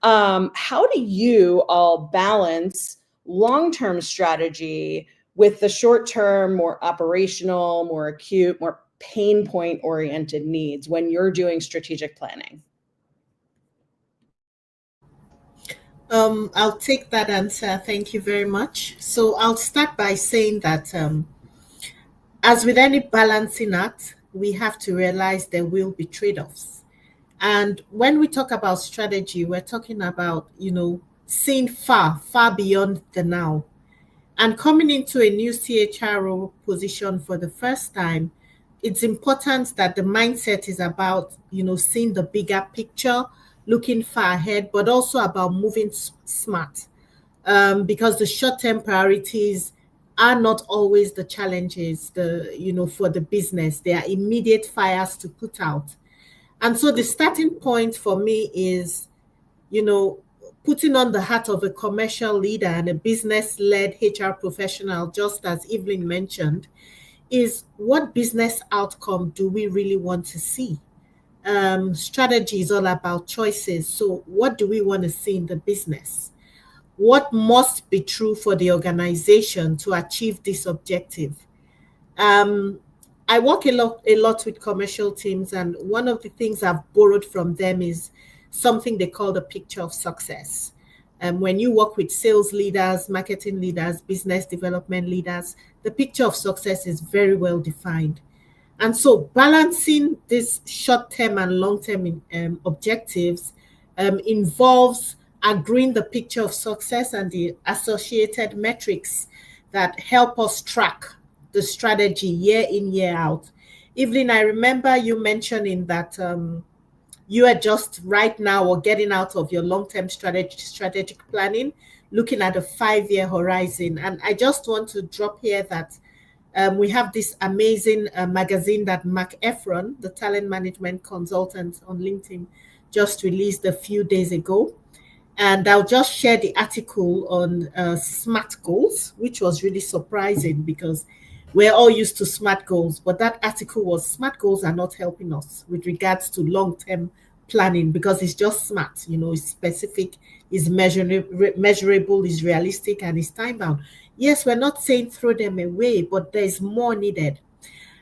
How do you all balance long-term strategy with the short-term, more operational, more acute, more pain point oriented needs when you're doing strategic planning? I'll take that answer. Thank you very much. So I'll start by saying that as with any balancing act, we have to realize there will be trade-offs. And when we talk about strategy, we're talking about, seeing far beyond the now. And coming into a new CHRO position for the first time, it's important that the mindset is about, seeing the bigger picture, looking far ahead, but also about moving smart, because the short-term priorities are not always the challenges, for the business. They are immediate fires to put out. And so the starting point for me is, putting on the hat of a commercial leader and a business-led HR professional, just as Evelyn mentioned, is what business outcome do we really want to see? Strategy is all about choices. So what do we want to see in the business? What must be true for the organization to achieve this objective? I work a lot with commercial teams, and one of the things I've borrowed from them is something they call the picture of success. When you work with sales leaders, marketing leaders, business development leaders, the picture of success is very well defined. And so balancing these short-term and long-term objectives involves agreeing the picture of success and the associated metrics that help us track the strategy year in, year out. Evelyn, I remember you mentioning that you are just right now or getting out of your long-term strategic planning, looking at a 5-year horizon. And I just want to drop here that we have this amazing magazine that Mark Efron, the talent management consultant on LinkedIn, just released a few days ago. And I'll just share the article on SMART goals, which was really surprising because we're all used to SMART goals. But that article was SMART goals are not helping us with regards to long-term planning because it's just SMART. It's specific, it's measurable, it's realistic, and it's time-bound. Yes, we're not saying throw them away, but there's more needed.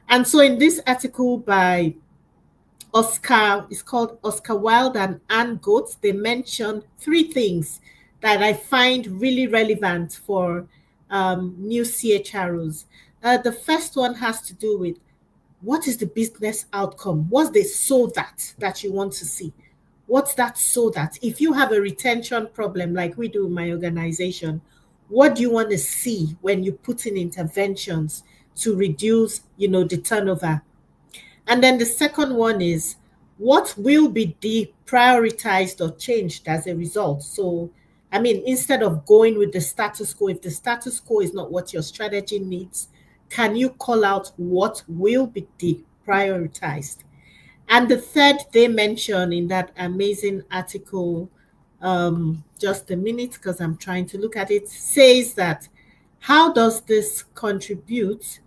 And so in this article by it's called Oscar Wilde and Anne Goetz, they mention 3 things that I find really relevant for new CHROs. The first one has to do with what is the business outcome? What's the so that you want to see? What's that so that? If you have a retention problem like we do in my organization, what do you want to see when you put in interventions to reduce, the turnover? And then the second one is what will be deprioritized or changed as a result? So, instead of going with the status quo, if the status quo is not what your strategy needs, can you call out what will be deprioritized? And the third they mention in that amazing article, just a minute because I'm trying to look at it, says that how does this contribute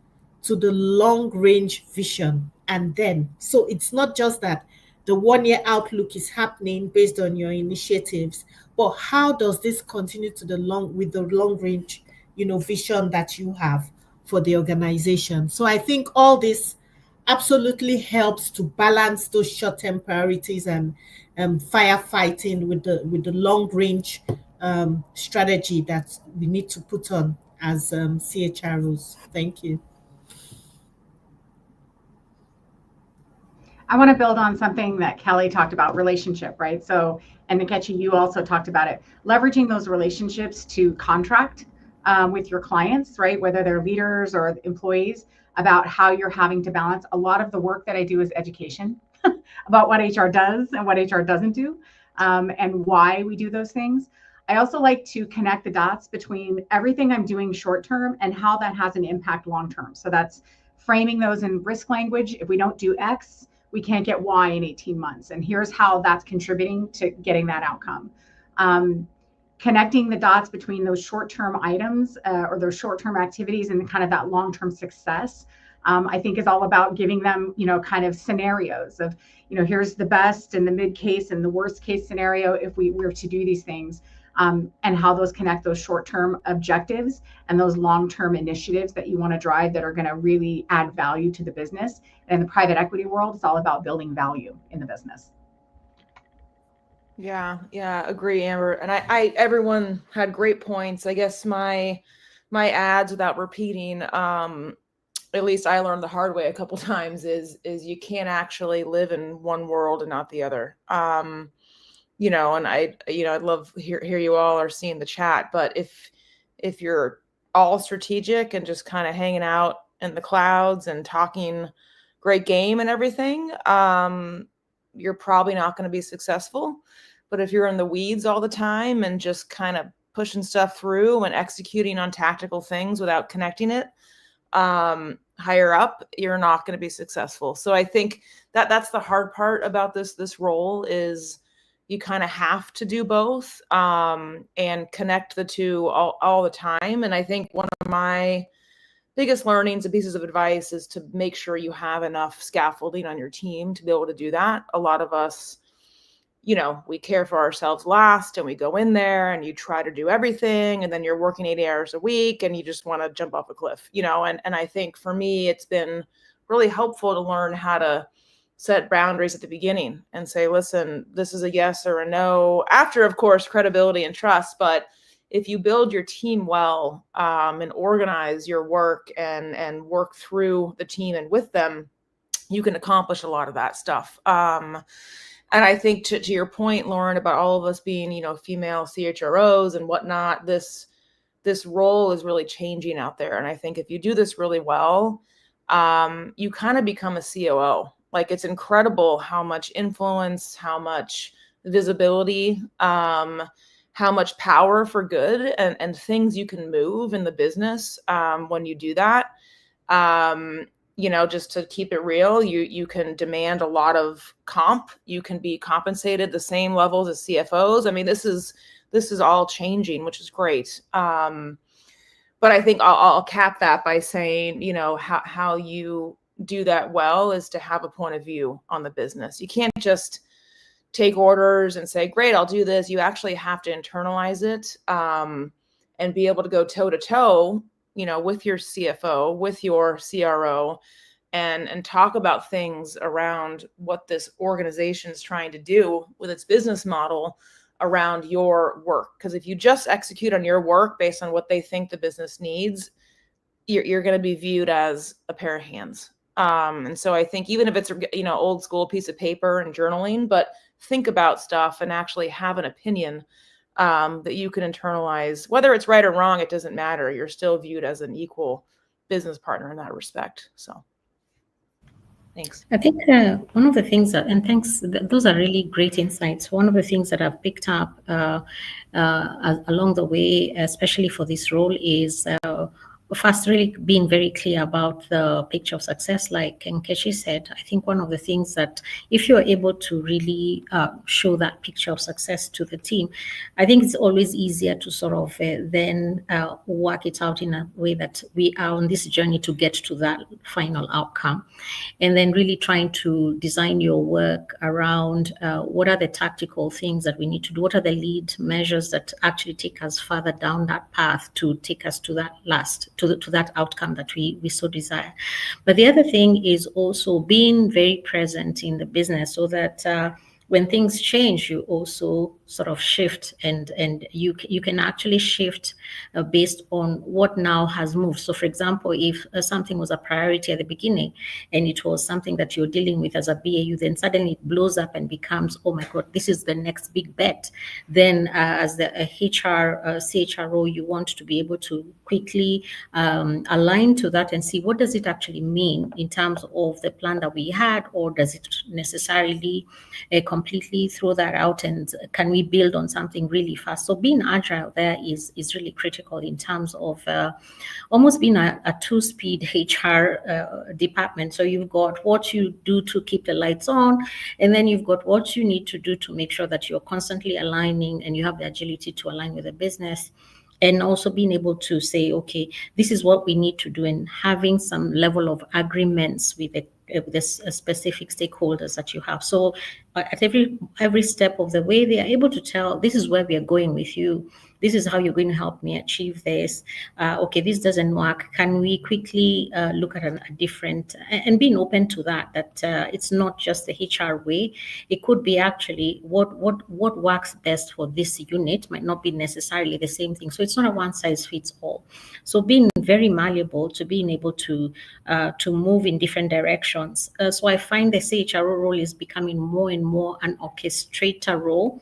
to the long range vision? And then, so it's not just that the 1-year outlook is happening based on your initiatives, but how does this continue to the long range, vision that you have for the organization? So I think all these absolutely helps to balance those short-term priorities and firefighting with the long-range strategy that we need to put on as CHROs. Thank you. I want to build on something that Kelly talked about, relationship, right? So, and Nkechi, you also talked about it, leveraging those relationships to contract with your clients, right? Whether they're leaders or employees, about how you're having to balance. A lot of the work that I do is education about what HR does and what HR doesn't do, and why we do those things. I also like to connect the dots between everything I'm doing short term and how that has an impact long term. So that's framing those in risk language. If we don't do X, we can't get Y in 18 months. And here's how that's contributing to getting that outcome. Connecting the dots between those short-term items or those short-term activities and kind of that long-term success, I think is all about giving them, kind of scenarios of, here's the best and the mid case and the worst case scenario if we were to do these things, and how those connect those short-term objectives and those long-term initiatives that you want to drive that are going to really add value to the business. And in the private equity world, it's all about building value in the business. Yeah, agree, Amber. And I everyone had great points. I guess my ads, without repeating, at least I learned the hard way a couple times, is you can't actually live in one world and not the other. And I'd love hear you all are seeing the chat, but if you're all strategic and just kind of hanging out in the clouds and talking great game and everything, you're probably not going to be successful. But if you're in the weeds all the time and just kind of pushing stuff through and executing on tactical things without connecting it higher up, you're not going to be successful. So I think that's the hard part about this role, is you kind of have to do both and connect the two all the time. And I think one of my biggest learnings and pieces of advice is to make sure you have enough scaffolding on your team to be able to do that. A lot of us, we care for ourselves last, and we go in there and you try to do everything, and then you're working 80 hours a week and you just want to jump off a cliff, and I think for me, it's been really helpful to learn how to set boundaries at the beginning and say, listen, this is a yes or a no, after, of course, credibility and trust. But if you build your team well and organize your work and work through the team and with them, you can accomplish a lot of that stuff. And I think to your point, Lauren, about all of us being, female CHROs and whatnot, this role is really changing out there. And I think if you do this really well, you kind of become a COO. Like, it's incredible how much influence, how much visibility, how much power for good and things you can move in the business when you do that. Just to keep it real, you can demand a lot of comp. You can be compensated the same levels as CFOs. I mean, this is all changing, which is great. But I think I'll cap that by saying, how you do that well is to have a point of view on the business. You can't just take orders and say, great, I'll do this. You actually have to internalize it and be able to go toe to toe, with your CFO, with your CRO, and talk about things around what this organization is trying to do with its business model around your work. Because if you just execute on your work based on what they think the business needs, you're going to be viewed as a pair of hands. And so I think even if it's, old school piece of paper and journaling, but think about stuff and actually have an opinion that you can internalize. Whether it's right or wrong, it doesn't matter. You're still viewed as an equal business partner in that respect. So thanks. I think one of the things and thanks, those are really great insights. One of the things that I've picked up along the way, especially for this role, is first, really being very clear about the picture of success. Like Nkechi said, I think one of the things that if you're able to really show that picture of success to the team, I think it's always easier to sort of then work it out in a way that we are on this journey to get to that final outcome. And then really trying to design your work around what are the tactical things that we need to do? What are the lead measures that actually take us further down that path to take us to that last to that outcome that we so desire. But the other thing is also being very present in the business, so that when things change, you also sort of shift, and you can actually shift based on what now has moved. So for example, if something was a priority at the beginning and it was something that you're dealing with as a BAU, then suddenly it blows up and becomes, oh my God, this is the next big bet. Then as the HR CHRO, you want to be able to quickly align to that and see what does it actually mean in terms of the plan that we had, or does it necessarily completely throw that out, and can we build on something really fast? So being agile there is really critical in terms of almost being a two-speed HR department. So you've got what you do to keep the lights on, and then you've got what you need to do to make sure that you're constantly aligning and you have the agility to align with the business. And also being able to say, okay, this is what we need to do, and having some level of agreements with the specific stakeholders that you have. So at every step of the way, they are able to tell, this is where we are going with you. This is how you're going to help me achieve this. Okay, this doesn't work. Can we quickly look at a different, and being open to that it's not just the HR way. It could be actually what works best for this unit might not be necessarily the same thing. So it's not a one size fits all. So being very malleable to being able to move in different directions. So I find the CHRO role is becoming more and more an orchestrator role.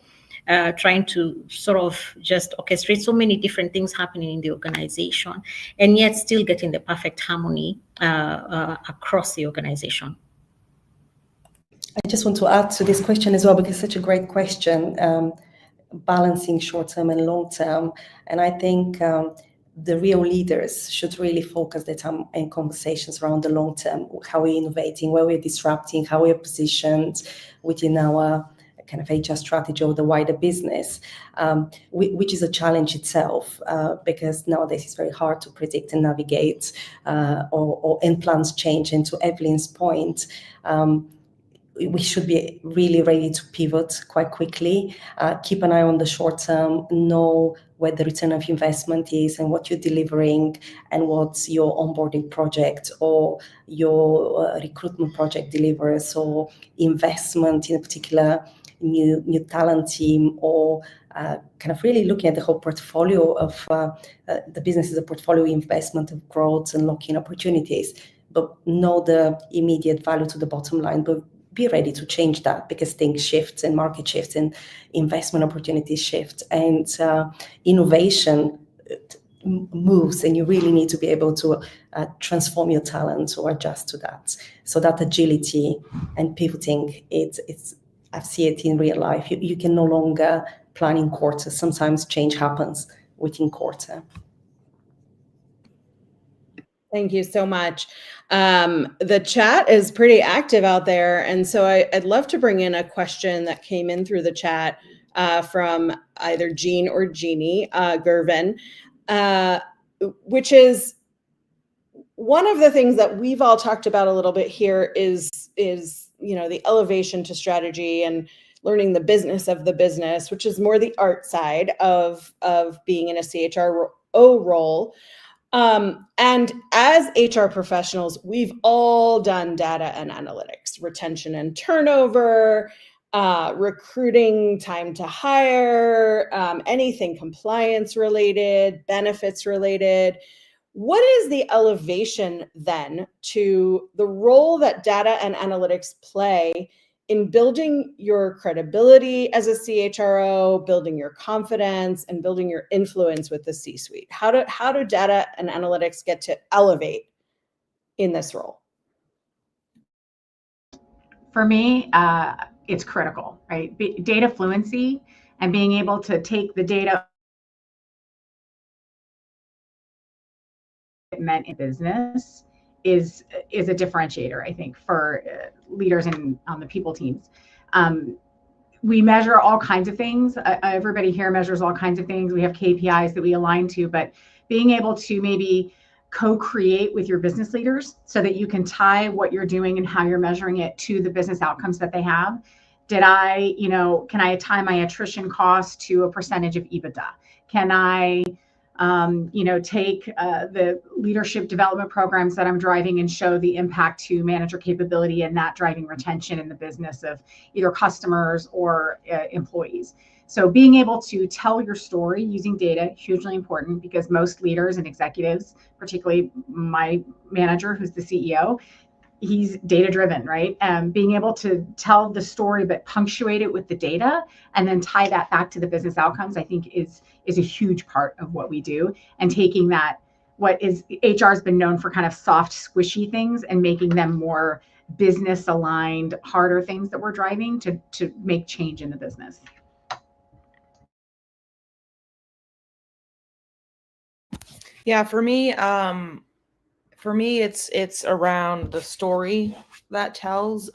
Trying to sort of just orchestrate so many different things happening in the organization, and yet still getting the perfect harmony across the organization. I just want to add to this question as well, because it's such a great question, balancing short-term and long-term. And I think the real leaders should really focus their time and conversations around the long-term, how we're innovating, where we're disrupting, how we're positioned within our kind of HR strategy or the wider business, which is a challenge itself, because nowadays it's very hard to predict and navigate, and plans change. And to Evelyn's point, we should be really ready to pivot quite quickly, keep an eye on the short term, know where the return of investment is and what you're delivering, and what your onboarding project or your recruitment project delivers, or investment in a particular new talent team, or kind of really looking at the whole portfolio of the business as a portfolio investment of growth and locking opportunities, but know the immediate value to the bottom line, but be ready to change that because things shift and market shifts and investment opportunities shift, and innovation moves, and you really need to be able to transform your talent or adjust to that. So that agility and pivoting, I see it in real life. You can no longer plan in quarters. Sometimes change happens within quarter. Thank you so much. The chat is pretty active out there. And so I'd love to bring in a question that came in through the chat from either Jean or Jeannie Gervin, which is one of the things that we've all talked about a little bit here is the elevation to strategy and learning the business of the business, which is more the art side of being in a CHRO role. And as HR professionals, we've all done data and analytics, retention and turnover, recruiting, time to hire, anything compliance related, benefits related. What is the elevation then to the role that data and analytics play in building your credibility as a CHRO, building your confidence, and building your influence with the C-suite? How do data and analytics get to elevate in this role? For me, it's critical, right? Data fluency and being able to take the data meant in business is a differentiator, I think, for leaders on the people teams. We measure all kinds of things. Everybody here measures all kinds of things. We have KPIs that we align to, but being able to maybe co-create with your business leaders so that you can tie what you're doing and how you're measuring it to the business outcomes that they have. Can I tie my attrition cost to a percentage of EBITDA? Can I take the leadership development programs that I'm driving and show the impact to manager capability and that driving retention in the business of either customers or employees. So being able to tell your story using data, hugely important, because most leaders and executives, particularly my manager, who's the CEO, he's data driven, right? Being able to tell the story, but punctuate it with the data and then tie that back to the business outcomes, I think is a huge part of what we do. And taking that, what is HR has been known for kind of soft, squishy things and making them more business aligned, harder things that we're driving to make change in the business. Yeah, for me, it's around the story that tells.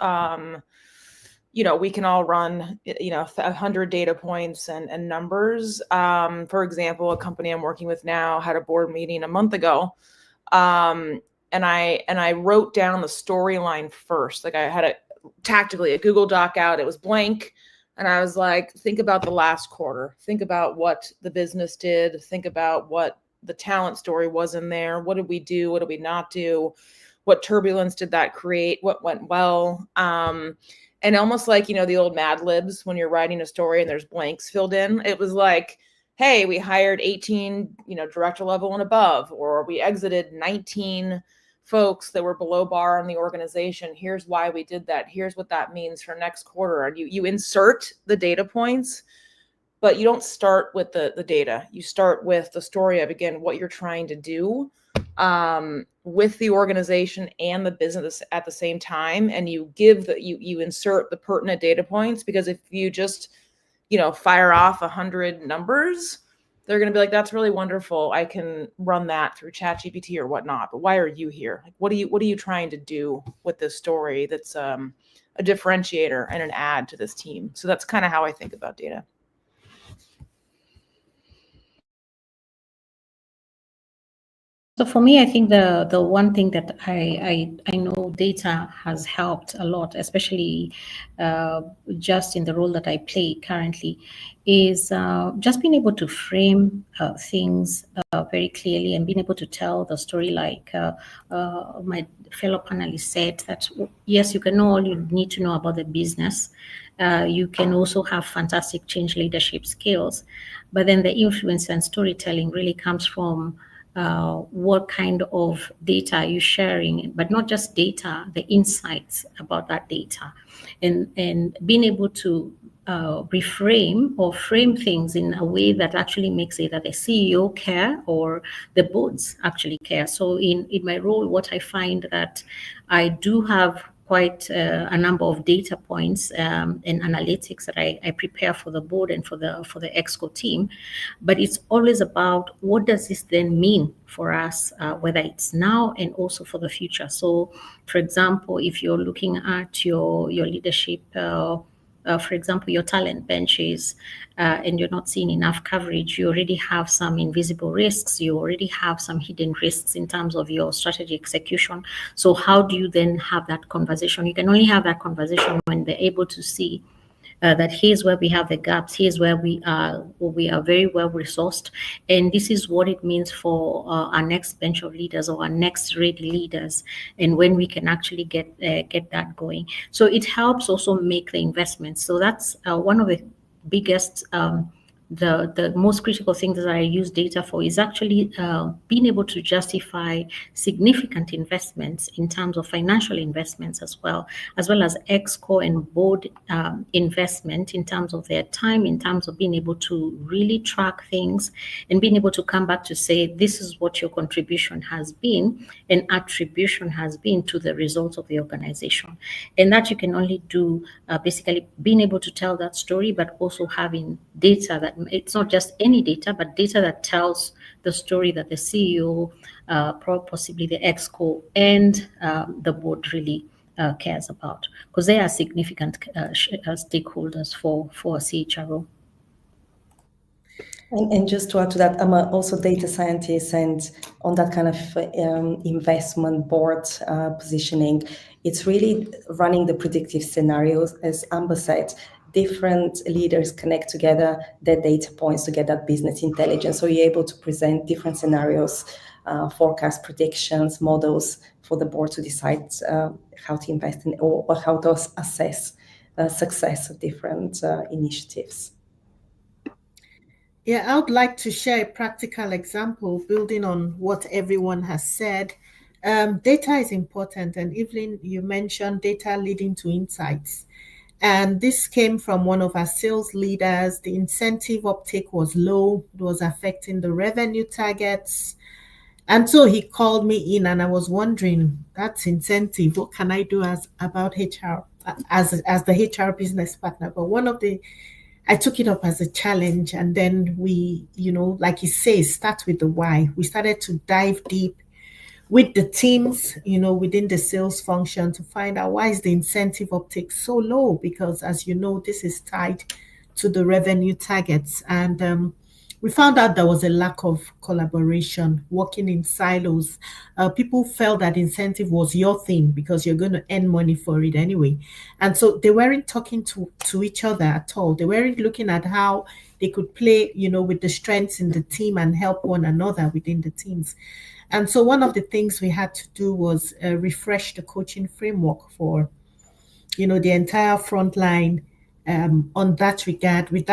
We can all run, 100 data points and numbers. For example, a company I'm working with now had a board meeting a month ago, and I wrote down the storyline first. Like I had a Google Doc out. It was blank. And I was like, think about the last quarter. Think about what the business did. Think about what the talent story was in there. What did we do? What did we not do? What turbulence did that create? What went well? And almost like, the old Mad Libs when you're writing a story and there's blanks filled in. It was like, hey, we hired 18, director level and above, or we exited 19 folks that were below bar in the organization. Here's why we did that. Here's what that means for next quarter. And you insert the data points, but you don't start with the data. You start with the story of, again, what you're trying to do with the organization and the business at the same time. And you insert the pertinent data points, because if you just, fire off 100 numbers, they're going to be like, that's really wonderful. I can run that through ChatGPT or whatnot. But why are you here? Like, what are you trying to do with this story that's a differentiator and an add to this team? So that's kind of how I think about data. So for me, I think the one thing that I know data has helped a lot, especially just in the role that I play currently, is just being able to frame things very clearly and being able to tell the story like my fellow panelists said, that yes, you can know all you need to know about the business. You can also have fantastic change leadership skills, but then the influence and storytelling really comes from what kind of data are you sharing, but not just data, the insights about that data, and being able to reframe or frame things in a way that actually makes it that the CEO care or the boards actually care. So in my role, what I find that I do have quite a number of data points and analytics that I prepare for the board and for the ExCo team, but it's always about what does this then mean for us, whether it's now and also for the future. So, for example, if you're looking at your leadership, for example, your talent benches, and you're not seeing enough coverage, you already have some invisible risks, you already have some hidden risks in terms of your strategy execution. So how do you then have that conversation? You can only have that conversation when they're able to see that here's where we have the gaps, here's where we are very well resourced, and this is what it means for our next bench of leaders or our next ready leaders, and when we can actually get that going. So it helps also make the investments. So that's one of the biggest the most critical thing that I use data for is actually being able to justify significant investments in terms of financial investments as well as ExCo and board investment in terms of their time, in terms of being able to really track things and being able to come back to say, this is what your contribution has been and attribution has been to the results of the organization. And that you can only do basically being able to tell that story, but also having data that it's not just any data, but data that tells the story that the CEO, possibly the ExCo and the board really cares about, because they are significant stakeholders for a CHRO. And just to add to that, I'm also a data scientist, and on that kind of investment board positioning, it's really running the predictive scenarios, as Amber said. different leaders connect together their data points to get that business intelligence. So you're able to present different scenarios, forecast predictions, models for the board to decide how to invest in or how to assess success of different initiatives. Yeah, I would like to share a practical example building on what everyone has said. Data is important, and Evelyn, you mentioned data leading to insights. And this came from one of our sales leaders. The incentive uptake was low, it was affecting the revenue targets. And so he called me in, and I was wondering, that's incentive, what can I do about HR as the HR business partner? But I took it up as a challenge, and then we, like he says, start with the why. We started to dive deep with the teams, within the sales function to find out why is the incentive uptake so low, because as you know, this is tied to the revenue targets. And we found out there was a lack of collaboration, working in silos. People felt that incentive was your thing because you're going to earn money for it anyway. And so they weren't talking to each other at all. They weren't looking at how they could play, with the strengths in the team and help one another within the teams. And so one of the things we had to do was refresh the coaching framework for, the entire frontline on that regard, with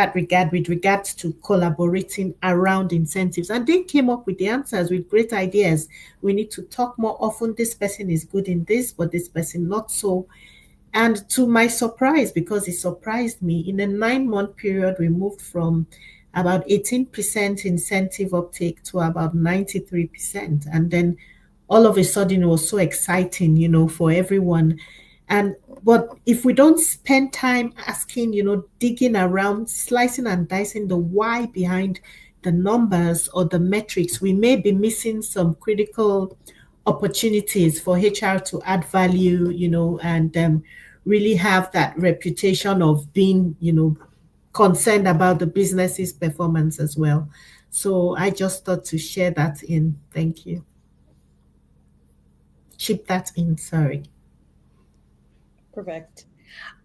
regards to collaborating around incentives. And they came up with the answers with great ideas. We need to talk more often. This person is good in this, but this person not so. And to my surprise, because it surprised me, in a 9-month period, we moved from about 18% incentive uptake to about 93%. And then all of a sudden it was so exciting, for everyone. But if we don't spend time asking, digging around, slicing and dicing the why behind the numbers or the metrics, we may be missing some critical opportunities for HR to add value, and really have that reputation of being, concerned about the business's performance as well. So I just thought to share that in. Thank you. Chip that in, sorry. Perfect.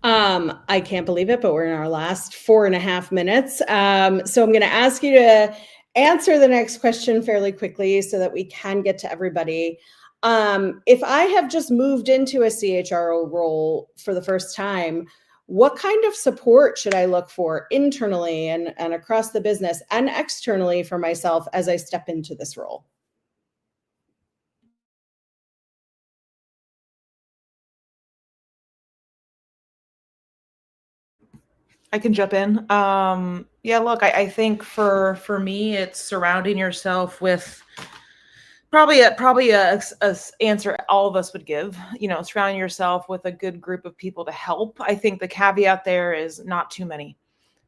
I can't believe it, but we're in our last 4.5 minutes. So I'm going to ask you to answer the next question fairly quickly so that we can get to everybody. If I have just moved into a CHRO role for the first time, what kind of support should I look for internally and across the business and externally for myself as I step into this role? I can jump in. Yeah, look, I think for me, it's surrounding yourself with probably a answer all of us would give, surrounding yourself with a good group of people to help. I think the caveat there is not too many,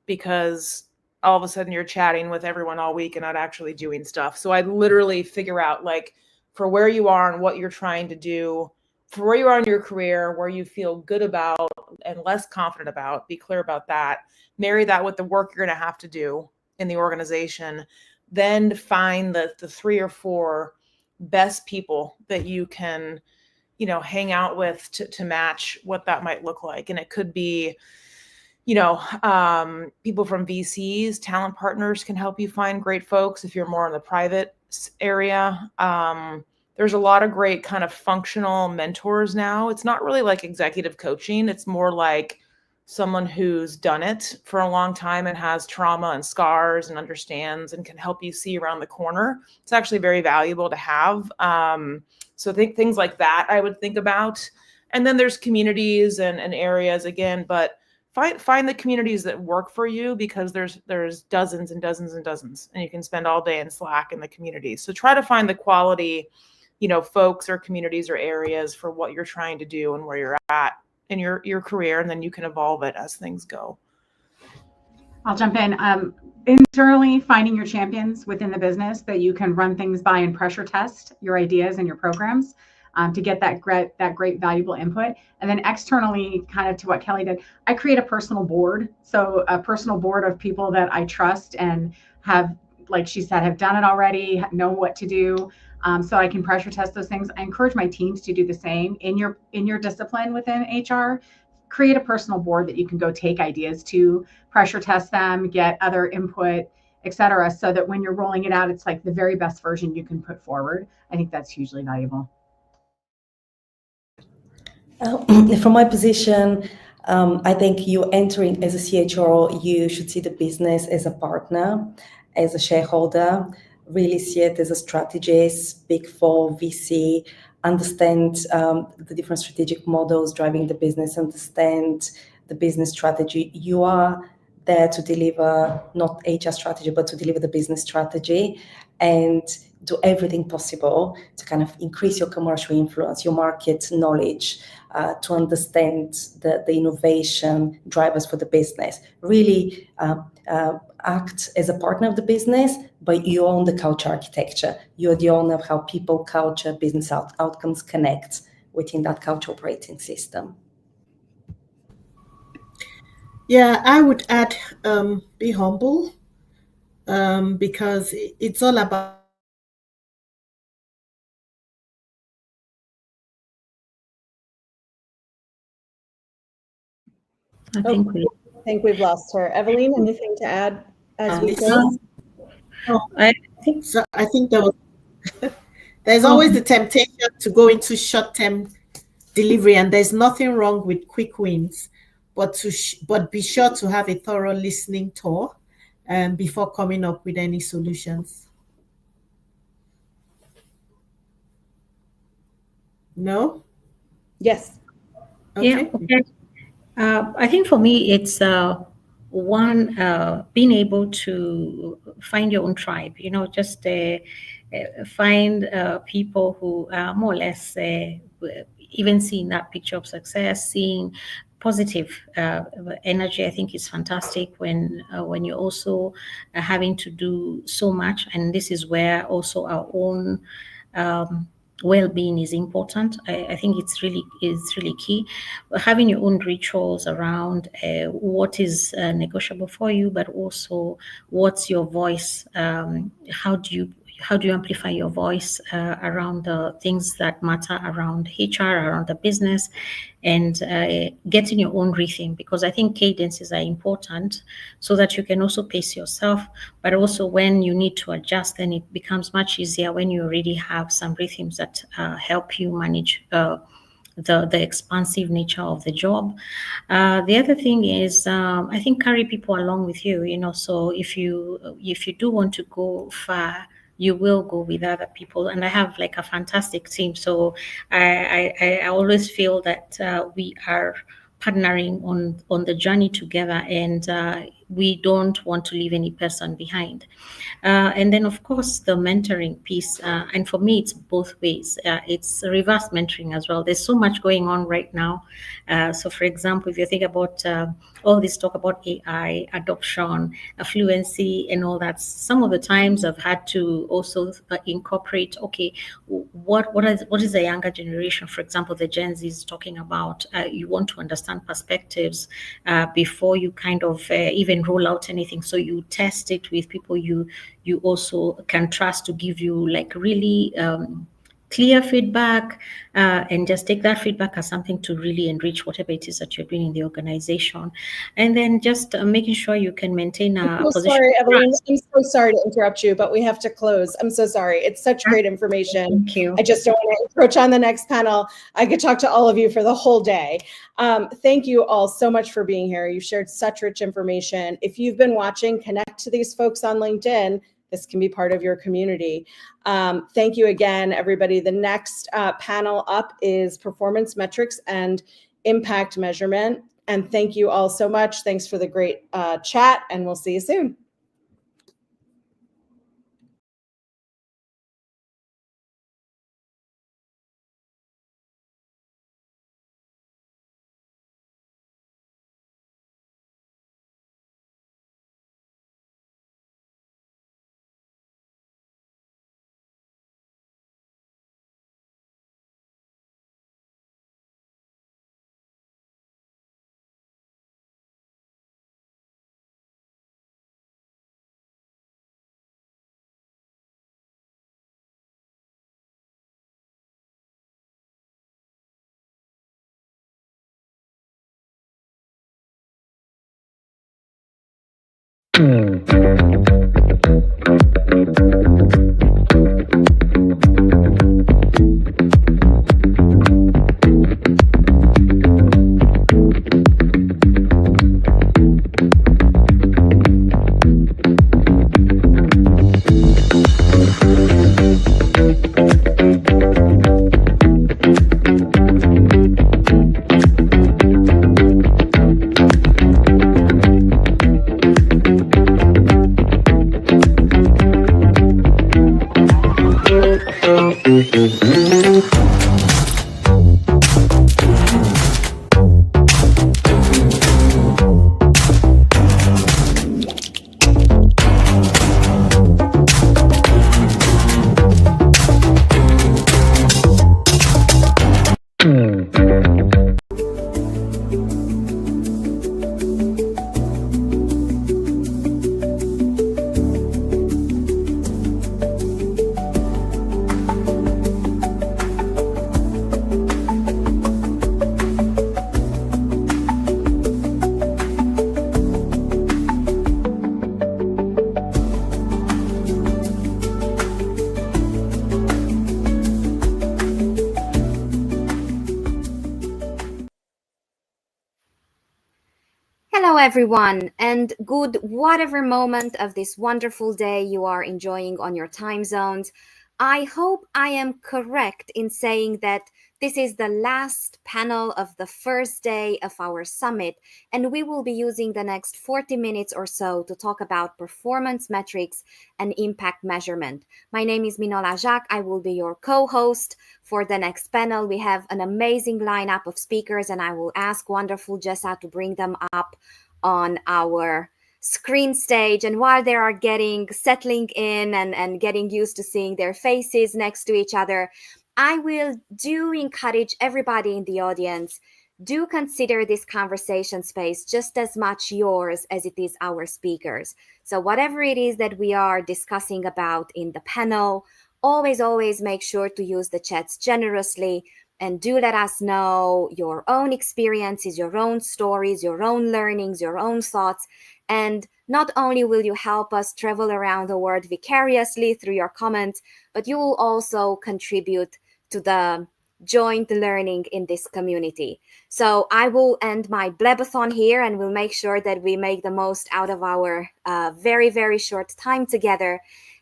because all of a sudden you're chatting with everyone all week and not actually doing stuff. So I'd literally figure out, like, for where you are and what you're trying to do, for where you are in your career, where you feel good about and less confident about, be clear about that. Marry that with the work you're going to have to do in the organization. Then find the 3 or 4 best people that you can, hang out with to match what that might look like. And it could be, people from VCs, talent partners can help you find great folks if you're more in the private area. There's a lot of great kind of functional mentors now. It's not really like executive coaching. It's more like someone who's done it for a long time and has trauma and scars and understands and can help you see around the corner. It's actually very valuable to have. So I think things like that I would think about. And then there's communities and areas again, but find the communities that work for you, because there's dozens and dozens and dozens, and you can spend all day in Slack in the community. So try to find the quality, folks or communities or areas for what you're trying to do and where you're at in your career, and then you can evolve it as things go. I'll jump in. Internally, finding your champions within the business that you can run things by and pressure test your ideas and your programs to get that great valuable input. And then externally, kind of to what Kelly did, I create a personal board. So a personal board of people that I trust and have, like she said, have done it already, know what to do. So I can pressure test those things. I encourage my teams to do the same in your discipline within HR. create a personal board that you can go take ideas to, pressure test them, get other input, et cetera, so that when you're rolling it out, it's like the very best version you can put forward. I think that's hugely valuable. From my position, I think you entering as a CHRO, you should see the business as a partner, as a shareholder, really see it as a strategist, big four VC, understand the different strategic models driving the business, understand the business strategy. You are there to deliver not HR strategy, but to deliver the business strategy and do everything possible to kind of increase your commercial influence, your market knowledge, to understand the innovation drivers for the business. Really act as a partner of the business, but you own the culture architecture. You're the owner of how people, culture, business outcomes connect within that culture operating system. Yeah, I would add be humble because it's all about I think we've lost her. Evelyn, anything to add as we close? I think there's always the temptation to go into short-term delivery, and there's nothing wrong with quick wins, but be sure to have a thorough listening tour before coming up with any solutions. No? Yes. Okay. Yeah. Okay. I think for me, it's one, being able to find your own tribe, just find people who are more or less even seeing that picture of success, seeing positive energy. I think is fantastic when you're also having to do so much. And this is where also our own well-being is important. I think it's really key. Having your own rituals around what is negotiable for you, but also what's your voice. How do you amplify your voice around the things that matter around HR, around the business, and getting your own rhythm, because I think cadences are important so that you can also pace yourself, but also when you need to adjust, then it becomes much easier when you already have some rhythms that help you manage the expansive nature of the job. The other thing is, I think carry people along with you, so if you do want to go far, you will go with other people. And I have like a fantastic team. So I always feel that we are partnering on the journey together, and we don't want to leave any person behind. And then, of course, the mentoring piece. And for me, it's both ways. It's reverse mentoring as well. There's so much going on right now. So, for example, if you think about all this talk about AI, adoption, fluency, and all that, some of the times I've had to also incorporate, okay, what is the younger generation, for example, the Gen Z is talking about. You want to understand perspectives before you kind of even roll out anything. So you test it with people you also can trust to give you like really clear feedback, and just take that feedback as something to really enrich whatever it is that you're doing in the organization. And then just making sure you can maintain a I'm so position. sorry, Evelyn. I'm so sorry to interrupt you, but we have to close. I'm so sorry. It's such great information. Thank you. I just don't want to encroach on the next panel. I could talk to all of you for the whole day. Thank you all so much for being here. You've shared such rich information. If you've been watching, connect to these folks on LinkedIn. This can be part of your community. Thank you again, everybody. The next panel up is performance metrics and impact measurement. And thank you all so much. Thanks for the great chat, and we'll see you soon. Hello, everyone, and good whatever moment of this wonderful day you are enjoying on your time zones. I hope I am correct in saying that this is the last panel of the first day of our summit, and we will be using the next 40 minutes or so to talk about performance metrics and impact measurement. My name is Minola Jacques. I will be your co-host for the next panel. We have an amazing lineup of speakers, and I will ask wonderful Jessa to bring them up on our screen stage. And while they are settling in and getting used to seeing their faces next to each other, I will encourage everybody in the audience, do consider this conversation space just as much yours as it is our speakers. So whatever it is that we are discussing about in the panel, always make sure to use the chats generously, and do let us know your own experiences, your own stories, your own learnings, your own thoughts. And not only will you help us travel around the world vicariously through your comments, but you will also contribute to the joint learning in this community. So I will end my blabathon here, and we'll make sure that we make the most out of our very short time together.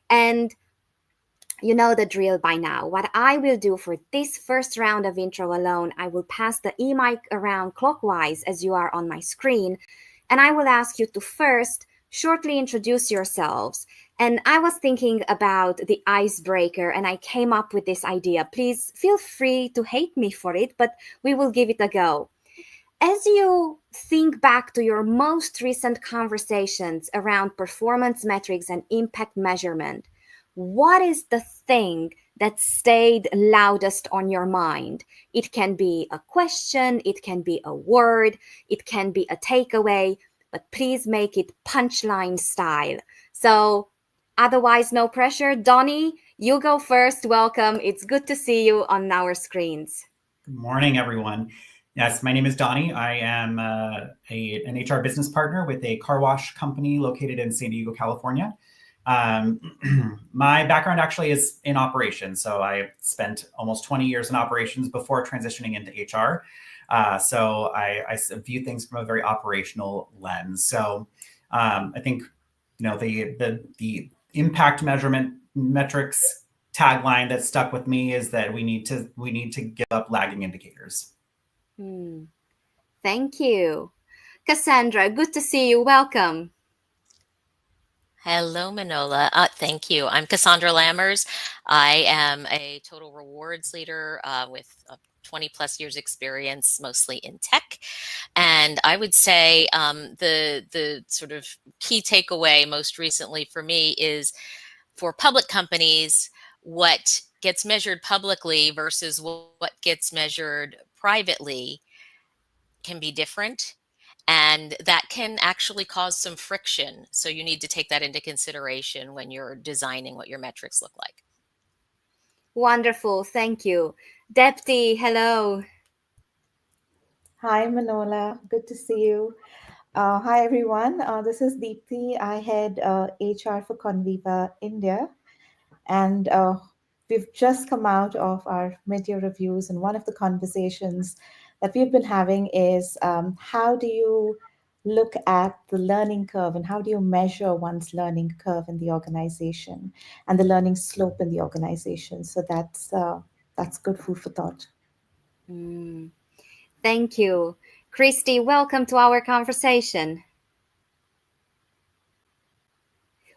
And you know the drill by now. What I will do for this first round of intro alone, I will pass the e-mic around clockwise as you are on my screen, and I will ask you to first shortly introduce yourselves. And I was thinking about the icebreaker, and I came up with this idea. Please feel free to hate me for it, but we will give it a go. As you think back to your most recent conversations around performance metrics and impact measurement, what is the thing that stayed loudest on your mind? It can be a question, it can be a word, it can be a takeaway, but please make it punchline style. So otherwise, no pressure. Donnie, you go first. Welcome. It's good to see you on our screens. Good morning, everyone. Yes, my name is Donnie. I am an HR business partner with a car wash company located in San Diego, California. My background actually is in operations. So I spent almost 20 years in operations before transitioning into HR. So I view things from a very operational lens. So I think, the impact measurement metrics tagline that stuck with me is that we need to give up lagging indicators. Thank you. Cassandra, good to see you. Welcome. Hello, Manola. Thank you. I'm Cassandra Lammers. I am a total rewards leader with 20 plus years experience, mostly in tech. And I would say the sort of key takeaway most recently for me is for public companies, what gets measured publicly versus what gets measured privately can be different. And that can actually cause some friction. So you need to take that into consideration when you're designing what your metrics look like. Wonderful. Thank you. Depti, hello. Hi, Manola. Good to see you. Hi everyone, this is Deepthi. I head HR for Conviva India, and we've just come out of our mid-year reviews, and one of the conversations that we've been having is how do you look at the learning curve and how do you measure one's learning curve in the organization and the learning slope in the organization? So that's good food for thought. Thank you. Christy, welcome to our conversation.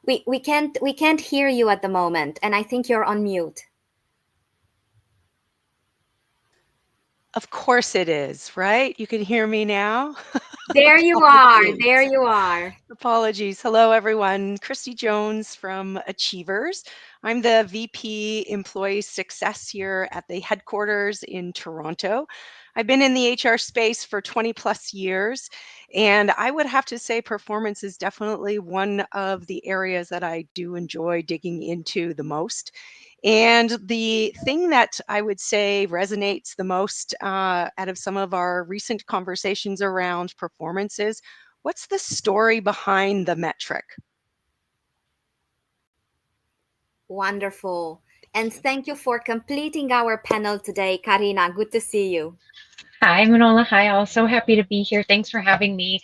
We can't hear you at the moment, and I think you're on mute. Of course it is, right? You can hear me now? There you are. There you are. Apologies. Hello, everyone. Christy Jones from Achievers. I'm the VP Employee Success here at the headquarters in Toronto. I've been in the HR space for 20 plus years, and I would have to say performance is definitely one of the areas that I do enjoy digging into the most. And the thing that I would say resonates the most out of some of our recent conversations around performance is, what's the story behind the metric? Wonderful. And thank you for completing our panel today, Karina. Good to see you. Hi, Manola. Hi, also happy to be here. Thanks for having me.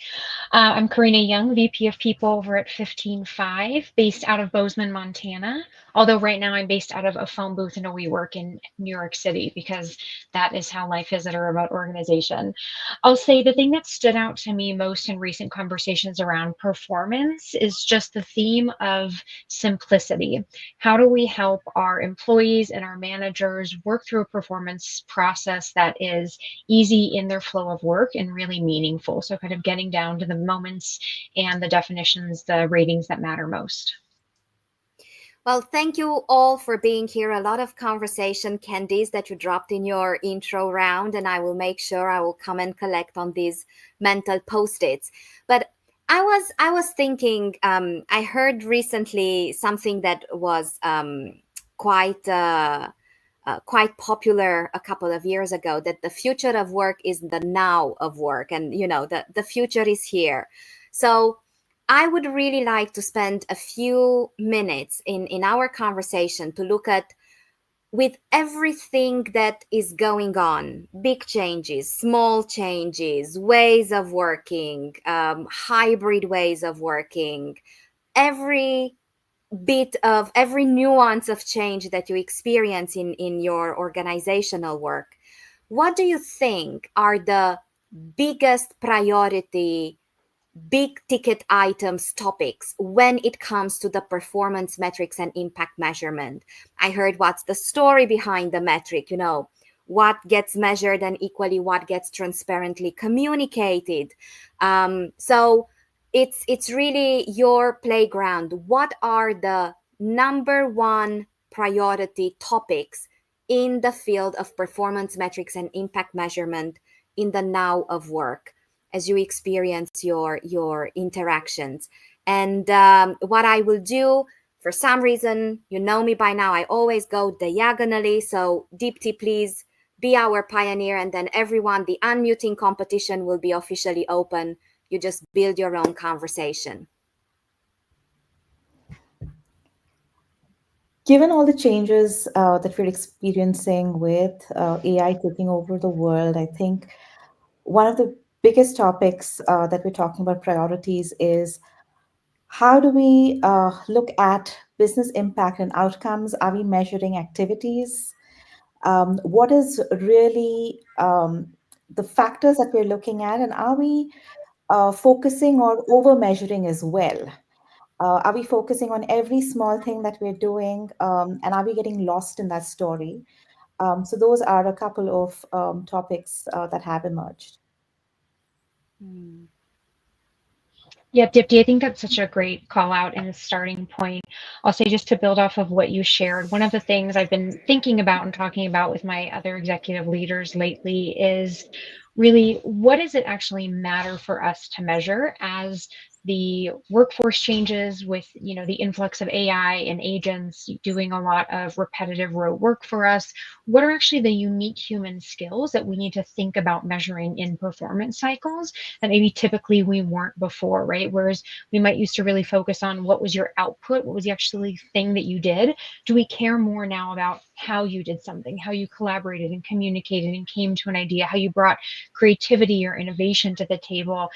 I'm Karina Young, VP of People over at 15Five, based out of Bozeman, Montana. Although right now I'm based out of a phone booth in a WeWork in New York City, because that is how life is at a remote organization. I'll say the thing that stood out to me most in recent conversations around performance is just the theme of simplicity. How do we help our employees and our managers work through a performance process that is easy in their flow of work and really meaningful? So kind of getting down to the moments and the definitions, the ratings that matter most. Well, thank you all for being here. A lot of conversation candies that you dropped in your intro round, and I will make sure I will come and collect on these mental post-its. But I was thinking, I heard recently something that was quite popular a couple of years ago, that the future of work is the now of work, and the future is here. So I would really like to spend a few minutes in our conversation to look at, with everything that is going on, big changes, small changes, ways of working, hybrid ways of working, every nuance of change that you experience in your organizational work. What do you think are the biggest priority, big ticket items, topics when it comes to the performance metrics and impact measurement? I heard what's the story behind the metric, what gets measured and equally what gets transparently communicated. So it's really your playground. What are the number one priority topics in the field of performance metrics and impact measurement in the now of work as you experience your interactions? And what I will do, for some reason, you know me by now, I always go diagonally. So Deepthi, please be our pioneer, and then everyone, the unmuting competition will be officially open. You just build your own conversation. Given all the changes that we're experiencing with AI taking over the world, I think one of the biggest topics that we're talking about priorities is, how do we look at business impact and outcomes? Are we measuring activities? What is really the factors that we're looking at, and are we focusing or over measuring as well? Are we focusing on every small thing that we're doing, and are we getting lost in that story? So those are a couple of topics that have emerged. Yeah, Deepthi, I think that's such a great call out and a starting point. I'll say, just to build off of what you shared, one of the things I've been thinking about and talking about with my other executive leaders lately is really, what does it actually matter for us to measure as the workforce changes, with the influx of AI and agents doing a lot of repetitive rote work for us, what are actually the unique human skills that we need to think about measuring in performance cycles that maybe typically we weren't before, right? Whereas we might used to really focus on what was your output, what was the actually thing that you did. Do we care more now about how you did something, how you collaborated and communicated and came to an idea, how you brought creativity or innovation to the table?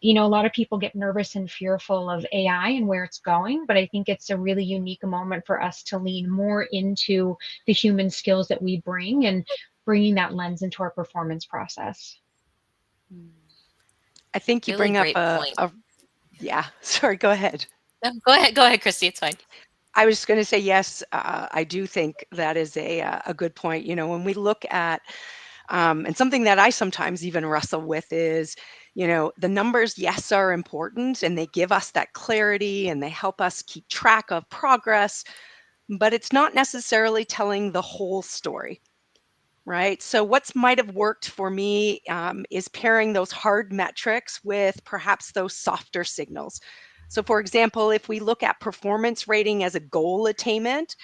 A lot of people get nervous and fearful of AI and where it's going, but I think it's a really unique moment for us to lean more into the human skills that we bring and bringing that lens into our performance process. I think you Really bring up great point. yeah, sorry, go ahead. No, go ahead, Christy, it's fine. I was just going to say, yes, I do think that is a good point. When we look at, and something that I sometimes even wrestle with is, the numbers, yes, are important and they give us that clarity and they help us keep track of progress, but it's not necessarily telling the whole story. Right. So what might have worked for me is pairing those hard metrics with perhaps those softer signals. So for example, if we look at performance rating as a goal attainment,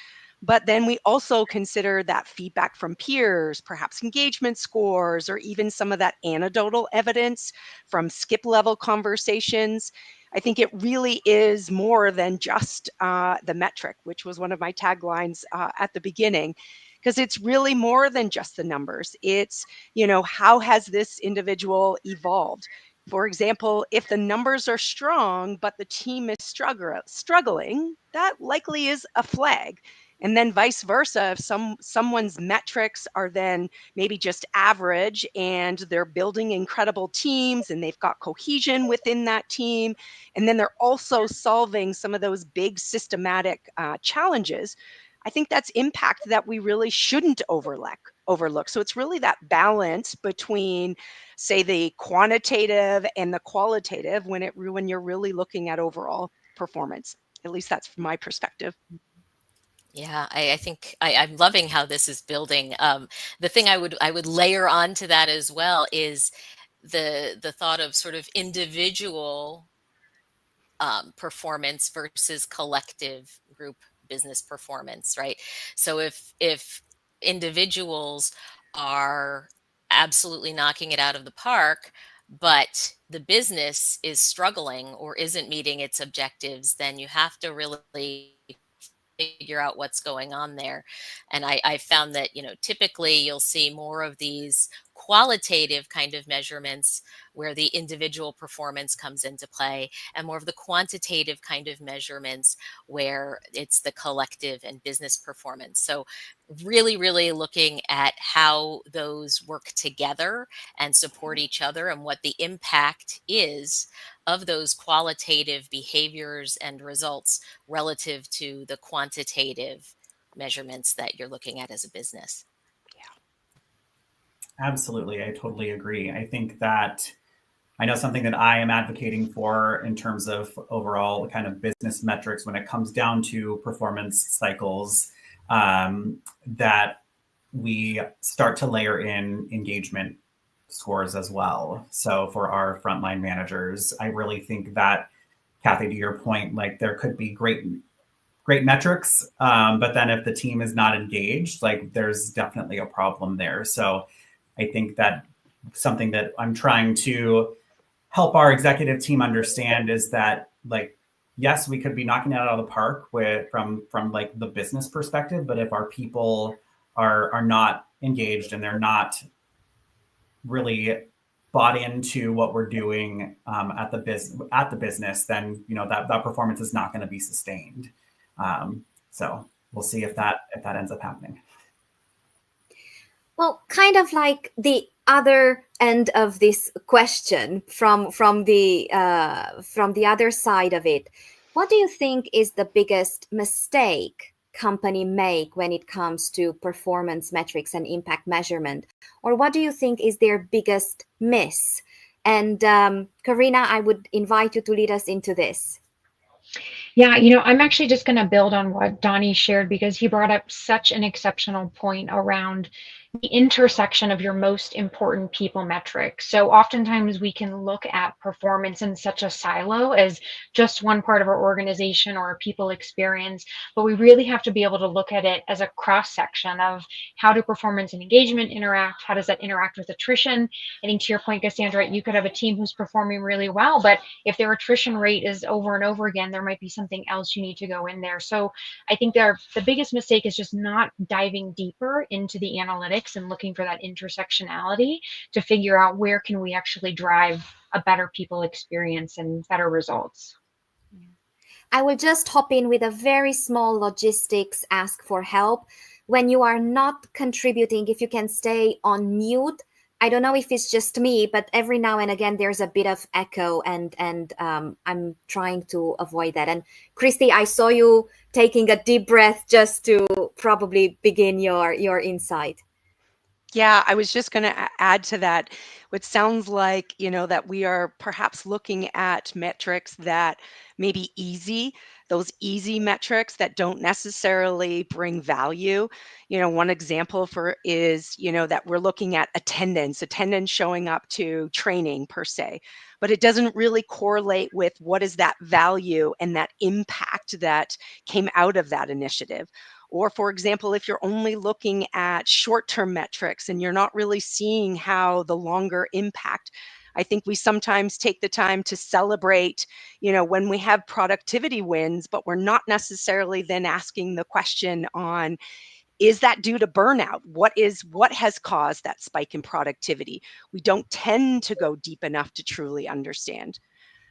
but then we also consider that feedback from peers, perhaps engagement scores, or even some of that anecdotal evidence from skip level conversations, I think it really is more than just the metric, which was one of my taglines at the beginning, because it's really more than just the numbers. It's, how has this individual evolved? For example, if the numbers are strong, but the team is struggling, that likely is a flag. And then vice versa, if someone's metrics are then maybe just average and they're building incredible teams and they've got cohesion within that team, and then they're also solving some of those big systematic challenges, I think that's impact that we really shouldn't overlook. So it's really that balance between, say, the quantitative and the qualitative when you're really looking at overall performance. At least that's from my perspective. Yeah, I think I'm loving how this is building. The thing I would layer onto that as well is the thought of sort of individual performance versus collective group business performance, right? So if individuals are absolutely knocking it out of the park, but the business is struggling or isn't meeting its objectives, then you have to really figure out what's going on there. And I found that, typically you'll see more of these qualitative kind of measurements where the individual performance comes into play, and more of the quantitative kind of measurements where it's the collective and business performance. So really, really looking at how those work together and support each other and what the impact is of those qualitative behaviors and results relative to the quantitative measurements that you're looking at as a business. Absolutely. I totally agree. I think that I know something that I am advocating for in terms of overall kind of business metrics when it comes down to performance cycles, that we start to layer in engagement scores as well. So for our frontline managers, I really think that, Kathy, to your point, like there could be great metrics, but then if the team is not engaged, like there's definitely a problem there. So I think that something that I'm trying to help our executive team understand is that, like, yes, we could be knocking it out of the park from like the business perspective, but if our people are not engaged and they're not really bought into what we're doing at the business, then that performance is not going to be sustained. So we'll see if that ends up happening. Well, kind of like the other end of this question from the other side of it, what do you think is the biggest mistake company make when it comes to performance metrics and impact measurement? Or what do you think is their biggest miss? And Karina, I would invite you to lead us into this. Yeah, I'm actually just going to build on what Donnie shared, because he brought up such an exceptional point around, the intersection of your most important people metrics. So oftentimes we can look at performance in such a silo as just one part of our organization or a people experience, but we really have to be able to look at it as a cross section of how do performance and engagement interact? How does that interact with attrition? I think to your point, Cassandra, you could have a team who's performing really well, but if their attrition rate is over and over again, there might be something else you need to go in there. So I think the biggest mistake is just not diving deeper into the analytics and looking for that intersectionality to figure out where can we actually drive a better people experience and better results. I will just hop in with a very small logistics ask for help. When you are not contributing, if you can stay on mute. I don't know if it's just me, but every now and again there's a bit of echo, and I'm trying to avoid that. And Christy, I saw you taking a deep breath just to probably begin your insight. Yeah, I was just going to add to that. What sounds like, that we are perhaps looking at metrics that may be easy, those easy metrics that don't necessarily bring value. One example is that we're looking at attendance showing up to training per se, but it doesn't really correlate with what is that value and that impact that came out of that initiative. Or for example, if you're only looking at short-term metrics and you're not really seeing how the longer impact, I think we sometimes take the time to celebrate, when we have productivity wins, but we're not necessarily then asking the question on, is that due to burnout? What has caused that spike in productivity? We don't tend to go deep enough to truly understand,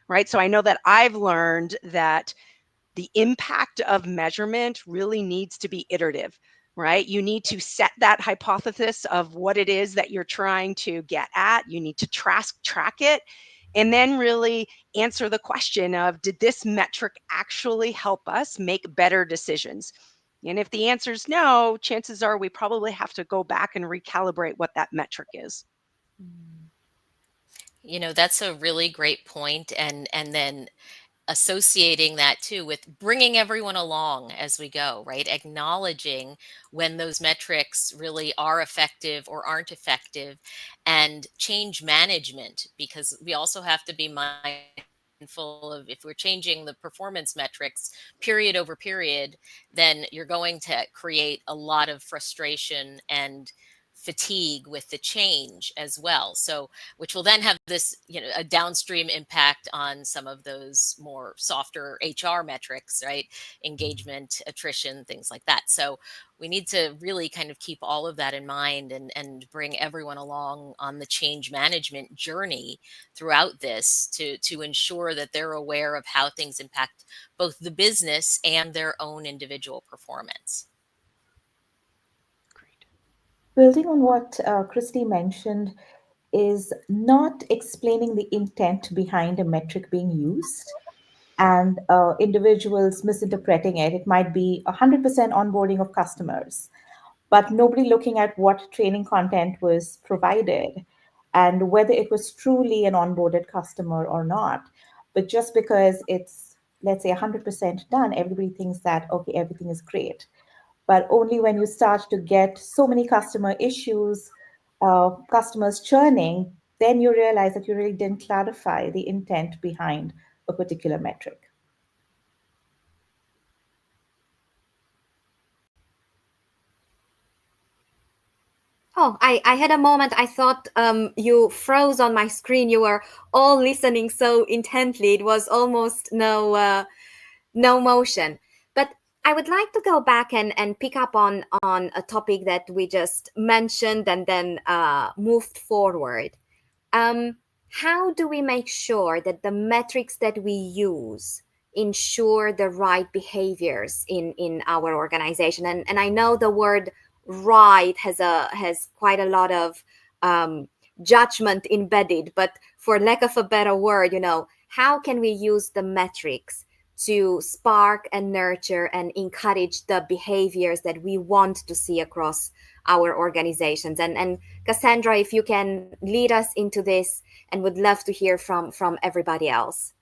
right? So I know that I've learned that the impact of measurement really needs to be iterative, right? You need to set that hypothesis of what it is that you're trying to get at. You need to track it, and then really answer the question of, did this metric actually help us make better decisions? And if the answer is no, chances are we probably have to go back and recalibrate what that metric is. That's a really great point. And then associating that too with bringing everyone along as we go, right? Acknowledging when those metrics really are effective or aren't effective, and change management, because we also have to be mindful of, if we're changing the performance metrics period over period, then you're going to create a lot of frustration and fatigue with the change as well. So, which will then have this, a downstream impact on some of those more softer HR metrics, right? Engagement, attrition, things like that. So we need to really kind of keep all of that in mind and bring everyone along on the change management journey throughout this to ensure that they're aware of how things impact both the business and their own individual performance. Building on what Christy mentioned, is not explaining the intent behind a metric being used and individuals misinterpreting it. It might be 100% onboarding of customers, but nobody looking at what training content was provided and whether it was truly an onboarded customer or not. But just because it's, let's say, 100% done, everybody thinks that, okay, everything is great. But only when you start to get so many customer issues, customers churning, then you realize that you really didn't clarify the intent behind a particular metric. Oh, I had a moment. I thought you froze on my screen. You were all listening so intently. It was almost no motion. But I would like to go back and pick up on a topic that we just mentioned and then moved forward. How do we make sure that the metrics that we use ensure the right behaviors in our organization? And I know the word right has quite a lot of judgment embedded, but for lack of a better word, how can we use the metrics to spark and nurture and encourage the behaviors that we want to see across our organizations? And Cassandra, if you can lead us into this, and would love to hear from everybody else.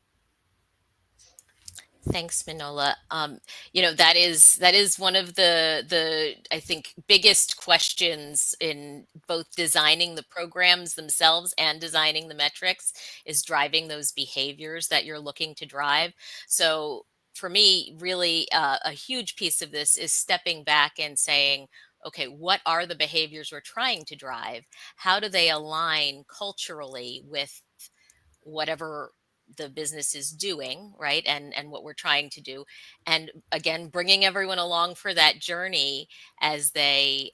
Thanks, Manola. That is one of the I think biggest questions in both designing the programs themselves and designing the metrics is driving those behaviors that you're looking to drive. So for me, really, a huge piece of this is stepping back and saying, okay, what are the behaviors we're trying to drive? How do they align culturally with whatever the business is doing, right? And what we're trying to do, and again, bringing everyone along for that journey as they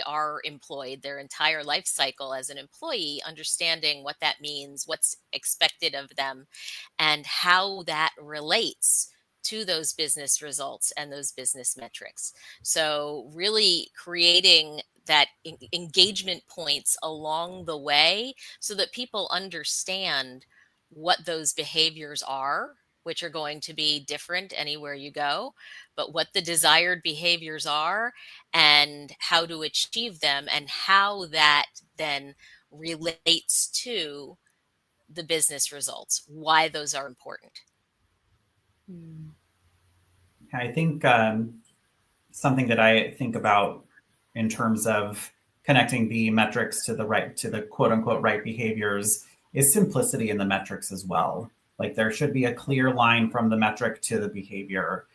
are employed their entire life cycle as an employee, understanding what that means, what's expected of them, and how that relates to those business results and those business metrics. So really creating that engagement points along the way so that people understand what those behaviors are, which are going to be different anywhere you go, but what the desired behaviors are and how to achieve them, and how that then relates to the business results, why those are important. I think something that I think about in terms of connecting the metrics to the quote unquote right behaviors is simplicity in the metrics as well. Like there should be a clear line from the metric to the behavior.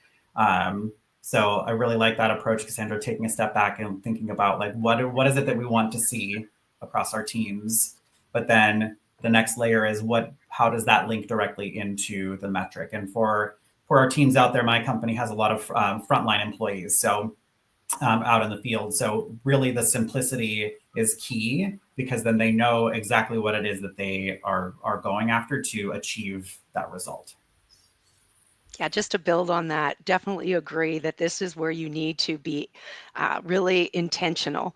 So I really like that approach, Cassandra, taking a step back and thinking about like what is it that we want to see across our teams, but then the next layer is how does that link directly into the metric? And for our teams out there, my company has a lot of frontline employees, so out in the field. So really the simplicity is key, because then they know exactly what it is that they are going after to achieve that result. Yeah, just to build on that, definitely agree that this is where you need to be really intentional,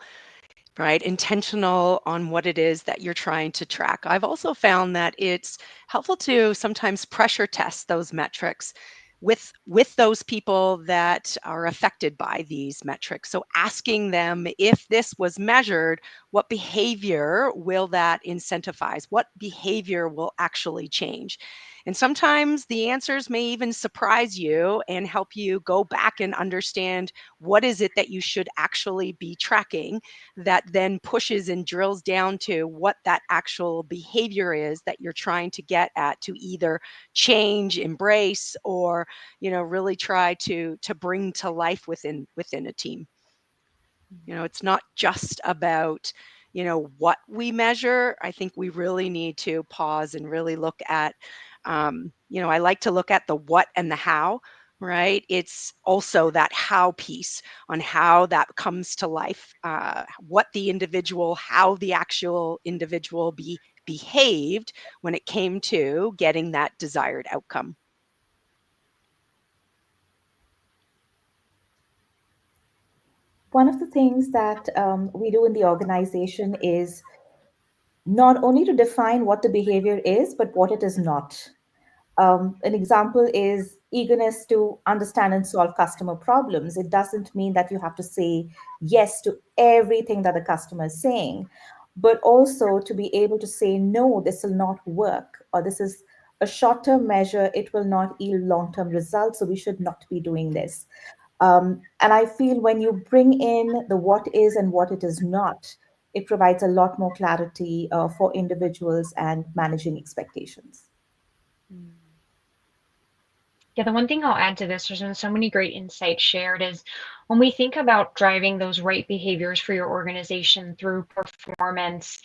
right? Intentional on what it is that you're trying to track. I've also found that it's helpful to sometimes pressure test those metrics with those people that are affected by these metrics. So asking them, if this was measured, what behavior will that incentivize? What behavior will actually change? And sometimes the answers may even surprise you and help you go back and understand what is it that you should actually be tracking, that then pushes and drills down to what that actual behavior is that you're trying to get at, to either change, embrace, or really try to bring to life within a team. It's not just about what we measure. I think we really need to pause and really look at I like to look at the what and the how, right? It's also that how piece on how that comes to life, how the actual individual behaved when it came to getting that desired outcome. One of the things that we do in the organization is not only to define what the behavior is, but what it is not. An example is eagerness to understand and solve customer problems. It doesn't mean that you have to say yes to everything that the customer is saying, but also to be able to say, no, this will not work, or this is a short-term measure, it will not yield long-term results, so we should not be doing this. And I feel when you bring in the what is and what it is not, it provides a lot more clarity for individuals and managing expectations. Yeah, the one thing I'll add to this, there's been so many great insights shared, is when we think about driving those right behaviors for your organization through performance,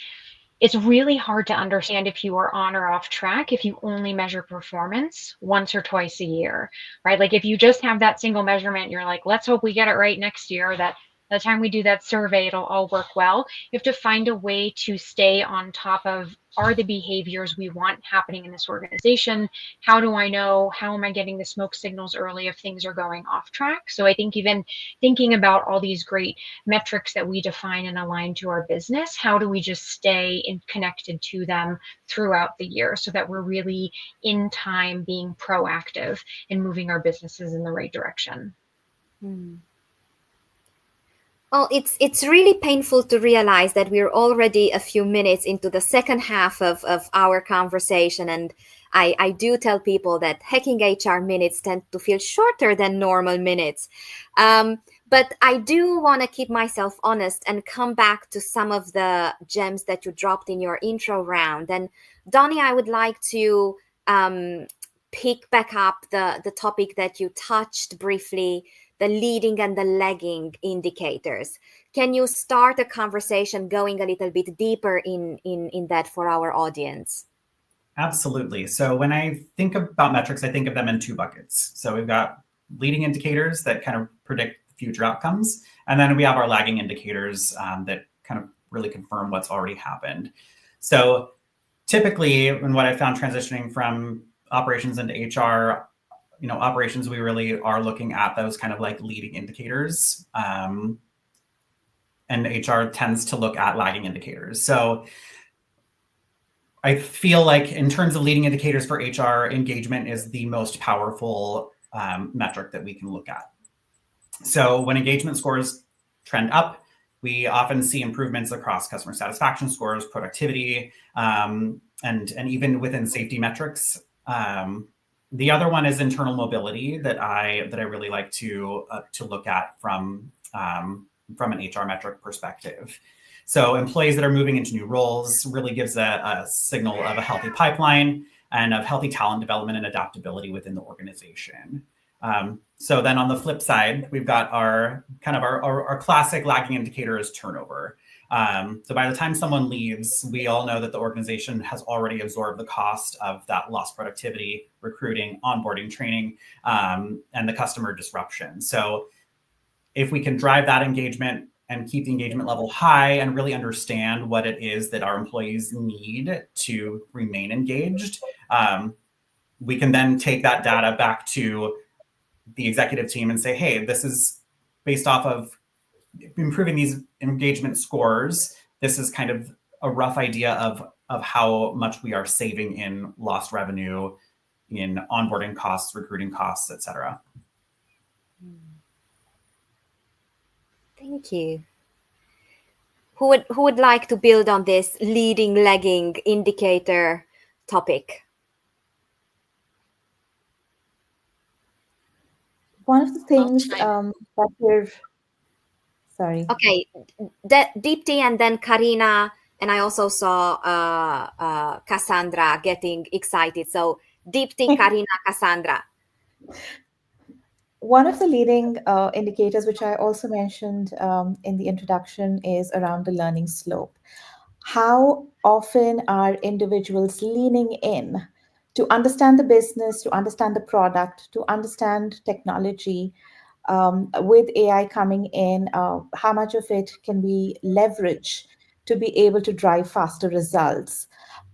it's really hard to understand if you are on or off track if you only measure performance once or twice a year, right? Like if you just have that single measurement, you're like, let's hope we get it right next year, that by the time we do that survey, it'll all work well. You have to find a way to stay on top of, are the behaviors we want happening in this organization? How do I know? How am I getting the smoke signals early if things are going off track? So I think even thinking about all these great metrics that we define and align to our business, how do we just stay connected to them throughout the year so that we're really in time being proactive and moving our businesses in the right direction? Well, it's really painful to realize that we're already a few minutes into the second half of our conversation, and I do tell people that hacking HR minutes tend to feel shorter than normal minutes. But I do want to keep myself honest and come back to some of the gems that you dropped in your intro round. And Donnie, I would like to pick back up the topic that you touched briefly, the leading and the lagging indicators. Can you start a conversation going a little bit deeper in that for our audience? Absolutely. So when I think about metrics, I think of them in two buckets. So we've got leading indicators that kind of predict future outcomes, and then we have our lagging indicators that kind of really confirm what's already happened. So typically, and what I found transitioning from operations into HR, operations, we really are looking at those kind of like leading indicators, and HR tends to look at lagging indicators. So I feel like in terms of leading indicators for HR, engagement is the most powerful metric that we can look at. So when engagement scores trend up, we often see improvements across customer satisfaction scores, productivity, and even within safety metrics. The other one is internal mobility that I really like to look at from an HR metric perspective. So employees that are moving into new roles really gives a signal of a healthy pipeline and of healthy talent development and adaptability within the organization. So then on the flip side, we've got our classic lagging indicator is turnover. So by the time someone leaves, we all know that the organization has already absorbed the cost of that lost productivity, recruiting, onboarding, training, and the customer disruption. So if we can drive that engagement and keep the engagement level high and really understand what it is that our employees need to remain engaged, we can then take that data back to the executive team and say, hey, this is based off of improving these engagement scores. This is kind of a rough idea of how much we are saving in lost revenue, in onboarding costs, recruiting costs, et cetera. Thank you. Who would like to build on this leading, lagging indicator topic? One of the things that we're, sorry. Okay, Deepti and then Karina, and I also saw Cassandra getting excited. So Deepti, Karina, Cassandra. One of the leading indicators, which I also mentioned in the introduction, is around the learning slope. How often are individuals leaning in to understand the business, to understand the product, to understand technology? With AI coming in, how much of it can be leveraged to be able to drive faster results?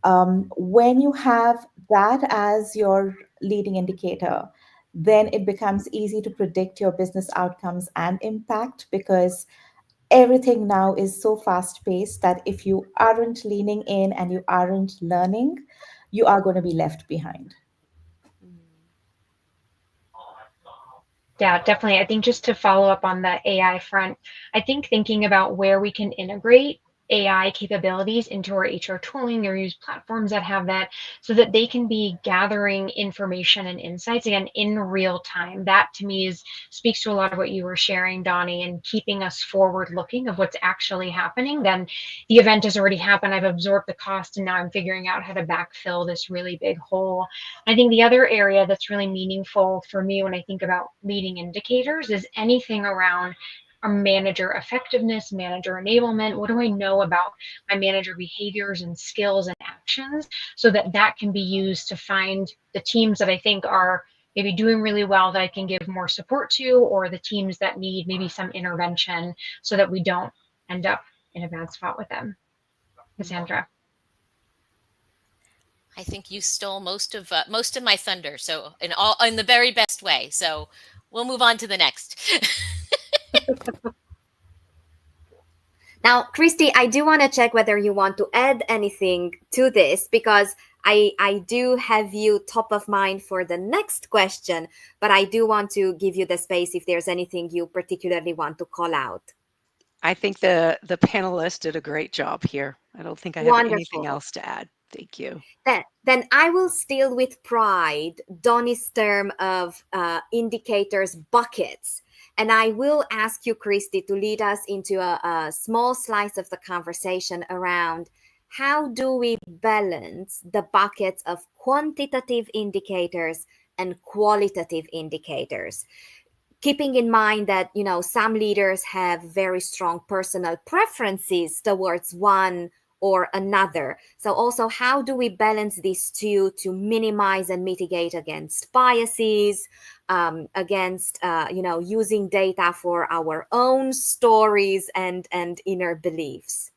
When you have that as your leading indicator, then it becomes easy to predict your business outcomes and impact, because everything now is so fast paced that if you aren't leaning in and you aren't learning, you are going to be left behind. Yeah, definitely. I think just to follow up on the AI front, I think thinking about where we can integrate AI capabilities into our HR tooling or use platforms that have that, so that they can be gathering information and insights again in real time. That to me speaks to a lot of what you were sharing, Donnie, and keeping us forward looking of what's actually happening. Then the event has already happened. I've absorbed the cost, and now I'm figuring out how to backfill this really big hole. I think the other area that's really meaningful for me when I think about leading indicators is anything around our manager effectiveness, manager enablement. What do I know about my manager behaviors and skills and actions, so that that can be used to find the teams that I think are maybe doing really well that I can give more support to, or the teams that need maybe some intervention, so that we don't end up in a bad spot with them. Cassandra. I think you stole most of my thunder, so in the very best way. So we'll move on to the next. Now, Christy, I do want to check whether you want to add anything to this, because I do have you top of mind for the next question, but I do want to give you the space if there's anything you particularly want to call out. I think the panelists did a great job here. I don't think I have anything else to add. Thank you. Then I will steal with pride Donnie's term of indicators buckets. And I will ask you, Christy, to lead us into a small slice of the conversation around how do we balance the buckets of quantitative indicators and qualitative indicators, keeping in mind that, you know, some leaders have very strong personal preferences towards one or another. So also, how do we balance these two to minimize and mitigate against biases, against, using data for our own stories and inner beliefs?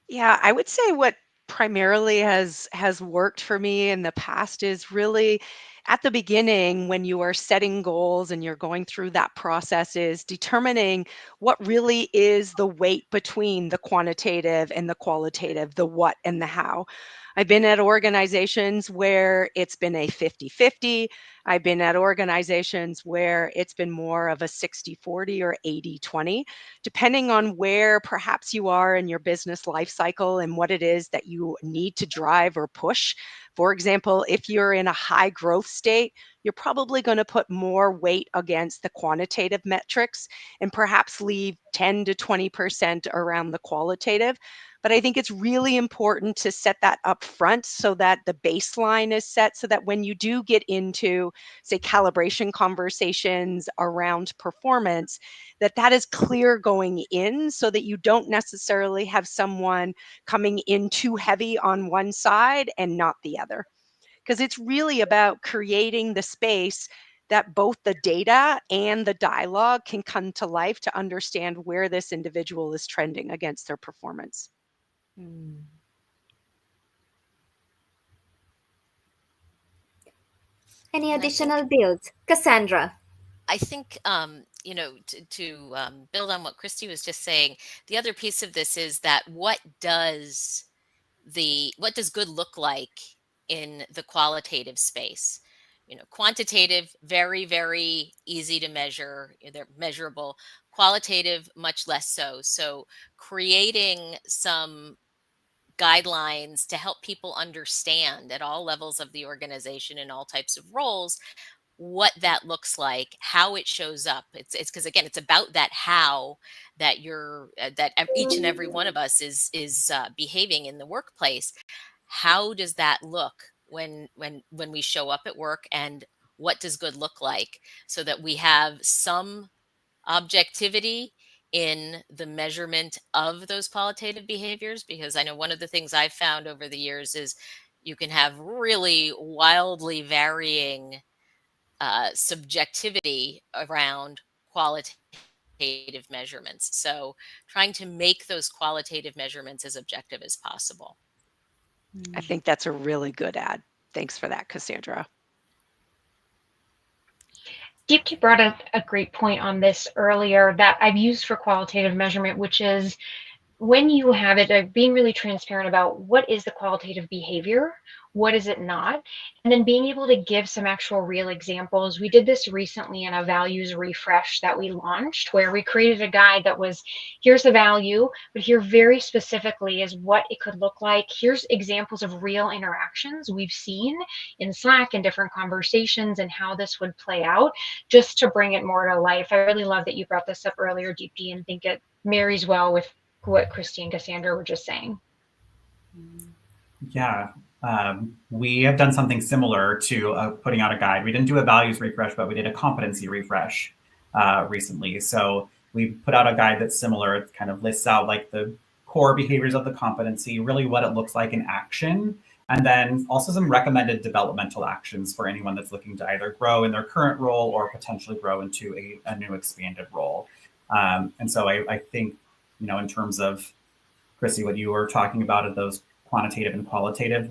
Yeah, I would say what primarily has worked for me in the past is really at the beginning when you are setting goals and you're going through that process is determining what really is the weight between the quantitative and the qualitative, the what and the how. I've been at organizations where it's been a 50-50. I've been at organizations where it's been more of a 60-40 or 80-20, depending on where perhaps you are in your business life cycle and what it is that you need to drive or push. For example, if you're in a high growth state, you're probably going to put more weight against the quantitative metrics and perhaps leave 10 to 20% around the qualitative. But I think it's really important to set that up front so that the baseline is set so that when you do get into, say, calibration conversations around performance, that is clear going in so that you don't necessarily have someone coming in too heavy on one side and not the other. Because it's really about creating the space that both the data and the dialogue can come to life to understand where this individual is trending against their performance. Any additional builds? Cassandra. I think, to build on what Christy was just saying, the other piece of this is that what does good look like in the qualitative space? Quantitative, very, very easy to measure. They're measurable. Qualitative, much less so. So creating some guidelines to help people understand at all levels of the organization and all types of roles what that looks like, how it shows up. It's because again, it's about that how that each and every one of us is behaving in the workplace. How does that look when we show up at work, and what does good look like, so that we have some objectivity in the measurement of those qualitative behaviors? Because I know one of the things I've found over the years is you can have really wildly varying subjectivity around qualitative measurements. So trying to make those qualitative measurements as objective as possible. I think that's a really good ad. Thanks for that, Cassandra. Deepti brought up a great point on this earlier that I've used for qualitative measurement, which is when you have it, being really transparent about what is the qualitative behavior, what is it not, and then being able to give some actual real examples. We did this recently in a values refresh that we launched, where we created a guide that was, here's the value, but here very specifically is what it could look like. Here's examples of real interactions we've seen in Slack and different conversations and how this would play out, just to bring it more to life. I really love that you brought this up earlier, Deepti, and think it marries well with what Christy and Cassandra were just saying. Yeah, we have done something similar to putting out a guide. We didn't do a values refresh, but we did a competency refresh recently. So we put out a guide that's similar. It kind of lists out like the core behaviors of the competency, really what it looks like in action, and then also some recommended developmental actions for anyone that's looking to either grow in their current role or potentially grow into a new expanded role. And so I think, in terms of, Christy, what you were talking about of those quantitative and qualitative,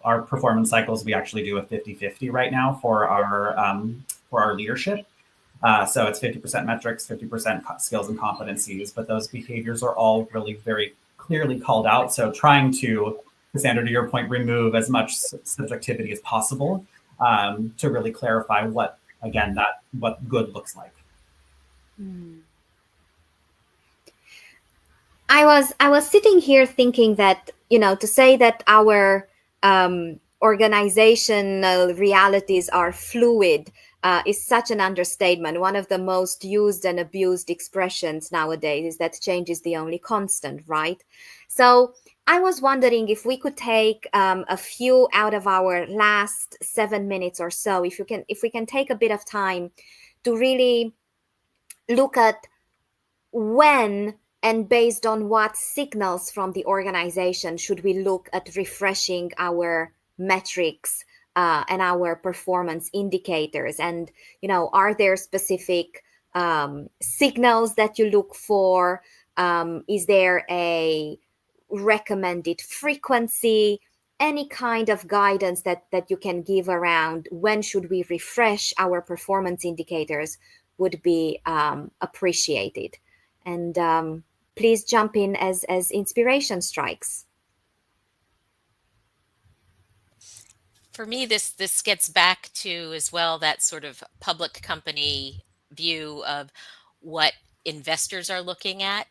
our performance cycles, we actually do a 50-50 right now for our leadership. So it's 50% metrics, 50% skills and competencies, but those behaviors are all really very clearly called out. So trying to, Cassandra, to your point, remove as much subjectivity as possible to really clarify what good looks like. I was sitting here thinking that, to say that our organizational realities are fluid is such an understatement. One of the most used and abused expressions nowadays is that change is the only constant, right? So I was wondering if we could take a few out of our last 7 minutes or so, if we can take a bit of time to really look at when and based on what signals from the organization should we look at refreshing our metrics and our performance indicators. And are there specific signals that you look for? Is there a recommended frequency? Any kind of guidance that you can give around when should we refresh our performance indicators would be appreciated. And please jump in as inspiration strikes. For me, this gets back to as well that sort of public company view of what investors are looking at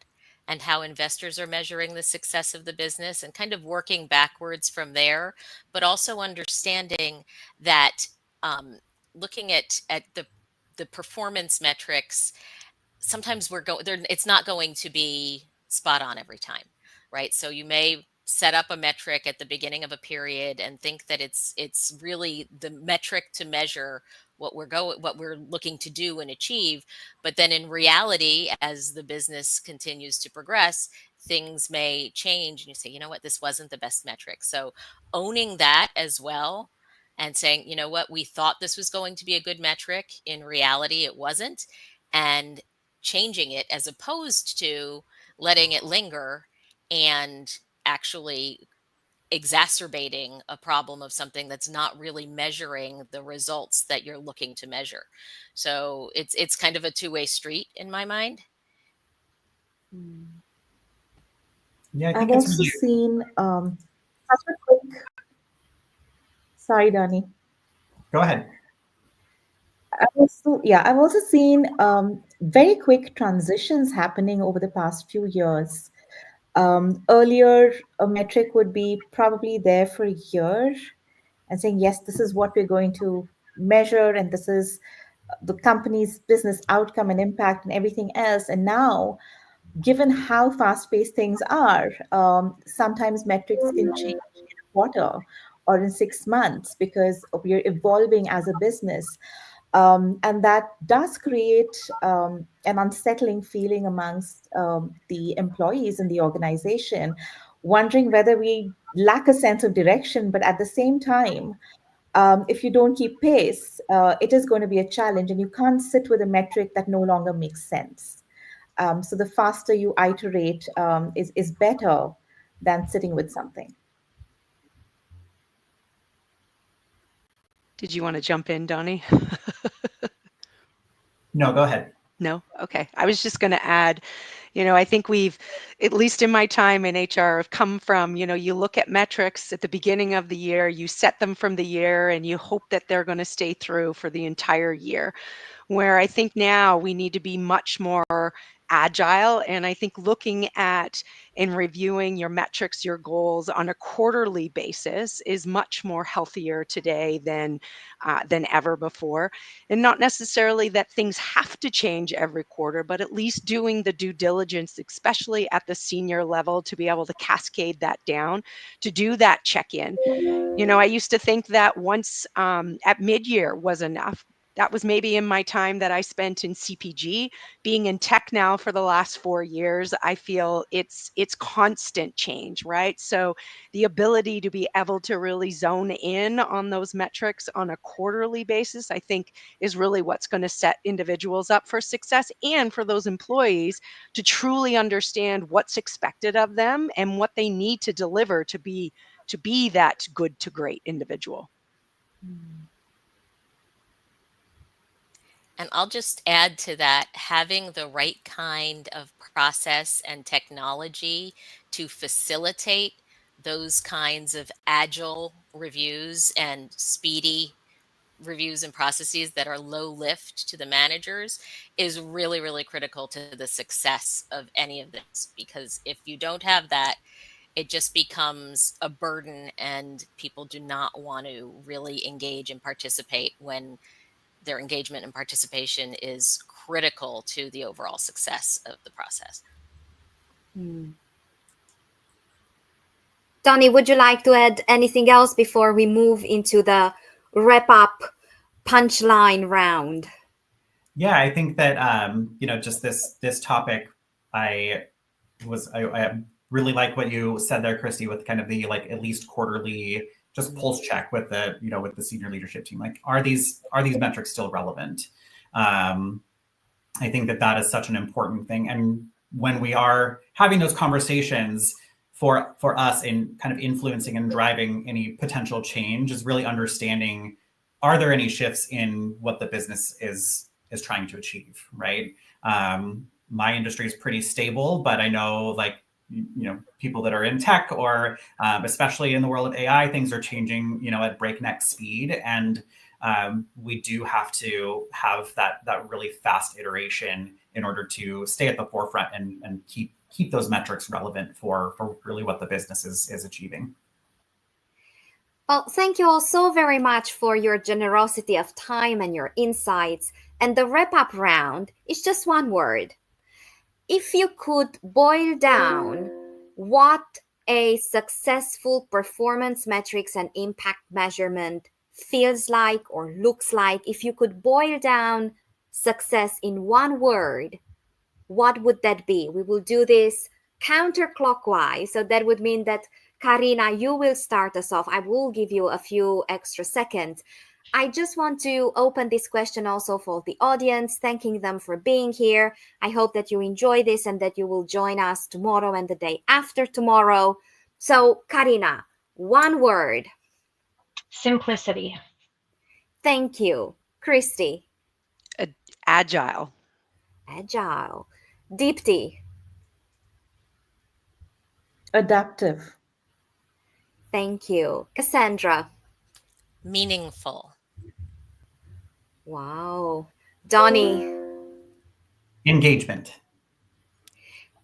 and how investors are measuring the success of the business, and kind of working backwards from there, but also understanding that looking at the performance metrics, sometimes it's not going to be spot on every time, right? So you may set up a metric at the beginning of a period and think that it's really the metric to measure what we're looking to do and achieve, but then in reality, as the business continues to progress, things may change and you say, you know what, this wasn't the best metric. So owning that as well, and saying, you know what, we thought this was going to be a good metric, in reality it wasn't, and changing it as opposed to letting it linger and actually exacerbating a problem of something that's not really measuring the results that you're looking to measure. So it's kind of a two-way street in my mind. Yeah, I I've think it's also really seen such a quick. Sorry, Donnie. go ahead. I've also seen very quick transitions happening over the past few years. Earlier, a metric would be probably there for a year and saying, yes, this is what we're going to measure, and this is the company's business outcome and impact and everything else. And now, given how fast-paced things are, sometimes metrics can change in a quarter or in 6 months because we're evolving as a business. And that does create an unsettling feeling amongst the employees in the organization, wondering whether we lack a sense of direction. But at the same time, if you don't keep pace, it is going to be a challenge, and you can't sit with a metric that no longer makes sense. So the faster you iterate is better than sitting with something. Did you want to jump in, Donnie? No, go ahead. No? Okay. I was just going to add, I think we've, at least in my time in HR, have come from, you look at metrics at the beginning of the year, you set them from the year, and you hope that they're going to stay through for the entire year. Where I think now we need to be much more agile. And I think looking at and reviewing your metrics, your goals on a quarterly basis is much more healthier today than ever before. And not necessarily that things have to change every quarter, but at least doing the due diligence, especially at the senior level, to be able to cascade that down, to do that check-in. I used to think that once at mid-year was enough. That was maybe in my time that I spent in CPG. Being in tech now for the last 4 years, I feel it's constant change, right? So the ability to be able to really zone in on those metrics on a quarterly basis, I think, is really what's going to set individuals up for success, and for those employees to truly understand what's expected of them and what they need to deliver to be that good to great individual. And I'll just add to that, having the right kind of process and technology to facilitate those kinds of agile reviews and speedy reviews and processes that are low lift to the managers is really, really critical to the success of any of this. Because if you don't have that, it just becomes a burden, and people do not want to really engage and participate when their engagement and participation is critical to the overall success of the process. Donnie, would you like to add anything else before we move into the wrap up punchline round? Yeah, I think that just this topic, I really like what you said there, Christy, with kind of the like at least quarterly just pulse check with the with the senior leadership team. Like, are these metrics still relevant? I think that is such an important thing. And when we are having those conversations, for us in kind of influencing and driving any potential change, is really understanding, are there any shifts in what the business is trying to achieve, right? My industry is pretty stable, but I know, like, people that are in tech, or especially in the world of AI, things are changing, at breakneck speed. And we do have to have that really fast iteration in order to stay at the forefront and keep those metrics relevant for really what the business is achieving. Well, thank you all so very much for your generosity of time and your insights. And the wrap-up round is just one word. If you could boil down what a successful performance metrics and impact measurement feels like or looks like, if you could boil down success in one word, what would that be? We will do this counterclockwise. So that would mean that, Karina, you will start us off. I will give you a few extra seconds. I just want to open this question also for the audience, thanking them for being here. I hope that you enjoy this and that you will join us tomorrow and the day after tomorrow. So, Karina, one word. Simplicity. Thank you. Christy. Agile. Agile. Deepti. Adaptive. Thank you. Cassandra. Meaningful. Wow. Donnie. Engagement.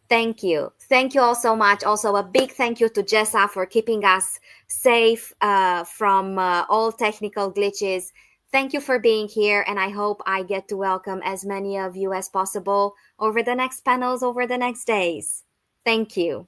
Thank you. Thank you all so much. Also, a big thank you to Jessa for keeping us safe from all technical glitches. Thank you for being here, and I hope I get to welcome as many of you as possible over the next panels, over the next days. Thank you.